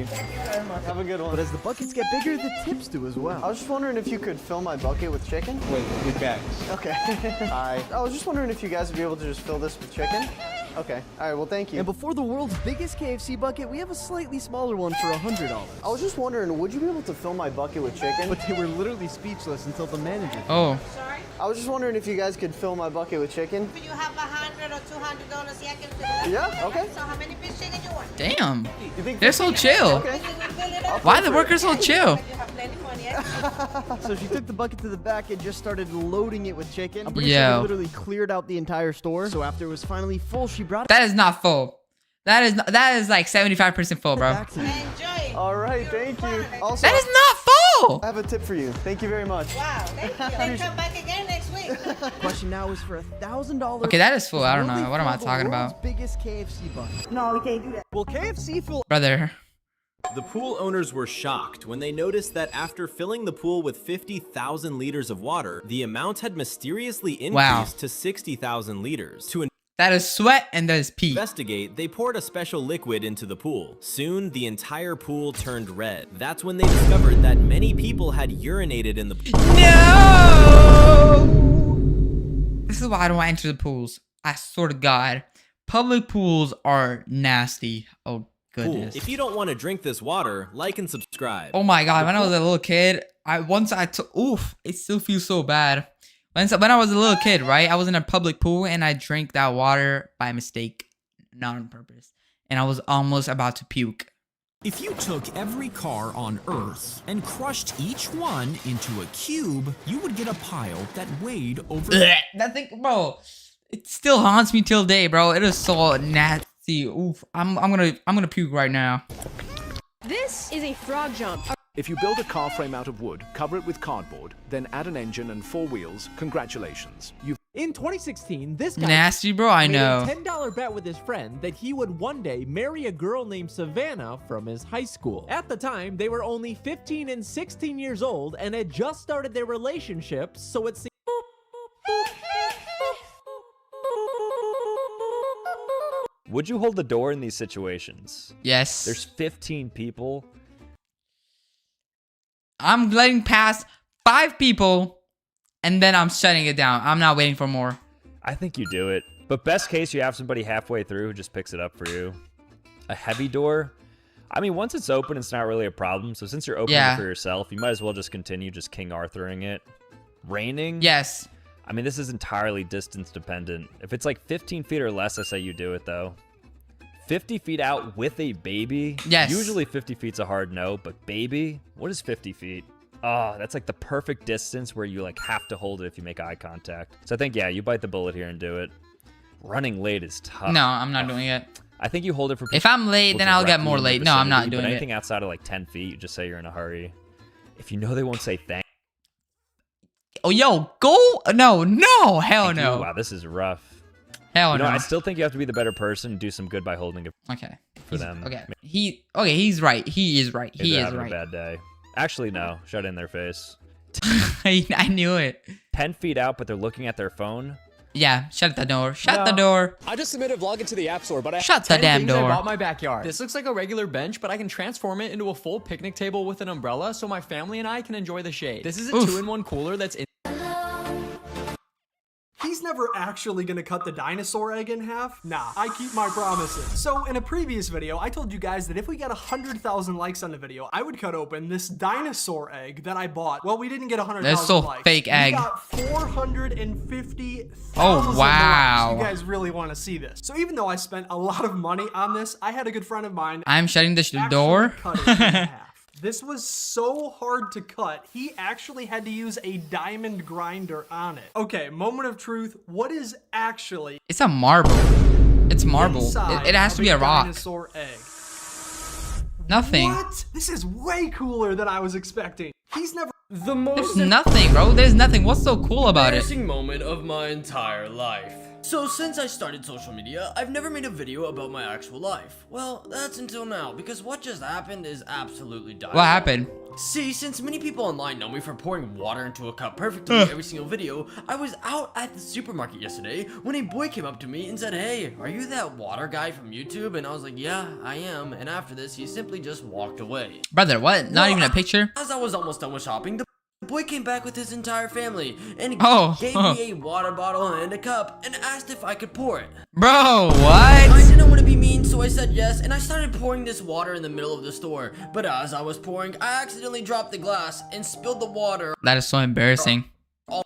Have a good one. But as the buckets get bigger, the tips do as well. I was just wondering if you could fill my bucket with chicken? Wait, with bags. Okay. Hi. I was just wondering if you guys would be able to just fill this with chicken? Okay. All right, well, thank you. And before the world's biggest KFC bucket, we have a slightly smaller one for $100. I was just wondering, would you be able to fill my bucket with chicken? But they were literally speechless until the manager. Oh. Sorry? I was just wondering if you guys could fill my bucket with chicken. If you have $100 or $200, yeah, I can fill it. Yeah? Okay. So how many pieces chicken you want? Damn. They're so chill. Okay. Why are the workers so chill? So she took the bucket to the back and just started loading it with chicken. I'm pretty sure she literally cleared out the entire store. So after it was finally full, she brought it. That is not full. That is like 75% full, bro. Enjoy. All right, thank you. Also, that is not full. I have a tip for you. Thank you very much. Wow, thank you. Then come back again next week. Question now is for $1,000. Okay, that is full. I don't know. What am I talking about? Biggest KFC bucket. No, we can't do that. Will KFC fill? Brother, The pool owners were shocked when they noticed that after filling the pool with 50,000 liters of water, the amount had mysteriously increased to 60,000 liters. To that is sweat and that is pee. Investigate, they poured a special liquid into the pool. Soon, the entire pool turned red. That's when they discovered that many people had urinated in the pool. No! This is why I don't want to enter the pools. I swear to God. Public pools are nasty. Oh, goodness. If you don't want to drink this water, like and subscribe. Oh my God, when I was a little kid, it still feels so bad. When I was a little kid, right, I was in a public pool and I drank that water by mistake, not on purpose. And I was almost about to puke. If you took every car on Earth and crushed each one into a cube, you would get a pile that weighed over... That thing, bro, it still haunts me till day, bro. It is so nasty. Oof, I'm gonna puke right now. This is a frog jump. If you build a car frame out of wood, cover it with cardboard, then add an engine and 4 wheels, congratulations. In 2016, this guy nasty, bro, I know. made a $10 bet with his friend that he would one day marry a girl named Savannah from his high school. At the time, they were only 15 and 16 years old and had just started their relationship, so it seemed... Would you hold the door in these situations? Yes. There's 15 people. I'm letting past 5 people, and then I'm shutting it down. I'm not waiting for more. I think you do it. But best case, you have somebody halfway through who just picks it up for you. A heavy door? I mean, once it's open, it's not really a problem. So since you're opening it for yourself, you might as well just continue just King Arthuring it. Raining? Yes. I mean, this is entirely distance dependent. If it's like 15 feet or less, I say you do it, though. 50 feet out with a baby? Yes. Usually 50 feet's a hard no, but baby? What is 50 feet? Oh, that's like the perfect distance where you like have to hold it if you make eye contact. So I think, yeah, you bite the bullet here and do it. Running late is tough. No, I'm not doing it. I think you hold it for... If I'm late, then I'll get more late. No, I'm not doing it. But anything outside of like 10 feet, you just say you're in a hurry. If you know they won't say thank. Oh, yo, go. No, hell no. Wow, this is rough. Hell no. I still think you have to be the better person and do some good by holding it for them. Okay. He's right. He is right. He is having right. a bad day. Actually, no. Shut in their face. I knew it. 10 feet out, but they're looking at their phone. Yeah, shut the door. Shut the door. I just submitted a vlog into the App Store, but I shut the damn door. About my backyard. This looks like a regular bench, but I can transform it into a full picnic table with an umbrella, so my family and I can enjoy the shade. This is a 2-in-1 cooler that's in. He's never actually gonna cut the dinosaur egg in half. Nah, I keep my promises. So in a previous video, I told you guys that if we got 100,000 likes on the video, I would cut open this dinosaur egg that I bought. Well, we didn't get 100,000 likes. That's so fake egg. We got 450,000 Oh, wow. likes. You guys really want to see this. So even though I spent a lot of money on this, I had a good friend of mine. I'm shutting the door. Cut it in half. This was so hard to cut, he actually had to use a diamond grinder on it. Okay, moment of truth. What is actually... It's a marble. It's marble. It has to be a rock. Dinosaur egg. Nothing. What? This is way cooler than I was expecting. He's never... The most... There's nothing, bro. There's nothing. What's so cool about it? Embarrassing moment of my entire life. So since I started social media, I've never made a video about my actual life. Well, that's until now, because what just happened is absolutely diabolical. What happened? See, since many people online know me for pouring water into a cup perfectly every single video, I was out at the supermarket yesterday when a boy came up to me and said, "Hey, are you that water guy from YouTube?" And I was like, "Yeah, I am." And after this, he simply just walked away. Brother, what? Not even a picture? As I was almost done with shopping, the boy came back with his entire family and gave me a water bottle and a cup and asked if I could pour it. Bro, what? I didn't want to be mean, so I said yes, and I started pouring this water in the middle of the store. But as I was pouring, I accidentally dropped the glass and spilled the water. That is so embarrassing. All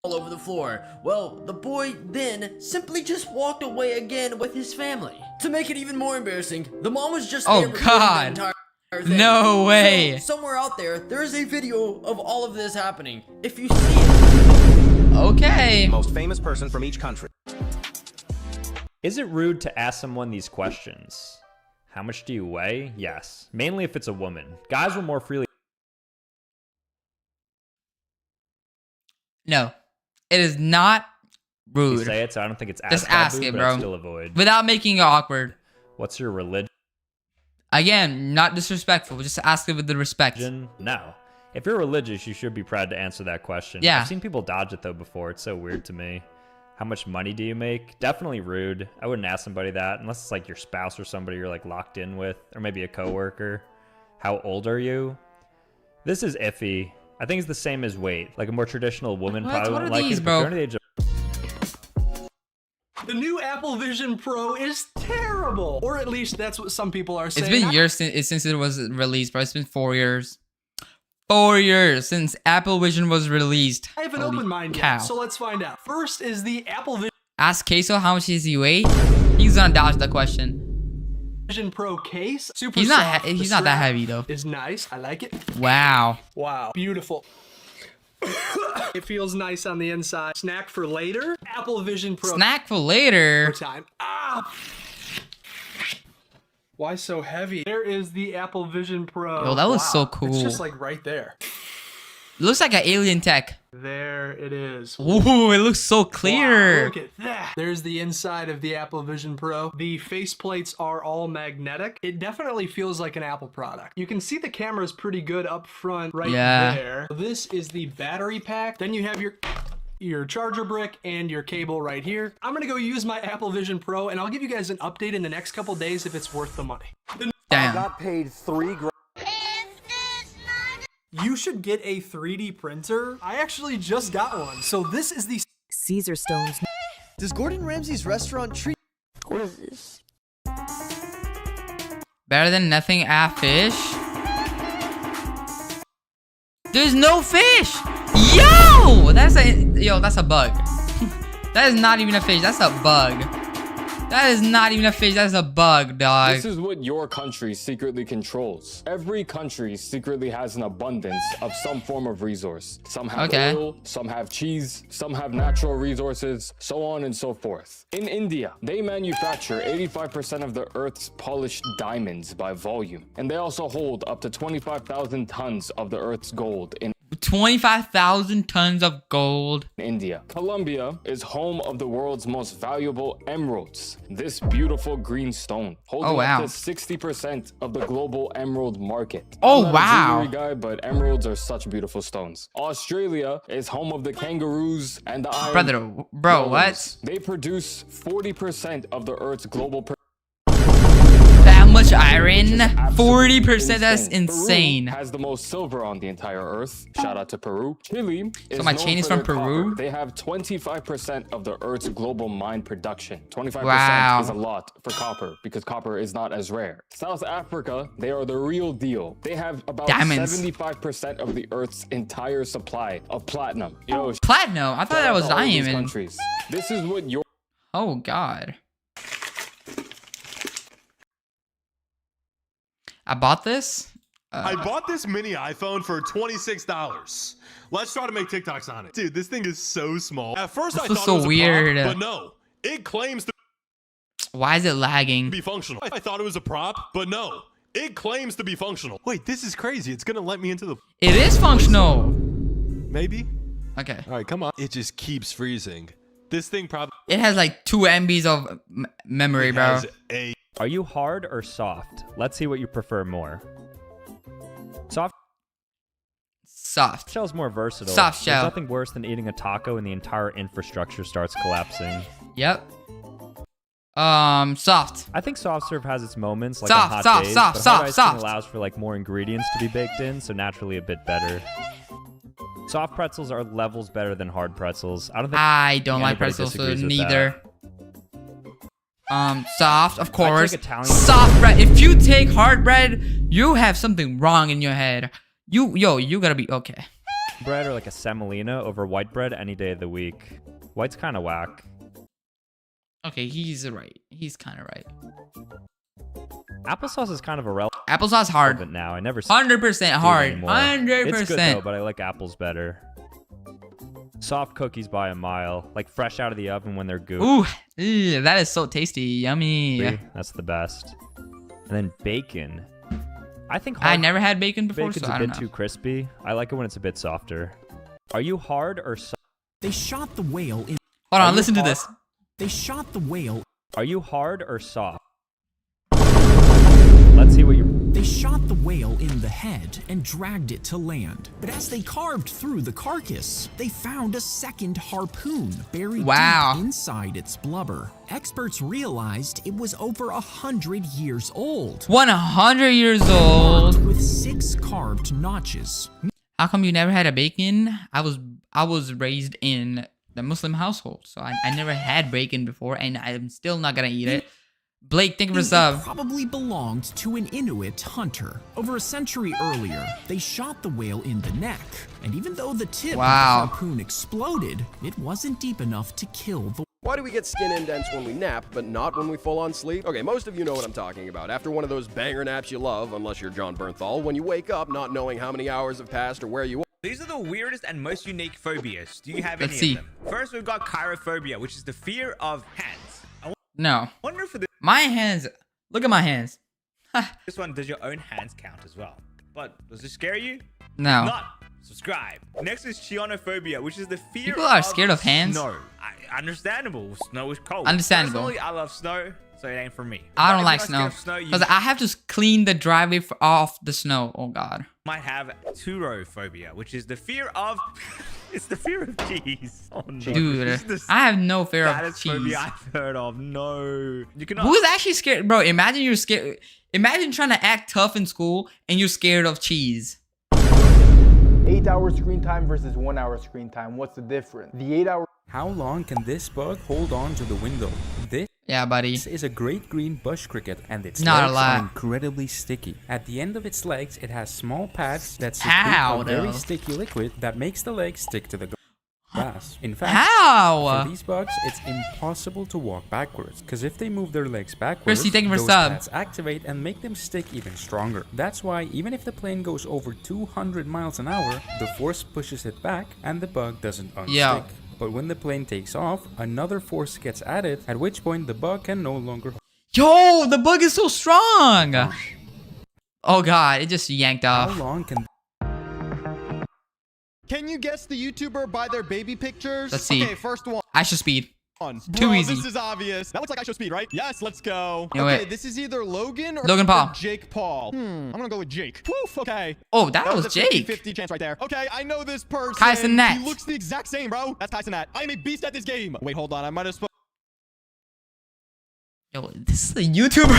over the floor. Well, the boy then simply just walked away again with his family. To make it even more embarrassing, the mom was just there recording the entire thing. No way. So, somewhere out there is a video of all of this happening. If you see it. Okay. Most famous person from each country. Is it rude to ask someone these questions? How much do you weigh? Yes. Mainly if it's a woman. Guys will more freely. No. It is not rude. You say it, so I don't think it's as just ask taboo, it, but bro. I'd still avoid. Without making it awkward. What's your religion? Again, not disrespectful. Just ask it with the respect. No. If you're religious, you should be proud to answer that question. Yeah. I've seen people dodge it though before. It's so weird to me. How much money do you make? Definitely rude. I wouldn't ask somebody that unless it's like your spouse or somebody you're like locked in with, or maybe a coworker. How old are you? This is iffy. I think it's the same as weight. Like a more traditional woman probably wouldn't like it. Bro? The new Apple Vision Pro is terrible, or at least that's what some people are saying. It's been years since it was released, bro. It's been 4 years. 4 years since Apple Vision was released. I have an open mind yet, so let's find out. First is the Apple Ask Queso how much does he weigh? He's gonna dodge the question. Vision Pro case. Super he's soft. He's not that heavy though. Is nice. I like it. Wow. Wow. Beautiful. It feels nice on the inside. Snack for later. Apple Vision Pro. Snack for later. Time. Ah. Why so heavy? There is the Apple Vision Pro. Yo, that was so cool. It's just like right there. It looks like an alien tech. There it is. Ooh, it looks so clear. Wow, look at that. There's the inside of the Apple Vision Pro. The face plates are all magnetic. It definitely feels like an Apple product. You can see the camera's pretty good up front right there. This is the battery pack. Then you have your charger brick and your cable right here. I'm gonna go use my Apple Vision Pro and I'll give you guys an update in the next couple days if it's worth the money. Damn. I got paid $3 grand. You should get a 3D printer. I actually just got one. So this is the Caesar stones. Does Gordon Ramsay's restaurant treat? What is this? Better than nothing, fish. There's no fish. Yo, that's a bug. That is not even a fish. That's a bug. That is not even a fish. That's a bug, dog. This is what your country secretly controls. Every country secretly has an abundance of some form of resource. Some have oil, some have cheese, some have natural resources, so on and so forth. In India, they manufacture 85% of the Earth's polished diamonds by volume. And they also hold up to 25,000 tons of the Earth's gold in 25,000 tons of gold. India. Colombia is home of the world's most valuable emeralds. This beautiful green stone, holding up to 60% of the global emerald market. Oh, I'm not wow. a jewelry guy, but emeralds are such beautiful stones. Australia is home of the kangaroos and the iron. Bro, what? They produce 40% of the Earth's global that much iron? 40%? That's insane. Peru has the most silver on the entire Earth. Shout out to Peru. Chile is so my chain is from Peru? Copper. They have 25% of the Earth's global mine production. 25% is a lot for copper because copper is not as rare. South Africa, they are the real deal. They have about 75% of the Earth's entire supply of platinum. Yo, platinum? I thought that was diamond. Countries. This is what your... Oh, God. I bought this. I bought this mini iPhone for $26. Let's try to make TikToks on it. Dude, this thing is so small. At first I thought so it was weird. a prop, but no. It claims to Why is it lagging? be functional. I thought it was a prop, but no. It claims to be functional. Wait, this is crazy. It's gonna let me into the... It is functional. Maybe? Okay. All right, come on. It just keeps freezing. This thing probably... It has like 2 MBs of memory, bro. Are you hard or soft? Let's see what you prefer more. Soft. Soft. Shell's more versatile. Soft shell. There's nothing worse than eating a taco and the entire infrastructure starts collapsing. Yep. Soft. I think soft serve has its moments, like soft, on hot soft, days, soft, but soft, hard icing soft. allows for like more ingredients to be baked in, so naturally a bit better. Soft pretzels are levels better than hard pretzels. I don't like pretzels, so disagrees with neither. Soft, of course. Italian Soft bread. If you take hard bread, you have something wrong in your head. You gotta be okay. Bread or like a semolina over white bread any day of the week. White's kind of whack. Okay, he's right. He's kind of right. Applesauce is kind of irrelevant. Applesauce hard. But now I never. 100% hard. 100%. It's good though, but I like apples better. Soft cookies by a mile, like fresh out of the oven when they're gooey. Ooh, that is so tasty. Yummy. That's the best. And then bacon. I think I never had bacon before, bacon's so I a don't bit know. too crispy. I like it when it's a bit softer. Are you hard or soft? They shot the whale in... Hold on, listen to this. They shot the whale... Are you hard or soft? Let's see what you They shot the whale in the head and dragged it to land. But as they carved through the carcass, they found a second harpoon buried deep inside its blubber. Experts realized it was over 100 years old. 100 years old. With 6 carved notches. How come you never had a bacon? I was raised in the Muslim household, so I never had bacon before, and I'm still not gonna eat it. Blake, thank you for sub. It probably belonged to an Inuit hunter. Over a century earlier, they shot the whale in the neck. And even though the tip of the harpoon exploded, it wasn't deep enough to kill the. Why do we get skin indents when we nap, but not when we full on sleep? Okay, most of you know what I'm talking about. After one of those banger naps you love, unless you're John Bernthal, when you wake up not knowing how many hours have passed or where you are. These are the weirdest and most unique phobias. Do you have any of them? First, we've got chirophobia, which is the fear of hands. No. Wonder for the my hands. Look at my hands. This one, does your own hands count as well? But does this scare you? No. Not. Subscribe. Next is chionophobia, which is the fear People are scared of hands. Snow. Understandable. Snow is cold. Understandable. Personally, I love snow, so it ain't for me. I don't like snow because I have to clean the driveway off the snow. Oh God. Might have turophobia, which is the fear of. It's the fear of cheese. Oh no. Dude, I have no fear of cheese. Phobia I've heard of. No. You cannot. Who's actually scared, bro? Imagine you're scared. Imagine trying to act tough in school and you're scared of cheese. 8 hours screen time versus 1 hour screen time. What's the difference? The 8 hour. How long can this bug hold on to the window? This is a great green bush cricket, and its legs are incredibly sticky. At the end of its legs, it has small pads that secrete a very sticky liquid that makes the legs stick to the glass. In fact, for these bugs, it's impossible to walk backwards, because if they move their legs backwards, those pads activate and make them stick even stronger. That's why even if the plane goes over 200 miles an hour, the force pushes it back, and the bug doesn't unstick. But when the plane takes off, another force gets added, at which point the bug can no longer. Yo, the bug is so strong! Oh God, it just yanked off. How long can... Can you guess the YouTuber by their baby pictures? Let's see. Okay, first one. I should speed. Too easy. This is obvious. That looks like I should speed, right? Yes, let's go. Okay, this is either Logan or Paul. Jake Paul. I'm gonna go with Jake. Woof, okay. Oh, that was Jake. 50 chance right there. Okay, I know this person. Tyson Nat. He looks the exact same, bro. That's Tyson Nat. I am a beast at this game. Wait, hold on. I might have spoken. Yo, this is a YouTuber.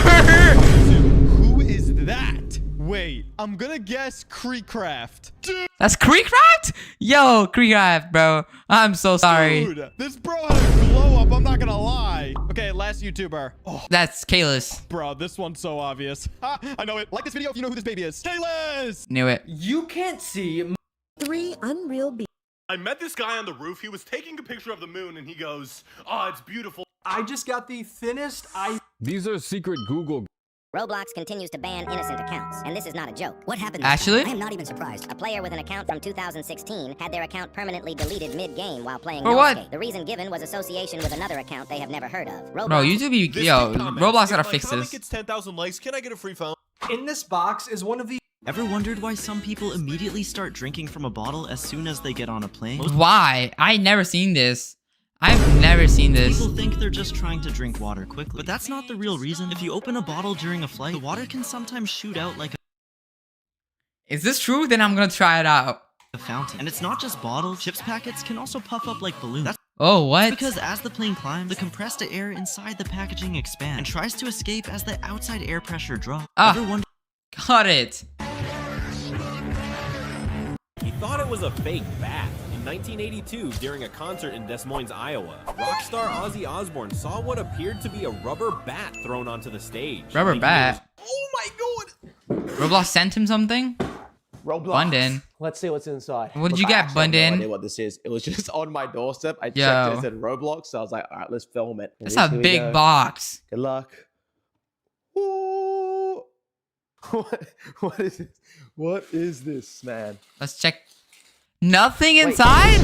Who is that? Wait, I'm gonna guess Creecraft. Dude. That's Creecraft? Yo, Creecraft, bro. I'm so sorry. Dude, this bro had a glow up. I'm not gonna lie. Okay, last YouTuber. Oh. That's Kalis. Bro, this one's so obvious. Ha, I know it. Like this video if you know who this baby is. Kalis! Knew it. You can't see 3 unreal beats. I met this guy on the roof. He was taking a picture of the moon, and he goes, "Oh, it's beautiful." I just got the thinnest These are secret Google. Roblox continues to ban innocent accounts, and this is not a joke. What happened? Actually? I am not even surprised. A player with an account from 2016 had their account permanently deleted mid-game while playing For what? Skate. The reason given was association with another account they have never heard of. Bro, YouTube, Roblox gotta fix this. If my comment gets 10,000 likes, can I get a free phone? In this box is one of the... Ever wondered why some people immediately start drinking from a bottle as soon as they get on a plane? Why? I never seen this. I've never seen this. People think they're just trying to drink water quickly, but that's not the real reason. If you open a bottle during a flight, the water can sometimes shoot out like a... Is this true? Then I'm gonna try it out. A fountain. And it's not just bottles. Chips packets can also puff up like balloons. Oh, what? Because as the plane climbs, the compressed air inside the packaging expands and tries to escape as the outside air pressure drops. Got it. He thought it was a fake bat. In 1982, during a concert in Des Moines, Iowa, rock star Ozzy Osbourne saw what appeared to be a rubber bat thrown onto the stage. Rubber bat? Oh my god! Roblox sent him something? Roblox. Bundin. Let's see what's inside. What did you get, Bundin? I have no idea what this is. It was just on my doorstep. I checked it, it said Roblox, so I was like, all right, let's film it. That's a big box. Good luck. Ooh. What is this? What is this, man? Let's check. Nothing inside?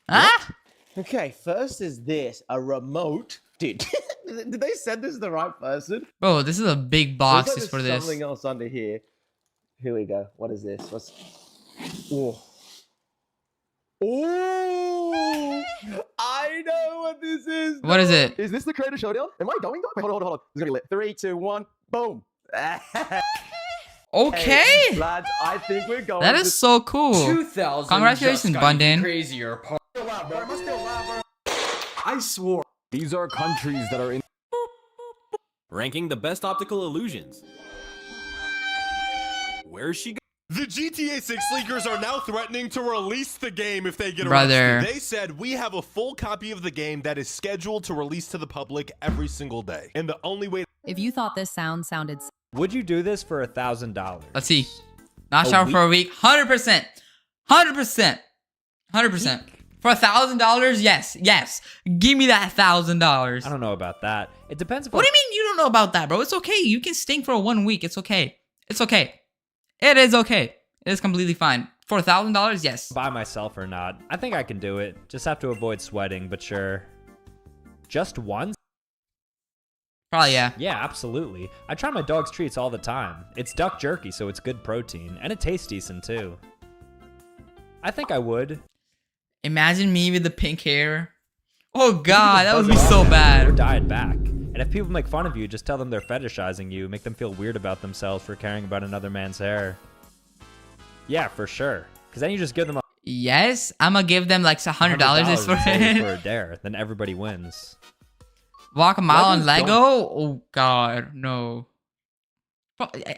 Huh? Okay, first is this, a remote. Dude, did they send this to the right person? Bro, this is a big box like just for this. Something else under here. Here we go. What is this? What's... Oh. Oh! I know what this is. What is it? Is this the Creator Showdown? Am I going? Wait, hold on. This is gonna be lit. 3, 2, 1, Boom. Okay. Hey, lads, I think we're going. That is so cool. 2000. Congratulations, Bundin. Crazier. I swore. These are countries that are in. Ranking the best optical illusions. Where's she? The GTA 6 leakers are now threatening to release the game if they get Brother. arrested. They said, we have a full copy of the game that is scheduled to release to the public every single day. And the only way... If you thought this sounded... Would you do this for $1,000? Let's see. Not shower for a week. 100%. 100%. 100%. For $1,000? Yes. Yes. Give me that $1,000. I don't know about that. It depends. What do you mean you don't know about that, bro? It's okay. You can stink for 1 week. It's okay. It's okay. It is okay. It is completely fine. For $1,000, yes. By myself or not. I think I can do it. Just have to avoid sweating, but sure. Just once? Probably, yeah. Yeah, absolutely. I try my dog's treats all the time. It's duck jerky, so it's good protein. And it tastes decent, too. I think I would. Imagine me with the pink hair. Oh, God. That would be so bad. Or dye it back. And if people make fun of you, just tell them they're fetishizing you. Make them feel weird about themselves for caring about another man's hair. Yeah, for sure. Because then you just give them a... Yes, I'm going to give them like $100 is for it. For a dare. Then everybody wins. Walk a mile on Lego? Oh, God, no.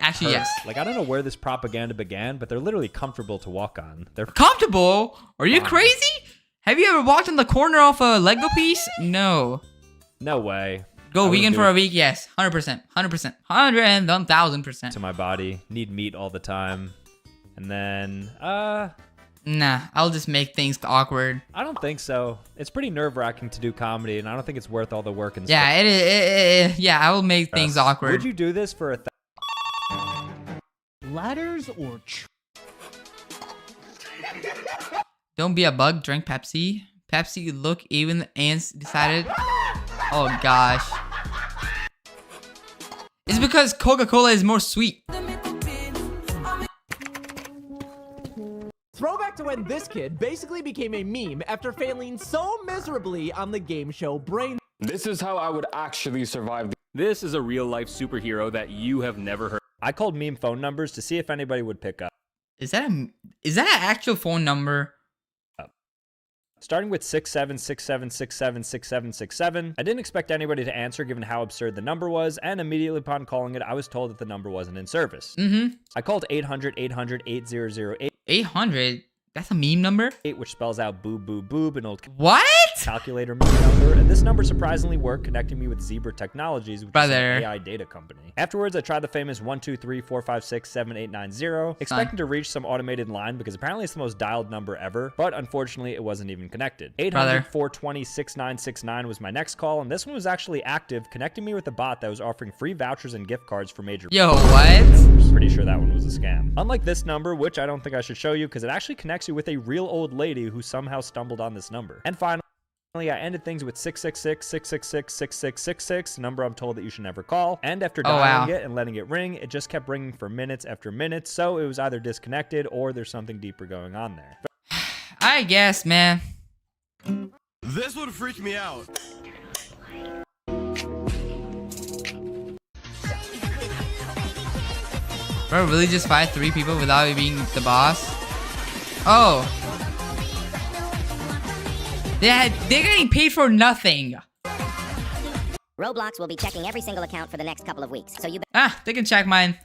Actually, yes. Like, I don't know where this propaganda began, but they're literally comfortable to walk on. They're comfortable? Are you crazy? Have you ever walked in the corner of a Lego piece? No. No way. Go vegan for a week? Yes. 100%. 100%. 1,000%. To my body. Need meat all the time. And then, nah, I'll just make things awkward. I don't think so. It's pretty nerve-wracking to do comedy, and I don't think it's worth all the work and yeah, stuff. It is. Yeah, I will make things awkward. Would you do this for Ladders or... Don't be a bug, drink Pepsi. Pepsi, look, even the ants decided... Oh, gosh. It's because Coca-Cola is more sweet. Throwback to when this kid basically became a meme after failing so miserably on the game show Brain. This is how I would actually survive. This is a real-life superhero that you have never heard. I called meme phone numbers to see if anybody would pick up. Is that an actual phone number? Starting with 6767676767. I didn't expect anybody to answer given how absurd the number was, and immediately upon calling it, I was told that the number wasn't in service. I called 800-800-8008. 800? That's a meme number? Which spells out boob boob boob, an old calculator meme number, and this number surprisingly worked, connecting me with Zebra Technologies, which is an AI data company. Afterwards, I tried the famous 123-456-7890, expecting to reach some automated line because apparently it's the most dialed number ever, but unfortunately it wasn't even connected. 800-420-6969 was my next call, and this one was actually active, connecting me with a bot that was offering free vouchers and gift cards for major... Yo, what? Pretty sure that one was a scam. Unlike this number, which I don't think I should show you because it actually connects you with a real old lady who somehow stumbled on this number. And finally, I ended things with 666-666-6666, a number I'm told that you should never call. And after dialing it and letting it ring, it just kept ringing for minutes after minutes, so it was either disconnected or there's something deeper going on there. I guess, man. This would freak me out. Bro, really just fight 3 people without being the boss? Oh. They're getting paid for nothing. Roblox will be checking every single account for the next couple of weeks, so you they can check mine.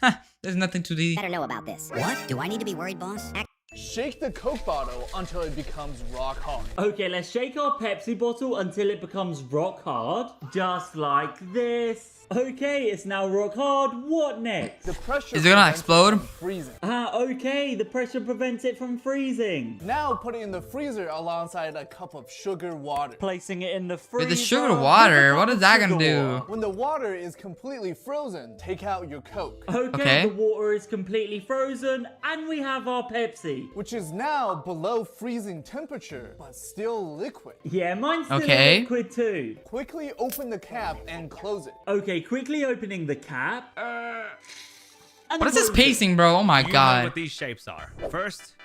There's nothing to do. better know about this. What? Do I need to be worried, boss? Shake the Coke bottle until it becomes rock hard. Okay, let's shake our Pepsi bottle until it becomes rock hard. Just like this. Okay, it's now rock hard. What next? The pressure is it gonna explode? Freezing. Okay, the pressure prevents it from freezing. Now put it in the freezer alongside a cup of sugar water. Placing it in the freezer. With the sugar water, what is that gonna do? When the water is completely frozen, take out your Coke. Okay, the water is completely frozen, and we have our Pepsi. Which is now below freezing temperature, but still liquid. Yeah, mine's still liquid too. Quickly open the cap and close it. Okay, quickly opening the cap. What is this pacing, bro? Oh my god. You know what these shapes are. First,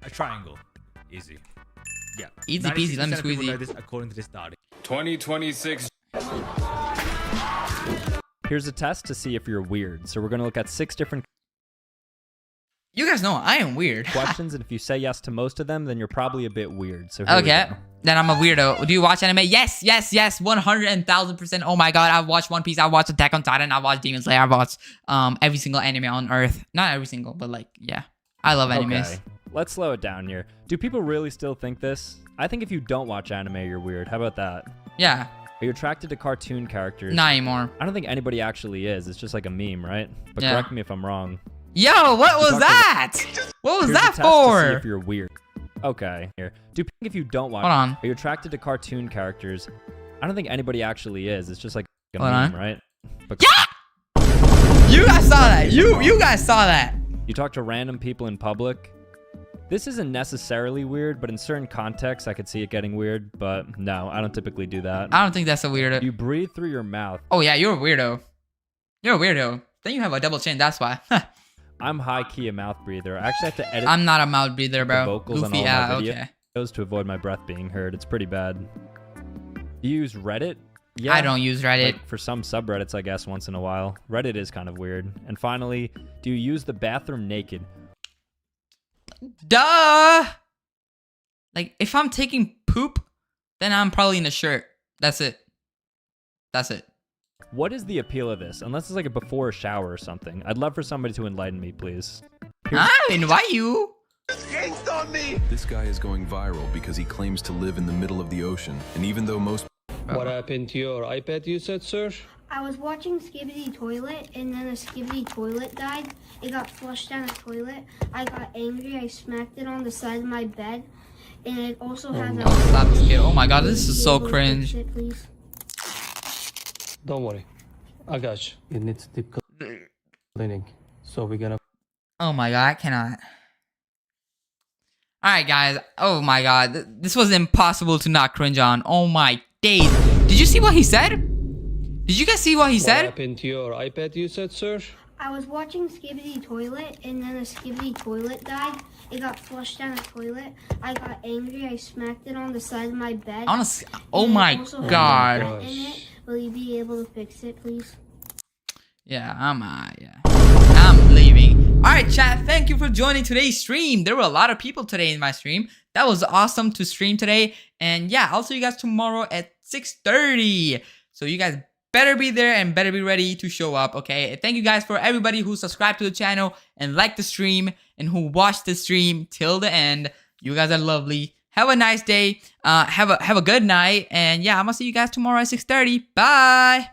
a triangle. Easy. Yeah. Easy peasy, lemon squeezy. Know this according to this study. 2026. Here's a test to see if you're weird. So we're going to look at 6 different You guys know I am weird. questions, and if you say yes to most of them, then you're probably a bit weird. So okay, then I'm a weirdo. Do you watch anime? Yes, 100,000%. Oh my god, I've watched One Piece, I've watched Attack on Titan, I've watched Demon Slayer, I've watched every single anime on Earth. Not every single, but like, yeah. I love animes. Okay, let's slow it down here. Do people really still think this? I think if you don't watch anime, you're weird. How about that? Yeah. Are you attracted to cartoon characters? Not anymore. I don't think anybody actually is. It's just like a meme, right? But yeah. correct me if I'm wrong. Yo, what was that? What was that for? To see if you're weird. Okay, here. Do people, if you don't watch, hold on. Are you attracted to cartoon characters? I don't think anybody actually is. It's just like a hold meme, on. right? But yeah! You guys saw that. You guys saw that. You talk to random people in public. This isn't necessarily weird, but in certain contexts, I could see it getting weird. But no, I don't typically do that. I don't think that's a weirdo. You breathe through your mouth. Oh yeah, you're a weirdo. You're a weirdo. Then you have a double chin. That's why. I'm high-key a mouth breather. I actually have to edit. I'm not a mouth breather, bro. The vocals Goofy, on all my okay. videos to avoid my breath being heard. It's pretty bad. You use Reddit? Yeah. I don't use Reddit. Like for some subreddits, I guess, once in a while. Reddit is kind of weird. And finally, do you use the bathroom naked? Duh! Like, if I'm taking poop, then I'm probably in a shirt. That's it. That's it. What is the appeal of this? Unless it's like a before a shower or something. I'd love for somebody to enlighten me, please. I invite you. On me. This guy is going viral because he claims to live in the middle of the ocean. And even though most... What happened to your iPad, you said, sir? I was watching Skibidi Toilet, and then a Skibidi Toilet died. It got flushed down the toilet. I got angry. I smacked it on the side of my bed. And it also has a... Slap this kid. Oh my god, this is so cringe. Don't worry. I got you. It needs deep cleaning. So we're gonna... Oh my god, I cannot. Alright guys. Oh my god. This was impossible to not cringe on. Oh my days. Did you see what he said? Did you guys see what he said? What happened to your iPad, you said, sir? I was watching Skibidi Toilet, and then a Skibidi Toilet died. It got flushed down the toilet. I got angry. I smacked it on the side of my bed. Oh my god. Will you be able to fix it, please? Yeah, I'm leaving. Alright, chat, thank you for joining today's stream. There were a lot of people today in my stream. That was awesome to stream today. And yeah, I'll see you guys tomorrow at 6:30. So you guys better be there and better be ready to show up, okay? Thank you guys for everybody who subscribed to the channel and liked the stream and who watched the stream till the end. You guys are lovely. Have a nice day. Have a good night. And yeah, I'm gonna see you guys tomorrow at 6:30. Bye.